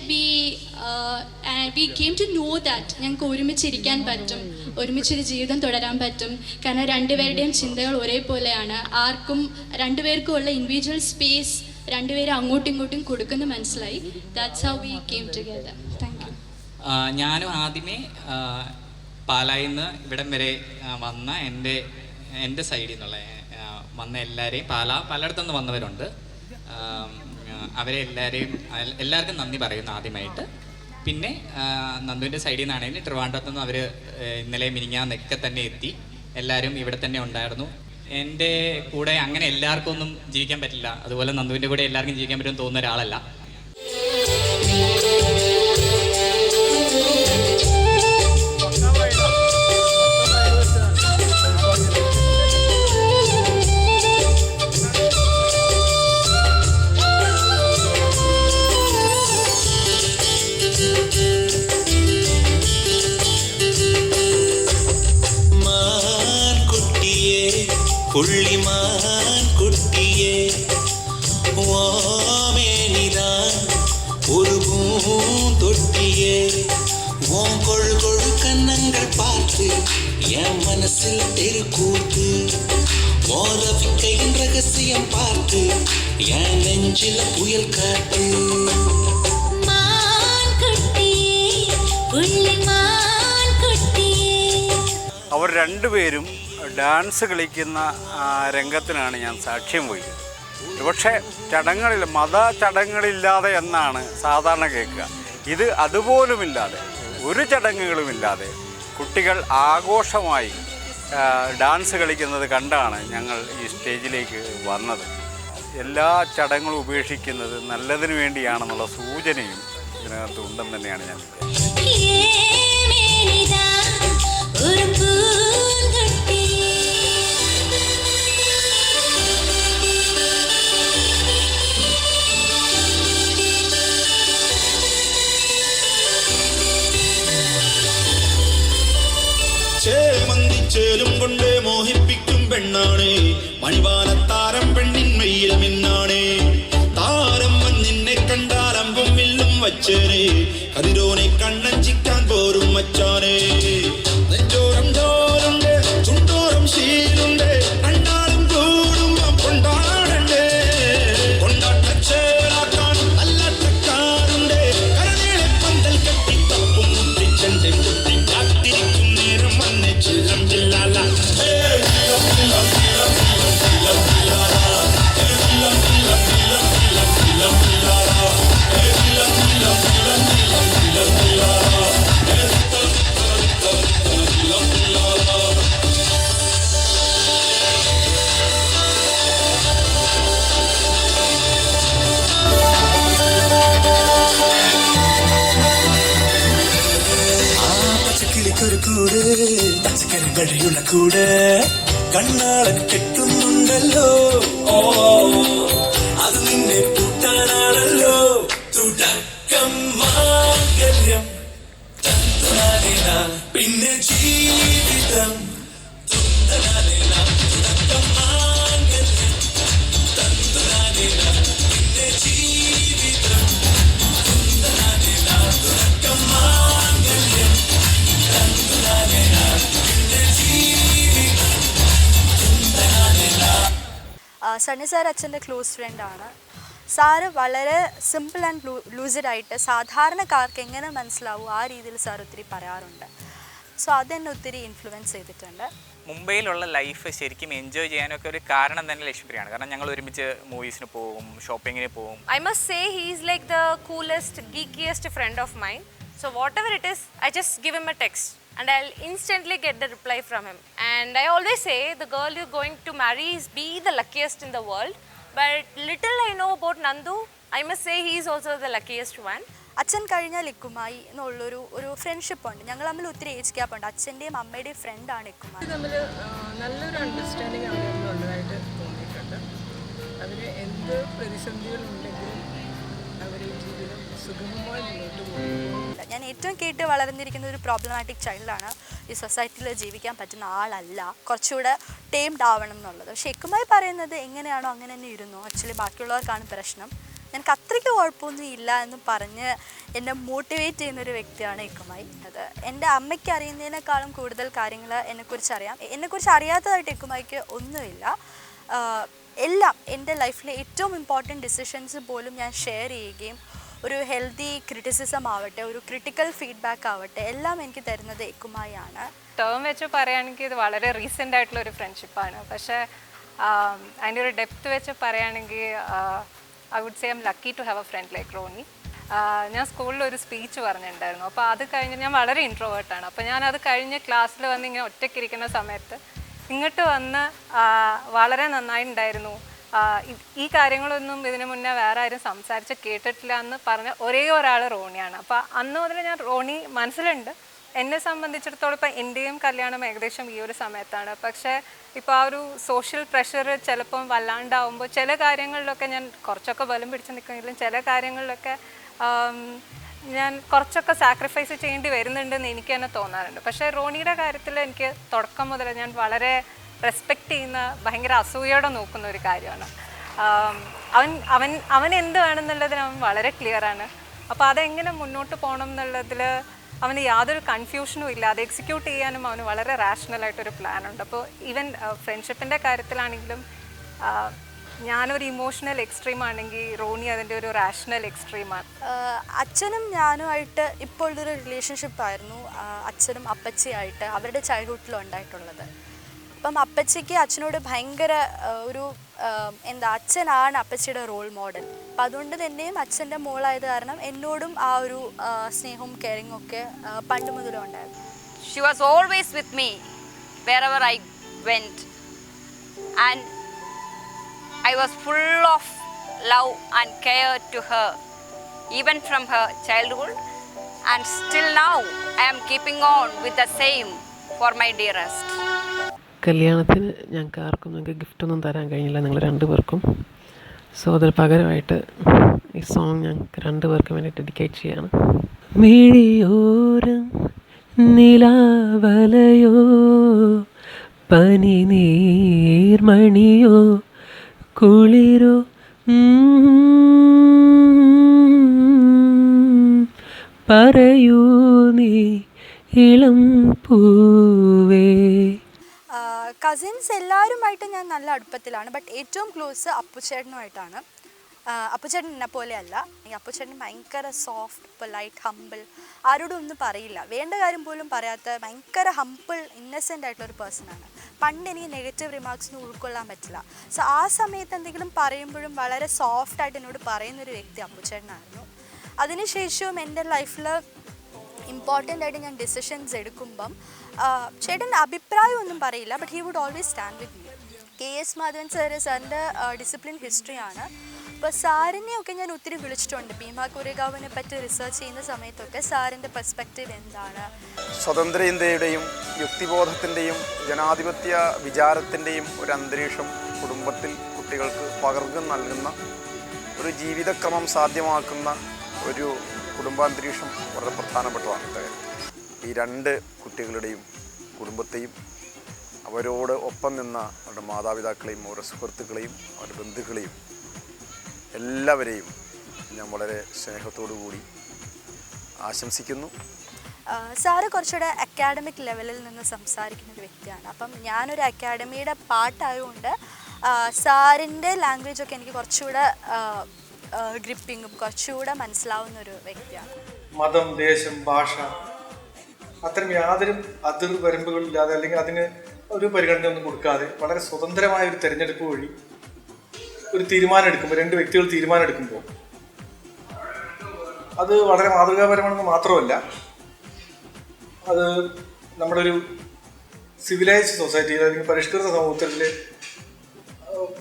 we came to know that ഞങ്ങൾക്ക് ഒരുമിച്ചിരിക്കാൻ പറ്റും, ഒരുമിച്ചൊരു ജീവിതം തുടരാൻ പറ്റും. കാരണം രണ്ടുപേരുടെയും ചിന്തകൾ ഒരേപോലെയാണ്. ആർക്കും രണ്ടുപേർക്കും ഉള്ള ഇൻഡിവിജ്വൽ സ്പേസ് രണ്ടുപേരും അങ്ങോട്ടും ഇങ്ങോട്ടും കൊടുക്കുന്ന മനസ്സിലായി. That's how we came together. Thank you. ഞാനും ആദ്യമേ പാലായിൽ നിന്ന് ഇവിടം വരെ വന്ന എൻ്റെ സൈഡിൽ നിന്നുള്ള വന്ന എല്ലാവരെയും പലയിടത്തുനിന്ന് വന്നവരുണ്ട്. അവരെ എല്ലാവർക്കും നന്ദി പറയുന്നു ആദ്യമായിട്ട്. പിന്നെ നന്ദുവിൻ്റെ സൈഡിൽ നിന്നാണെങ്കിൽ ട്രിവാൻഡ്രത്തു നിന്ന് അവർ ഇന്നലെ മിനിഞ്ഞാന്നൊക്കെ തന്നെ എത്തി. എല്ലാവരും ഇവിടെ തന്നെ ഉണ്ടായിരുന്നു. എൻ്റെ കൂടെ അങ്ങനെ എല്ലാവർക്കും ഒന്നും ജീവിക്കാൻ പറ്റില്ല, അതുപോലെ നന്ദുവിൻ്റെ കൂടെ എല്ലാവർക്കും ജീവിക്കാൻ പറ്റുമെന്ന് തോന്നുന്ന ഒരാളല്ല. புள்ளிமான் குட்டியே ஓமேனிதான் ஒரு பூந்தொட்டியே ஓம் கொழு கொழு கண்ணங்கள் பார்த்து என் மனசில் தெருக்கூத்து ஓரவிக்கையின் ரகசியம் பார்த்து என் நெஞ்சில புயல் காத்து അവർ രണ്ടുപേരും ഡാൻസ് കളിക്കുന്ന രംഗത്തിനാണ് ഞാൻ സാക്ഷ്യം വഹിക്കുന്നത്. പക്ഷേ മത ചടങ്ങുകളില്ലാതെ എന്നാണ് സാധാരണ കേൾക്കുക. ഇത് അതുപോലുമില്ലാതെ, ഒരു ചടങ്ങുകളുമില്ലാതെ കുട്ടികൾ ആഘോഷമായി ഡാൻസ് കളിക്കുന്നത് കണ്ടാണ് ഞങ്ങൾ ഈ സ്റ്റേജിലേക്ക് വന്നത്. എല്ലാ ചടങ്ങുകളും ഉപേക്ഷിക്കുന്നത് നല്ലതിന് വേണ്ടിയാണെന്നുള്ള സൂചനയും ഇതിനകത്ത് ഉണ്ടെന്ന് തന്നെയാണ് ഞാൻ ചേമന്തി മണിച്ചേലും കൊണ്ട് മോഹിപ്പിക്കും പെണ്ണാണ് മണിവാലത്താരം പെണ്ണിൻ മയിലമെന്നാണ് താരം നിന്നെ കണ്ടാൽ അമ്പും വില്ലും വച്ചേനെ കതിരോനെ കണ്ണഞ്ചിക്കാൻ പോരും മച്ചാനെ നെഞ്ചോരം ചോരുണ്ട് ചുണ്ടോരം ശീലുണ്ട് കണ്ടാലും കൂടുമ്പം കൊണ്ടാടണ്ടേ കൊണ്ടാട്ടച്ചേലാക്കാൻ നല്ല തക്കാറുണ്ട് കരനീളെ പന്തൽ കെട്ടി തപ്പും മുട്ടിച്ചെന്റെ കുട്ടി കാത്തിരിക്കും നേരം വന്നെ ചില്ലം ചില്ലാല പച്ചക്കിളിക്കൊരു കൂട് പച്ചക്കറി വഴിയുള്ള കൂട് കണ്ണാളൻ കെട്ടുന്നുണ്ടല്ലോ അത് നിന്നെ പൂട്ടാനാണല്ലോ തുടക്കം മാംഗല്യം തന്തുനാനേന പിന്നെ ജീവിതം തുന്തനാനേന തുടക്കം മാംഗല്യം തന്തുനാനേന പിന്നെ ജീവിതം തുന്തനാനേന തുടക്കം മാംഗല്യം തന്തുനാനേന പിന്നെ ജീവിതം തുന്തനാനേന. സണ്ണി സാർ അച്ഛൻ്റെ ക്ലോസ് ഫ്രണ്ടാണ്. സാറ് വളരെ സിമ്പിൾ ആൻഡ് ലൂസിഡായിട്ട് സാധാരണക്കാർക്ക് എങ്ങനെ മനസ്സിലാവും ആ രീതിയിൽ സാർ ഒത്തിരി പറയാറുണ്ട്. സോ അതെന്നെ ഒത്തിരി ഇൻഫ്ലുവൻസ് ചെയ്തിട്ടുണ്ട്. മുംബൈയിലുള്ള ലൈഫ് ശരിക്കും എൻജോയ് ചെയ്യാനൊക്കെ ഒരു കാരണം തന്നെ ലക്ഷ്മിയാണ്. കാരണം ഞങ്ങൾ ഒരുമിച്ച് മൂവീസിന് പോകും, ഷോപ്പിങ്ങിന് പോകും. I must say he is like the coolest, geekiest friend of mine. So whatever it is, I just give him a text and I'll instantly get the reply from him. And I always say the girl you're going to marry is be the luckiest in the world. But little I know about Nandu, I must say he is also the luckiest one. അച്ഛൻ കഴിഞ്ഞാൽ ഇക്കുമായി എന്നുള്ളൊരു friendship ഉണ്ട്. ഞങ്ങൾ തമ്മിൽ ഒത്തിരി age gap ഉണ്ട്. അച്ഛൻ്റെയും അമ്മയുടെയും ഫ്രണ്ടാണ് ഇക്കുമായി. തമ്മിൽ നല്ലൊരു അണ്ടർസ്റ്റാൻഡിങ് അവരുള്ളതായിട്ട് തോന്നിയിട്ടുണ്ട്. അവർ എന്ത് പ്രതിസന്ധികളുണ്ടെങ്കിലും അവർ ജീവിതം സുഗമമായി മുന്നോട്ട് പോകുന്നു. ഞാൻ ഏറ്റവും കേട്ട് വളർന്നിരിക്കുന്ന ഒരു പ്രോബ്ലമാറ്റിക് ചൈൽഡാണ്. ഈ സൊസൈറ്റിയിൽ ജീവിക്കാൻ പറ്റുന്ന ആളല്ല, കുറച്ചുകൂടെ ടേംഡ് ആവണം എന്നുള്ളത്. പക്ഷേ ഇക്കുമായി പറയുന്നത് എങ്ങനെയാണോ അങ്ങനെ തന്നെ ഇരുന്നു. ആക്ച്വലി ബാക്കിയുള്ളവർക്കാണ് പ്രശ്നം, എനിക്ക് അത്രയ്ക്ക് കുഴപ്പമൊന്നും ഇല്ല എന്ന് പറഞ്ഞ് എന്നെ മോട്ടിവേറ്റ് ചെയ്യുന്നൊരു വ്യക്തിയാണ് ഇക്കുമായി. അത് എൻ്റെ അമ്മയ്ക്ക് അറിയുന്നതിനേക്കാളും കൂടുതൽ കാര്യങ്ങൾ എന്നെക്കുറിച്ച് അറിയാം. എന്നെക്കുറിച്ച് അറിയാത്തതായിട്ട് ഇക്കുമായിക്ക് ഒന്നുമില്ല. എല്ലാം എൻ്റെ ലൈഫിലെ ഏറ്റവും ഇമ്പോർട്ടൻറ്റ് ഡിസിഷൻസ് പോലും ഞാൻ ഷെയർ ചെയ്യുകയും ഒരു ഹെൽത്തി ക്രിറ്റിസിസം ആവട്ടെ, ഒരു ക്രിട്ടിക്കൽ ഫീഡ്ബാക്ക് ആവട്ടെ, എല്ലാം എനിക്ക് തരുന്നത് ഇക്കുമായിയാണ്. ടേം വെച്ച് പറയുകയാണെങ്കിൽ ഇത് വളരെ റീസെൻ്റ് ആയിട്ടുള്ളൊരു ഫ്രണ്ട്ഷിപ്പാണ്. പക്ഷേ അതിൻ്റെ ഒരു ഡെപ്ത് വെച്ച് പറയുകയാണെങ്കിൽ I would say I'm lucky to have a friend like Roni. ഞാൻ സ്കൂളിൽ ഒരു സ്പീച്ച് പറഞ്ഞിട്ടുണ്ടായിരുന്നു. അപ്പോൾ അത് കഴിഞ്ഞ് ഞാൻ വളരെ ഇൻട്രോവേർട്ടാണ്. അപ്പോൾ ഞാനത് കഴിഞ്ഞ് ക്ലാസ്സിൽ വന്ന് ഇങ്ങനെ ഒറ്റയ്ക്കിരിക്കുന്ന സമയത്ത് ഇങ്ങോട്ട് വന്ന് വളരെ നന്നായിട്ടുണ്ടായിരുന്നു, ഈ കാര്യങ്ങളൊന്നും ഇതിനു മുന്നേ വേറെ ആരും സംസാരിച്ച് കേട്ടിട്ടില്ല എന്ന് പറഞ്ഞ ഒരേ ഒരാൾ റോണിയാണ്. അപ്പോൾ അന്ന് മുതൽ ഞാൻ റോണി മനസ്സിലുണ്ട്. എന്നെ സംബന്ധിച്ചിടത്തോളം ഇപ്പം എൻ്റെയും കല്യാണം ഏകദേശം ഈ ഒരു സമയത്താണ്. പക്ഷേ ഇപ്പോൾ ആ ഒരു സോഷ്യൽ പ്രഷർ ചിലപ്പം വല്ലാണ്ടാവുമ്പോൾ ചില കാര്യങ്ങളിലൊക്കെ ഞാൻ കുറച്ചൊക്കെ ബലം പിടിച്ച് നിൽക്കുമെങ്കിലും ചില കാര്യങ്ങളിലൊക്കെ ഞാൻ കുറച്ചൊക്കെ സാക്രിഫൈസ് ചെയ്യേണ്ടി വരുന്നുണ്ടെന്ന് എനിക്ക് തന്നെ തോന്നാറുണ്ട്. പക്ഷേ റോണിയുടെ കാര്യത്തിൽ എനിക്ക് തുടക്കം മുതൽ ഞാൻ വളരെ റെസ്പെക്റ്റ് ചെയ്യുന്ന, ഭയങ്കര അസൂയോടെ നോക്കുന്ന ഒരു കാര്യമാണ്. അവൻ എന്ത് വേണമെന്നുള്ളതിന് അവൻ വളരെ ക്ലിയറാണ്. അപ്പോൾ അതെങ്ങനെ മുന്നോട്ട് പോകണം എന്നുള്ളതിൽ അവന് യാതൊരു കൺഫ്യൂഷനും ഇല്ല. അത് എക്സിക്യൂട്ട് ചെയ്യാനും അവന് വളരെ റാഷണലായിട്ടൊരു പ്ലാനുണ്ട്. അപ്പോൾ ഈവൻ ഫ്രണ്ട്ഷിപ്പിൻ്റെ കാര്യത്തിലാണെങ്കിലും ഞാനൊരു ഇമോഷണൽ എക്സ്ട്രീം ആണെങ്കിൽ റോണി അതിൻ്റെ ഒരു റാഷണൽ എക്സ്ട്രീമാണ്. അച്ഛനും ഞാനുമായിട്ട് ഇപ്പോൾ ഒരു റിലേഷൻഷിപ്പായിരുന്നു അച്ഛനും അപ്പച്ചിയായിട്ട് അവരുടെ ചൈൽഡ്ഹുഡിലുണ്ടായിട്ടുള്ളത്. അപ്പം അപ്പച്ചിക്ക് അച്ഛനോട് ഭയങ്കര ഒരു അച്ഛനാണ് അപ്പച്ചിയുടെ റോൾ മോഡൽ. അപ്പം അതുകൊണ്ട് തന്നെയും അച്ഛൻ്റെ മോളായത് കാരണം എന്നോടും ആ ഒരു സ്നേഹവും കെയറിങ്ങും ഒക്കെ പണ്ട് മുതലേ ഉണ്ടായിരുന്നു. She was always with me wherever I went and I was full of love and care to her even from her childhood, and still now I am keeping on with the same for my dearest. കല്യാണത്തിന് ഞങ്ങൾക്ക് ആർക്കും നിങ്ങൾക്ക് ഗിഫ്റ്റൊന്നും തരാൻ കഴിഞ്ഞില്ല, നിങ്ങൾ രണ്ടുപേർക്കും. So അതിന് പകരമായിട്ട് ഈ സോങ് ഞങ്ങൾക്ക് രണ്ടുപേർക്കും വേണ്ടി ഡെഡിക്കേറ്റ് ചെയ്യാണ്. മിഴിയോരം നിലാവലയോ പനി നീർമണിയോ കുളിരോ പറയൂ നീ ഇളം പൂവേ. കസിൻസ് എല്ലാവരുമായിട്ട് ഞാൻ നല്ല അടുപ്പത്തിലാണ്. ബട്ട് ഏറ്റവും ക്ലോസ് അപ്പുച്ചേട്ടനുമായിട്ടാണ്. അപ്പുച്ചേട്ടൻ എന്നെ പോലെയല്ല. ഈ അപ്പുച്ചേട്ടൻ ഭയങ്കര സോഫ്റ്റ്, പൊലൈറ്റ്, ഹമ്പിൾ, ആരോടും ഒന്നും പറയില്ല, വേണ്ട കാര്യം പോലും പറയാത്ത ഭയങ്കര ഹമ്പിൾ, ഇന്നസെൻ്റ് ആയിട്ടുള്ളൊരു പേഴ്സണാണ്. പണ്ട് എനിക്ക് നെഗറ്റീവ് റിമാർക്സിന് ഉൾക്കൊള്ളാൻ പറ്റില്ല. സോ ആ സമയത്ത് എന്തെങ്കിലും പറയുമ്പോഴും വളരെ സോഫ്റ്റായിട്ട് എന്നോട് പറയുന്നൊരു വ്യക്തി അപ്പുച്ചേട്ടനായിരുന്നു. അതിനുശേഷവും എൻ്റെ ലൈഫിൽ ഇമ്പോർട്ടൻ്റ് ആയിട്ട് ഞാൻ ഡിസിഷൻസ് എടുക്കുമ്പം ചേട്ടൻ അഭിപ്രായമൊന്നും പറയില്ല, but he would always stand with me. KS Madhavan സാറിൻ്റെ ഡിസിപ്ലിൻ ഹിസ്റ്ററിയാണ്. അപ്പോൾ സാറിനെയൊക്കെ ഞാൻ ഒത്തിരി വിളിച്ചിട്ടുണ്ട്. ഭീമാ കൊറേഗാവിനെ പറ്റി റിസർച്ച് ചെയ്യുന്ന സമയത്തൊക്കെ സാറിൻ്റെ പെർസ്പെക്റ്റീവ് എന്താണ്? സ്വതന്ത്ര ഇന്ത്യയുടെയും യുക്തിബോധത്തിൻ്റെയും ജനാധിപത്യ വിചാരത്തിൻ്റെയും ഒരു അന്തരീക്ഷം കുടുംബത്തിൽ കുട്ടികൾക്ക് പകർന്നു നൽകുന്ന ഒരു ജീവിതക്രമം സാധ്യമാക്കുന്ന ഒരു കുടുംബാന്തരീക്ഷം വളരെ പ്രധാനപ്പെട്ടതാണ്. ഈ രണ്ട് കുട്ടികളുടെയും കുടുംബത്തെയും അവരോട് ഒപ്പം നിന്ന അവരുടെ മാതാപിതാക്കളെയും അവരുടെ സുഹൃത്തുക്കളെയും അവരുടെ ബന്ധുക്കളെയും എല്ലാവരെയും ഞാൻ വളരെ സ്നേഹത്തോടു കൂടി ആശംസിക്കുന്നു. സാറ് കുറച്ചുകൂടെ അക്കാഡമിക് ലെവലിൽ നിന്ന് സംസാരിക്കുന്ന ഒരു വ്യക്തിയാണ്. അപ്പം ഞാനൊരു അക്കാഡമിയുടെ പാർട്ടായതുകൊണ്ട് സാറിൻ്റെ ലാംഗ്വേജൊക്കെ എനിക്ക് കുറച്ചുകൂടെ ഗ്രിപ്പിങ്ങും കുറച്ചുകൂടെ മനസ്സിലാവുന്ന ഒരു വ്യക്തിയാണ്. മതം, ദേശം, ഭാഷ അത്തരം യാതൊരു അതിർവരമ്പുകളില്ലാതെ അല്ലെങ്കിൽ അതിന് ഒരു പരിഗണന ഒന്നും കൊടുക്കാതെ വളരെ സ്വതന്ത്രമായ ഒരു തിരഞ്ഞെടുപ്പ് വഴി ഒരു തീരുമാനം എടുക്കുമ്പോൾ, രണ്ട് വ്യക്തികൾ തീരുമാനം എടുക്കുമ്പോൾ അത് വളരെ മാതൃകാപരമാണെന്ന് മാത്രമല്ല, അത് നമ്മുടെ ഒരു സിവിലൈസ്ഡ് സൊസൈറ്റിയിൽ അല്ലെങ്കിൽ പരിഷ്കൃത സമൂഹത്തിലെ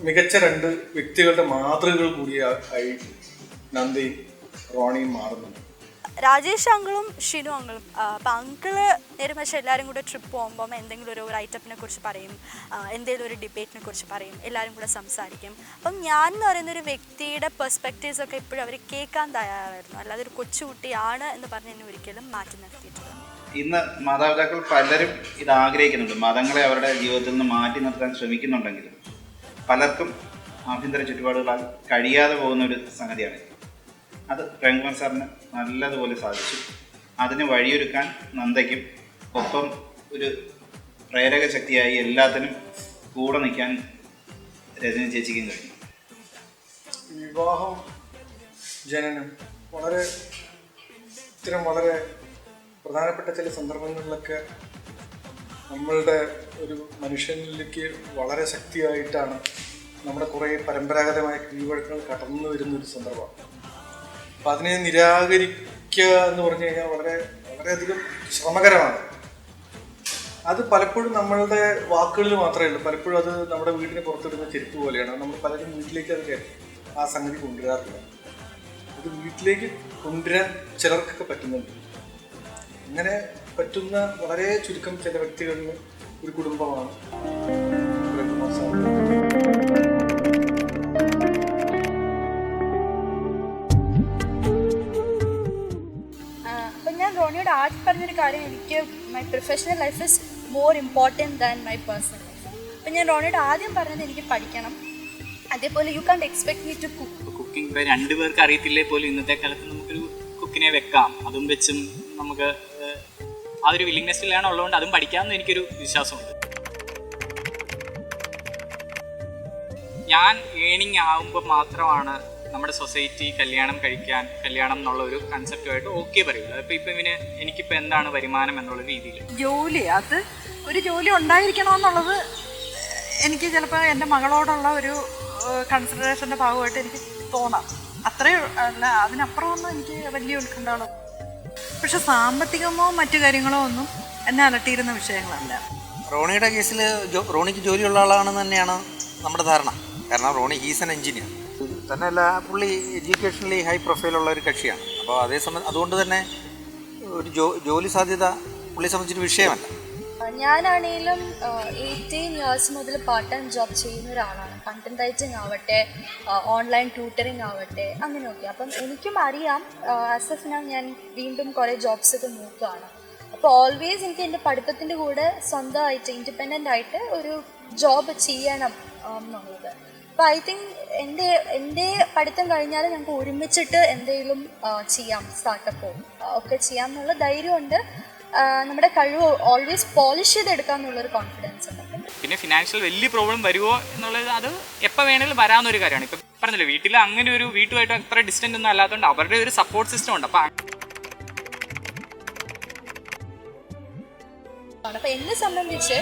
മികച്ച രണ്ട് വ്യക്തികളുടെ മാതൃകകൾ കൂടിയായി നന്ദയും റോണിയും മാറുന്നുണ്ട്. രാജേഷ് അങ്കിളും ഷിനു അങ്കിളും. അപ്പം അങ്കിള് നേരെ എല്ലാവരും കൂടെ ട്രിപ്പ് പോകുമ്പം എന്തെങ്കിലും ഒരു റൈറ്റപ്പിനെ കുറിച്ച് പറയും, എന്തെങ്കിലും ഒരു ഡിബേറ്റിനെ കുറിച്ച് പറയും, എല്ലാവരും കൂടെ സംസാരിക്കും. അപ്പം ഞാൻ എന്ന് പറയുന്നൊരു വ്യക്തിയുടെ പെർസ്പെക്റ്റീവ്സ് ഒക്കെ ഇപ്പോഴും അവർ കേൾക്കാൻ തയ്യാറായിരുന്നു. അല്ലാതെ ഒരു കൊച്ചുകുട്ടിയാണ് എന്ന് പറഞ്ഞ് എന്നെ ഒരിക്കലും മാറ്റി നിർത്തിയിട്ടില്ല. ഇന്ന് മാതാപിതാക്കൾ പലരും ഇത് ആഗ്രഹിക്കുന്നുണ്ട്, മതങ്ങളെ അവരുടെ ജീവിതത്തിൽ നിന്ന് മാറ്റി നിർത്താൻ ശ്രമിക്കുന്നുണ്ടെങ്കിലും പലർക്കും ആഭ്യന്തര ചുറ്റുപാടുകളാൽ കഴിയാതെ പോകുന്ന ഒരു സംഗതിയാണ്. അത് പ്രേംകുമാർ സാറിന് നല്ലതുപോലെ സാധിച്ചു. അതിന് വഴിയൊരുക്കാൻ നന്ദയ്ക്കും ഒപ്പം ഒരു പ്രേരക ശക്തിയായി എല്ലാത്തിനും കൂടെ നിൽക്കാൻ രജനി ചേച്ചിക്കും കഴിഞ്ഞു. വിവാഹം, ജനനം ഇത്തരം വളരെ പ്രധാനപ്പെട്ട ചില സന്ദർഭങ്ങളിലൊക്കെ നമ്മളുടെ ഒരു മനുഷ്യനിലേക്ക് വളരെ ശക്തിയായിട്ടാണ് നമ്മുടെ കുറേ പരമ്പരാഗതമായ കീഴ്വഴക്കങ്ങൾ കടന്നു വരുന്നൊരു സന്ദർഭമാണ്. അപ്പം അതിനെ നിരാകരിക്കുക എന്ന് പറഞ്ഞു കഴിഞ്ഞാൽ വളരെയധികം ശ്രമകരമാണ്. അത് പലപ്പോഴും നമ്മളുടെ വാക്കുകളിൽ മാത്രമേ ഉള്ളൂ, പലപ്പോഴും അത് നമ്മുടെ വീടിന് പുറത്തിടുന്ന ചെരുപ്പ് പോലെയാണ്. നമ്മൾ പലരും വീട്ടിലേക്ക് അത് ആ സംഗതി കൊണ്ടുവരാറില്ല. അത് വീട്ടിലേക്ക് കൊണ്ടുവരാൻ ചിലർക്കൊക്കെ പറ്റുന്നുണ്ട്. അങ്ങനെ പറ്റുന്ന വളരെ ചുരുക്കം ചില വ്യക്തികളിൽ ഒരു കുടുംബമാണ് പ്രേംകുമാർ സാർ. റോണിയോട് ആദ്യം പറഞ്ഞൊരു കാര്യം, എനിക്ക് my professional life is more important than my personal life. അപ്പം ഞാൻ റോണിയോട് ആദ്യം പറഞ്ഞത് എനിക്ക് പഠിക്കണം, അതേപോലെ you can't expect me to cook. Cooking ഇപ്പോൾ രണ്ടുപേർക്ക് അറിയത്തില്ലേ പോലും ഇന്നത്തെ കാലത്ത് നമുക്കൊരു കുക്കിനെ വെക്കാം. അതും വെച്ചും നമുക്ക് ആ ഒരു വില്ലിങ്നെസ്സിലാണ് ഉള്ളതുകൊണ്ട് അതും പഠിക്കാമെന്ന് എനിക്കൊരു വിശ്വാസമുണ്ട്. ഞാൻ ഏണിങ് ആകുമ്പോൾ മാത്രമാണ് നമ്മുടെ സൊസൈറ്റി കല്യാണം എന്നുള്ള ഒരു കൺസെപ്റ്റുമായിട്ട് ഓക്കെ പറയുള്ളൂ. അതിപ്പോൾ ഇവന് എനിക്കിപ്പോൾ എന്താണ് വരുമാനം എന്നുള്ള രീതിയിൽ ജോലി, അത് ഒരു ജോലി ഉണ്ടായിരിക്കണമെന്നുള്ളത് എനിക്ക് ചിലപ്പോൾ എൻ്റെ മകളോടുള്ള ഒരു കൺസിഡറേഷൻ്റെ ഭാഗമായിട്ട് എനിക്ക് തോന്നാം. അത്രേ അല്ല, അതിനപ്പുറമൊന്നും എനിക്ക് വലിയ ഉത്കണ്ഠകളോ. പക്ഷെ സാമ്പത്തികമോ മറ്റു കാര്യങ്ങളോ ഒന്നും എന്നെ അലട്ടിയിരുന്ന വിഷയങ്ങളല്ല. റോണിയുടെ കേസിൽ റോണിക്ക് ജോലിയുള്ള ആളാണെന്ന് തന്നെയാണ് നമ്മുടെ ധാരണ. കാരണം റോണി ഹീസ് ആൻ എഞ്ചിനീയർ തന്നെയല്ല, പുള്ളി എഡ്യൂക്കേഷണലി ഹൈ പ്രൊഫൈലുള്ള ഒരു കക്ഷിയാണ്. അപ്പോൾ അതുകൊണ്ട് തന്നെ ഒരു ജോലി സാധ്യത പുള്ളിയെ സംബന്ധിച്ചൊരു വിഷയമല്ല. ഞാനാണെങ്കിലും 18 ഇയേഴ്സ് മുതൽ പാർട്ട് ടൈം ജോബ് ചെയ്യുന്ന ഒരാളാണ്. കണ്ടന്റ് റൈറ്റിംഗ് ആവട്ടെ, ഓൺലൈൻ ട്യൂട്ടറിങ് ആവട്ടെ, അങ്ങനെയൊക്കെ. അപ്പം എനിക്കും അറിയാം, ആസ് ഓഫ് നൗ ഞാൻ വീണ്ടും കുറേ ജോബ്സൊക്കെ നോക്കുകയാണ്. അപ്പോൾ ഓൾവേസ് എനിക്ക് എൻ്റെ പഠിത്തത്തിൻ്റെ കൂടെ സ്വന്തമായിട്ട് ഇൻഡിപെൻഡൻ്റ് ആയിട്ട് ഒരു ജോബ് ചെയ്യണം എന്നുള്ളത്. അപ്പോൾ ഐ തിങ്ക് എൻ്റെ പഠിത്തം കഴിഞ്ഞാൽ ഞങ്ങൾക്ക് ഒരുമിച്ചിട്ട് എന്തെങ്കിലും ചെയ്യാം, സ്റ്റാർട്ടപ്പോ ഒക്കെ ചെയ്യാം എന്നുള്ള ധൈര്യമുണ്ട്. നമ്മുടെ കഴിവ് ഓൾവേസ് പോളിഷ് ചെയ്തെടുക്കാമെന്നുള്ളൊരു കോൺഫിഡൻസ് ഉണ്ട്. പിന്നെ ഫിനാൻഷ്യൽ വലിയ പ്രോബ്ലം വരുമോ എന്നുള്ളത് അത് എപ്പോൾ വേണമെങ്കിലും വരാവുന്നൊരു കാര്യമാണ്. ഇപ്പം പറഞ്ഞില്ലേ, വീട്ടിൽ അങ്ങനെ ഒരു വീട്ടുമായിട്ട് അത്ര ഡിസ്റ്റൻ്റ് ഒന്നും അല്ലാത്തതുകൊണ്ട് അവരുടെ ഒരു സപ്പോർട്ട് സിസ്റ്റം ഉണ്ട്. അപ്പോൾ എന്നെ സംബന്ധിച്ച്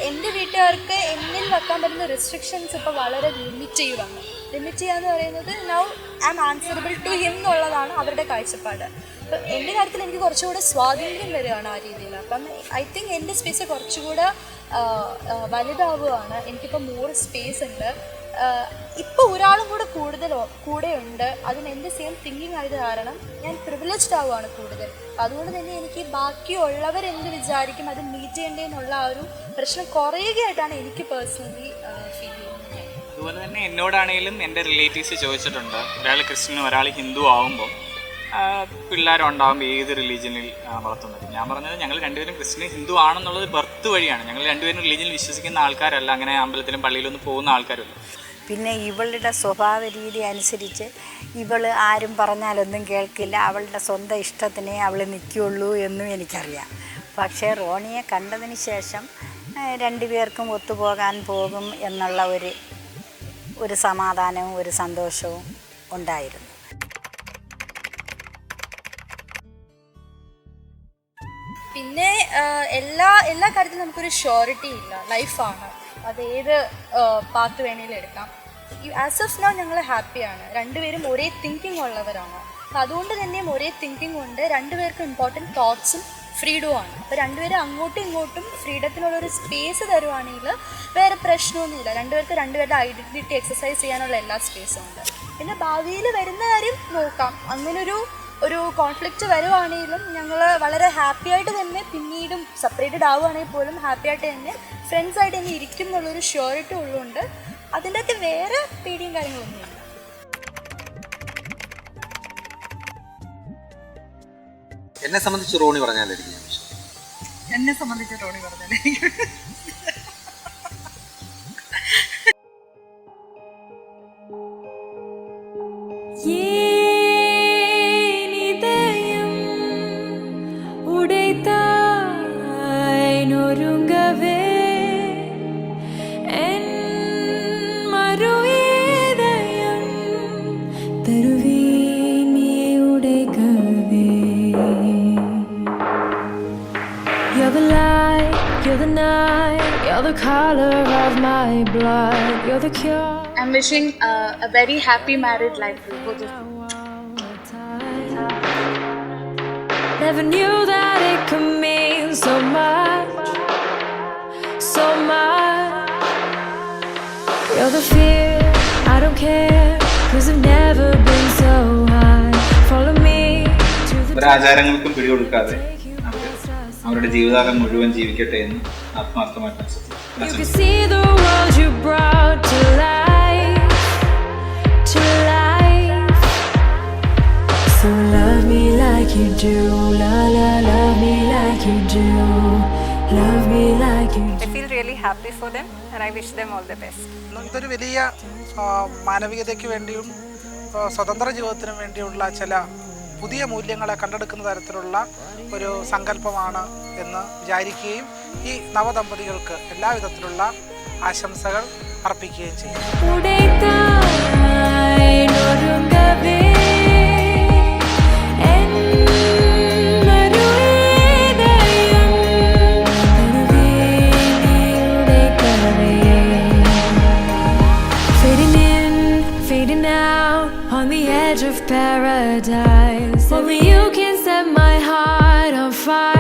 എൻ്റെ വീട്ടുകാർക്ക് എന്നിൽ വെക്കാൻ പറ്റുന്ന റെസ്ട്രിക്ഷൻസ് ഇപ്പോൾ വളരെ ലിമിറ്റ് ചെയ്യുവാണ്. ലിമിറ്റ് ചെയ്യാന്ന് പറയുന്നത് now I am answerable to him എന്നുള്ളതാണ് അവരുടെ കാഴ്ചപ്പാട്. അപ്പം എൻ്റെ കാര്യത്തിൽ എനിക്ക് കുറച്ചുകൂടെ സ്വാതന്ത്ര്യം വരികയാണ് ആ രീതിയിൽ. അപ്പം ഐ തിങ്ക് എൻ്റെ സ്പേസ് കുറച്ചുകൂടെ വലുതാവുകയാണ്. എനിക്കിപ്പോൾ മോർ സ്പേസ് ഉണ്ട്. ഇപ്പോൾ ഒരാളും കൂടെ ഉണ്ട്. അതിന് എൻ്റെ സെയിം തിങ്കിങ് ആയത് കാരണം ഞാൻ പ്രിവിലേജ്ഡ് ആവുകയാണ് കൂടുതൽ. അതുകൊണ്ട് തന്നെ എനിക്ക് ബാക്കിയുള്ളവരെന്ത് വിചാരിക്കും, അത് മീറ്റ് ചെയ്യേണ്ടതെന്നുള്ള ആ ഒരു പ്രശ്നം കുറയുകയായിട്ടാണ് എനിക്ക് പേഴ്സണലി ഫീൽ ചെയ്യുന്നത്. അതുപോലെ തന്നെ എന്നോടാണെങ്കിലും എൻ്റെ റിലേറ്റീവ്സ് ചോദിച്ചിട്ടുണ്ട്, ഒരാൾ ക്രിസ്ത്യനും ഒരാൾ ഹിന്ദു ആകുമ്പോൾ പിള്ളേരുണ്ടാകുമ്പോൾ ഏത് റിലീജിയനിൽ വളർത്തുന്നത്. ഞാൻ പറഞ്ഞത് ഞങ്ങൾ രണ്ടുപേരും ക്രിസ്ത്യനും ഹിന്ദു ആണെന്നുള്ളത് ബർത്ത് വഴിയാണ്. ഞങ്ങൾ രണ്ടുപേരും റിലീജിയനിൽ വിശ്വസിക്കുന്ന ആൾക്കാരല്ല, അങ്ങനെ അമ്പലത്തിലും പള്ളിയിലൊന്നും പോകുന്ന ആൾക്കാരല്ല. പിന്നെ ഇവളുടെ സ്വഭാവ രീതി അനുസരിച്ച് ഇവൾ ആരും പറഞ്ഞാലൊന്നും കേൾക്കില്ല, അവളുടെ സ്വന്തം ഇഷ്ടത്തിനേ അവൾ നിൽക്കുകയുള്ളൂ എന്നും എനിക്കറിയാം. പക്ഷേ റോണിയെ കണ്ടതിന് ശേഷം രണ്ടുപേർക്കും ഒത്തുപോകാൻ പോകും എന്നുള്ള ഒരു സമാധാനവും ഒരു സന്തോഷവും ഉണ്ടായിരുന്നു. പിന്നെ എല്ലാ കാര്യത്തിലും നമുക്കൊരു ഷ്യൂരിറ്റി ഇല്ല. ലൈഫാണ്, അതേത് പാത്ത് വേണേലും എടുക്കാം. ആസ് ഓഫ് നൗ ഞങ്ങൾ ഹാപ്പിയാണ്. രണ്ടുപേരും ഒരേ തിങ്കിങ് ഉള്ളവരാണ്. അപ്പോൾ അതുകൊണ്ട് തന്നെയും ഒരേ തിങ്കിങ് കൊണ്ട് രണ്ടുപേർക്കും ഇമ്പോർട്ടൻറ്റ് തോട്ട്സും ഫ്രീഡവുമാണ്. അപ്പോൾ രണ്ടുപേരും അങ്ങോട്ടും ഇങ്ങോട്ടും ഫ്രീഡത്തിനുള്ളൊരു സ്പേസ് തരുവാണെങ്കിൽ വേറെ പ്രശ്നമൊന്നുമില്ല. രണ്ടുപേരുടെ ഐഡൻറ്റിറ്റി എക്സസൈസ് ചെയ്യാനുള്ള എല്ലാ സ്പേസും ഉണ്ട്. പിന്നെ ഭാവിയിൽ വരുന്ന കാര്യം നോക്കാം. അങ്ങനൊരു കോൺഫ്ലിക്റ്റ് വരുവാണെങ്കിലും ഞങ്ങൾ വളരെ ഹാപ്പി ആയിട്ട് തന്നെ പിന്നീടും സെപ്പറേറ്റഡ് ആവുകയാണെങ്കിൽ പോലും ഹാപ്പി ആയിട്ട് തന്നെ ഫ്രണ്ട്സായിട്ട് തന്നെ ഇരിക്കും എന്നുള്ളൊരു ഷ്യൂരിറ്റി ഉള്ളതുകൊണ്ട് അതിൻ്റെ അകത്ത് വേറെ പേടിയും കാര്യങ്ങളൊന്നുമില്ല. എന്നെ സംബന്ധിച്ച് റോണി പറഞ്ഞാലായിരിക്കും എന്നെ സംബന്ധിച്ച് Roni പറഞ്ഞാലായിരിക്കും You're the light, you're the night, you're the color of my blood, you're the cure. I'm wishing a very happy married life for both of you. Never knew that it could mean so much, so much. You're the fear, I don't care, 'cause I've never been so high. Follow me to the ആചാരങ്ങൾക്കും പിടികൊടുക്കാതെ അവരുടെ ജീവിതകാലം മുഴുവൻ ജീവിക്കട്ടെ എന്ന് ആത്മാർത്ഥമായിട്ട് You can see the world you brought to life, to life. So love me like you do, la la, love me like you do, love me like you do. I feel really happy for them and I wish them all the best. ഇതൊരു വലിയ മാനവികതയ്ക്ക് വേണ്ടിയും സ്വതന്ത്ര ജീവിതത്തിനും വേണ്ടിയുള്ള ചില പുതിയ മൂല്യങ്ങളെ കണ്ടെടുക്കുന്ന തരത്തിലുള്ള ഒരു സങ്കല്പമാണ് എന്ന് വിചാരിക്കുകയും ഈ നവദമ്പതികൾക്ക് എല്ലാവിധത്തിലുള്ള ആശംസകൾ അർപ്പിക്കുകയും ചെയ്യും. Fading out on the edge of paradise. Only you can set my heart on fire.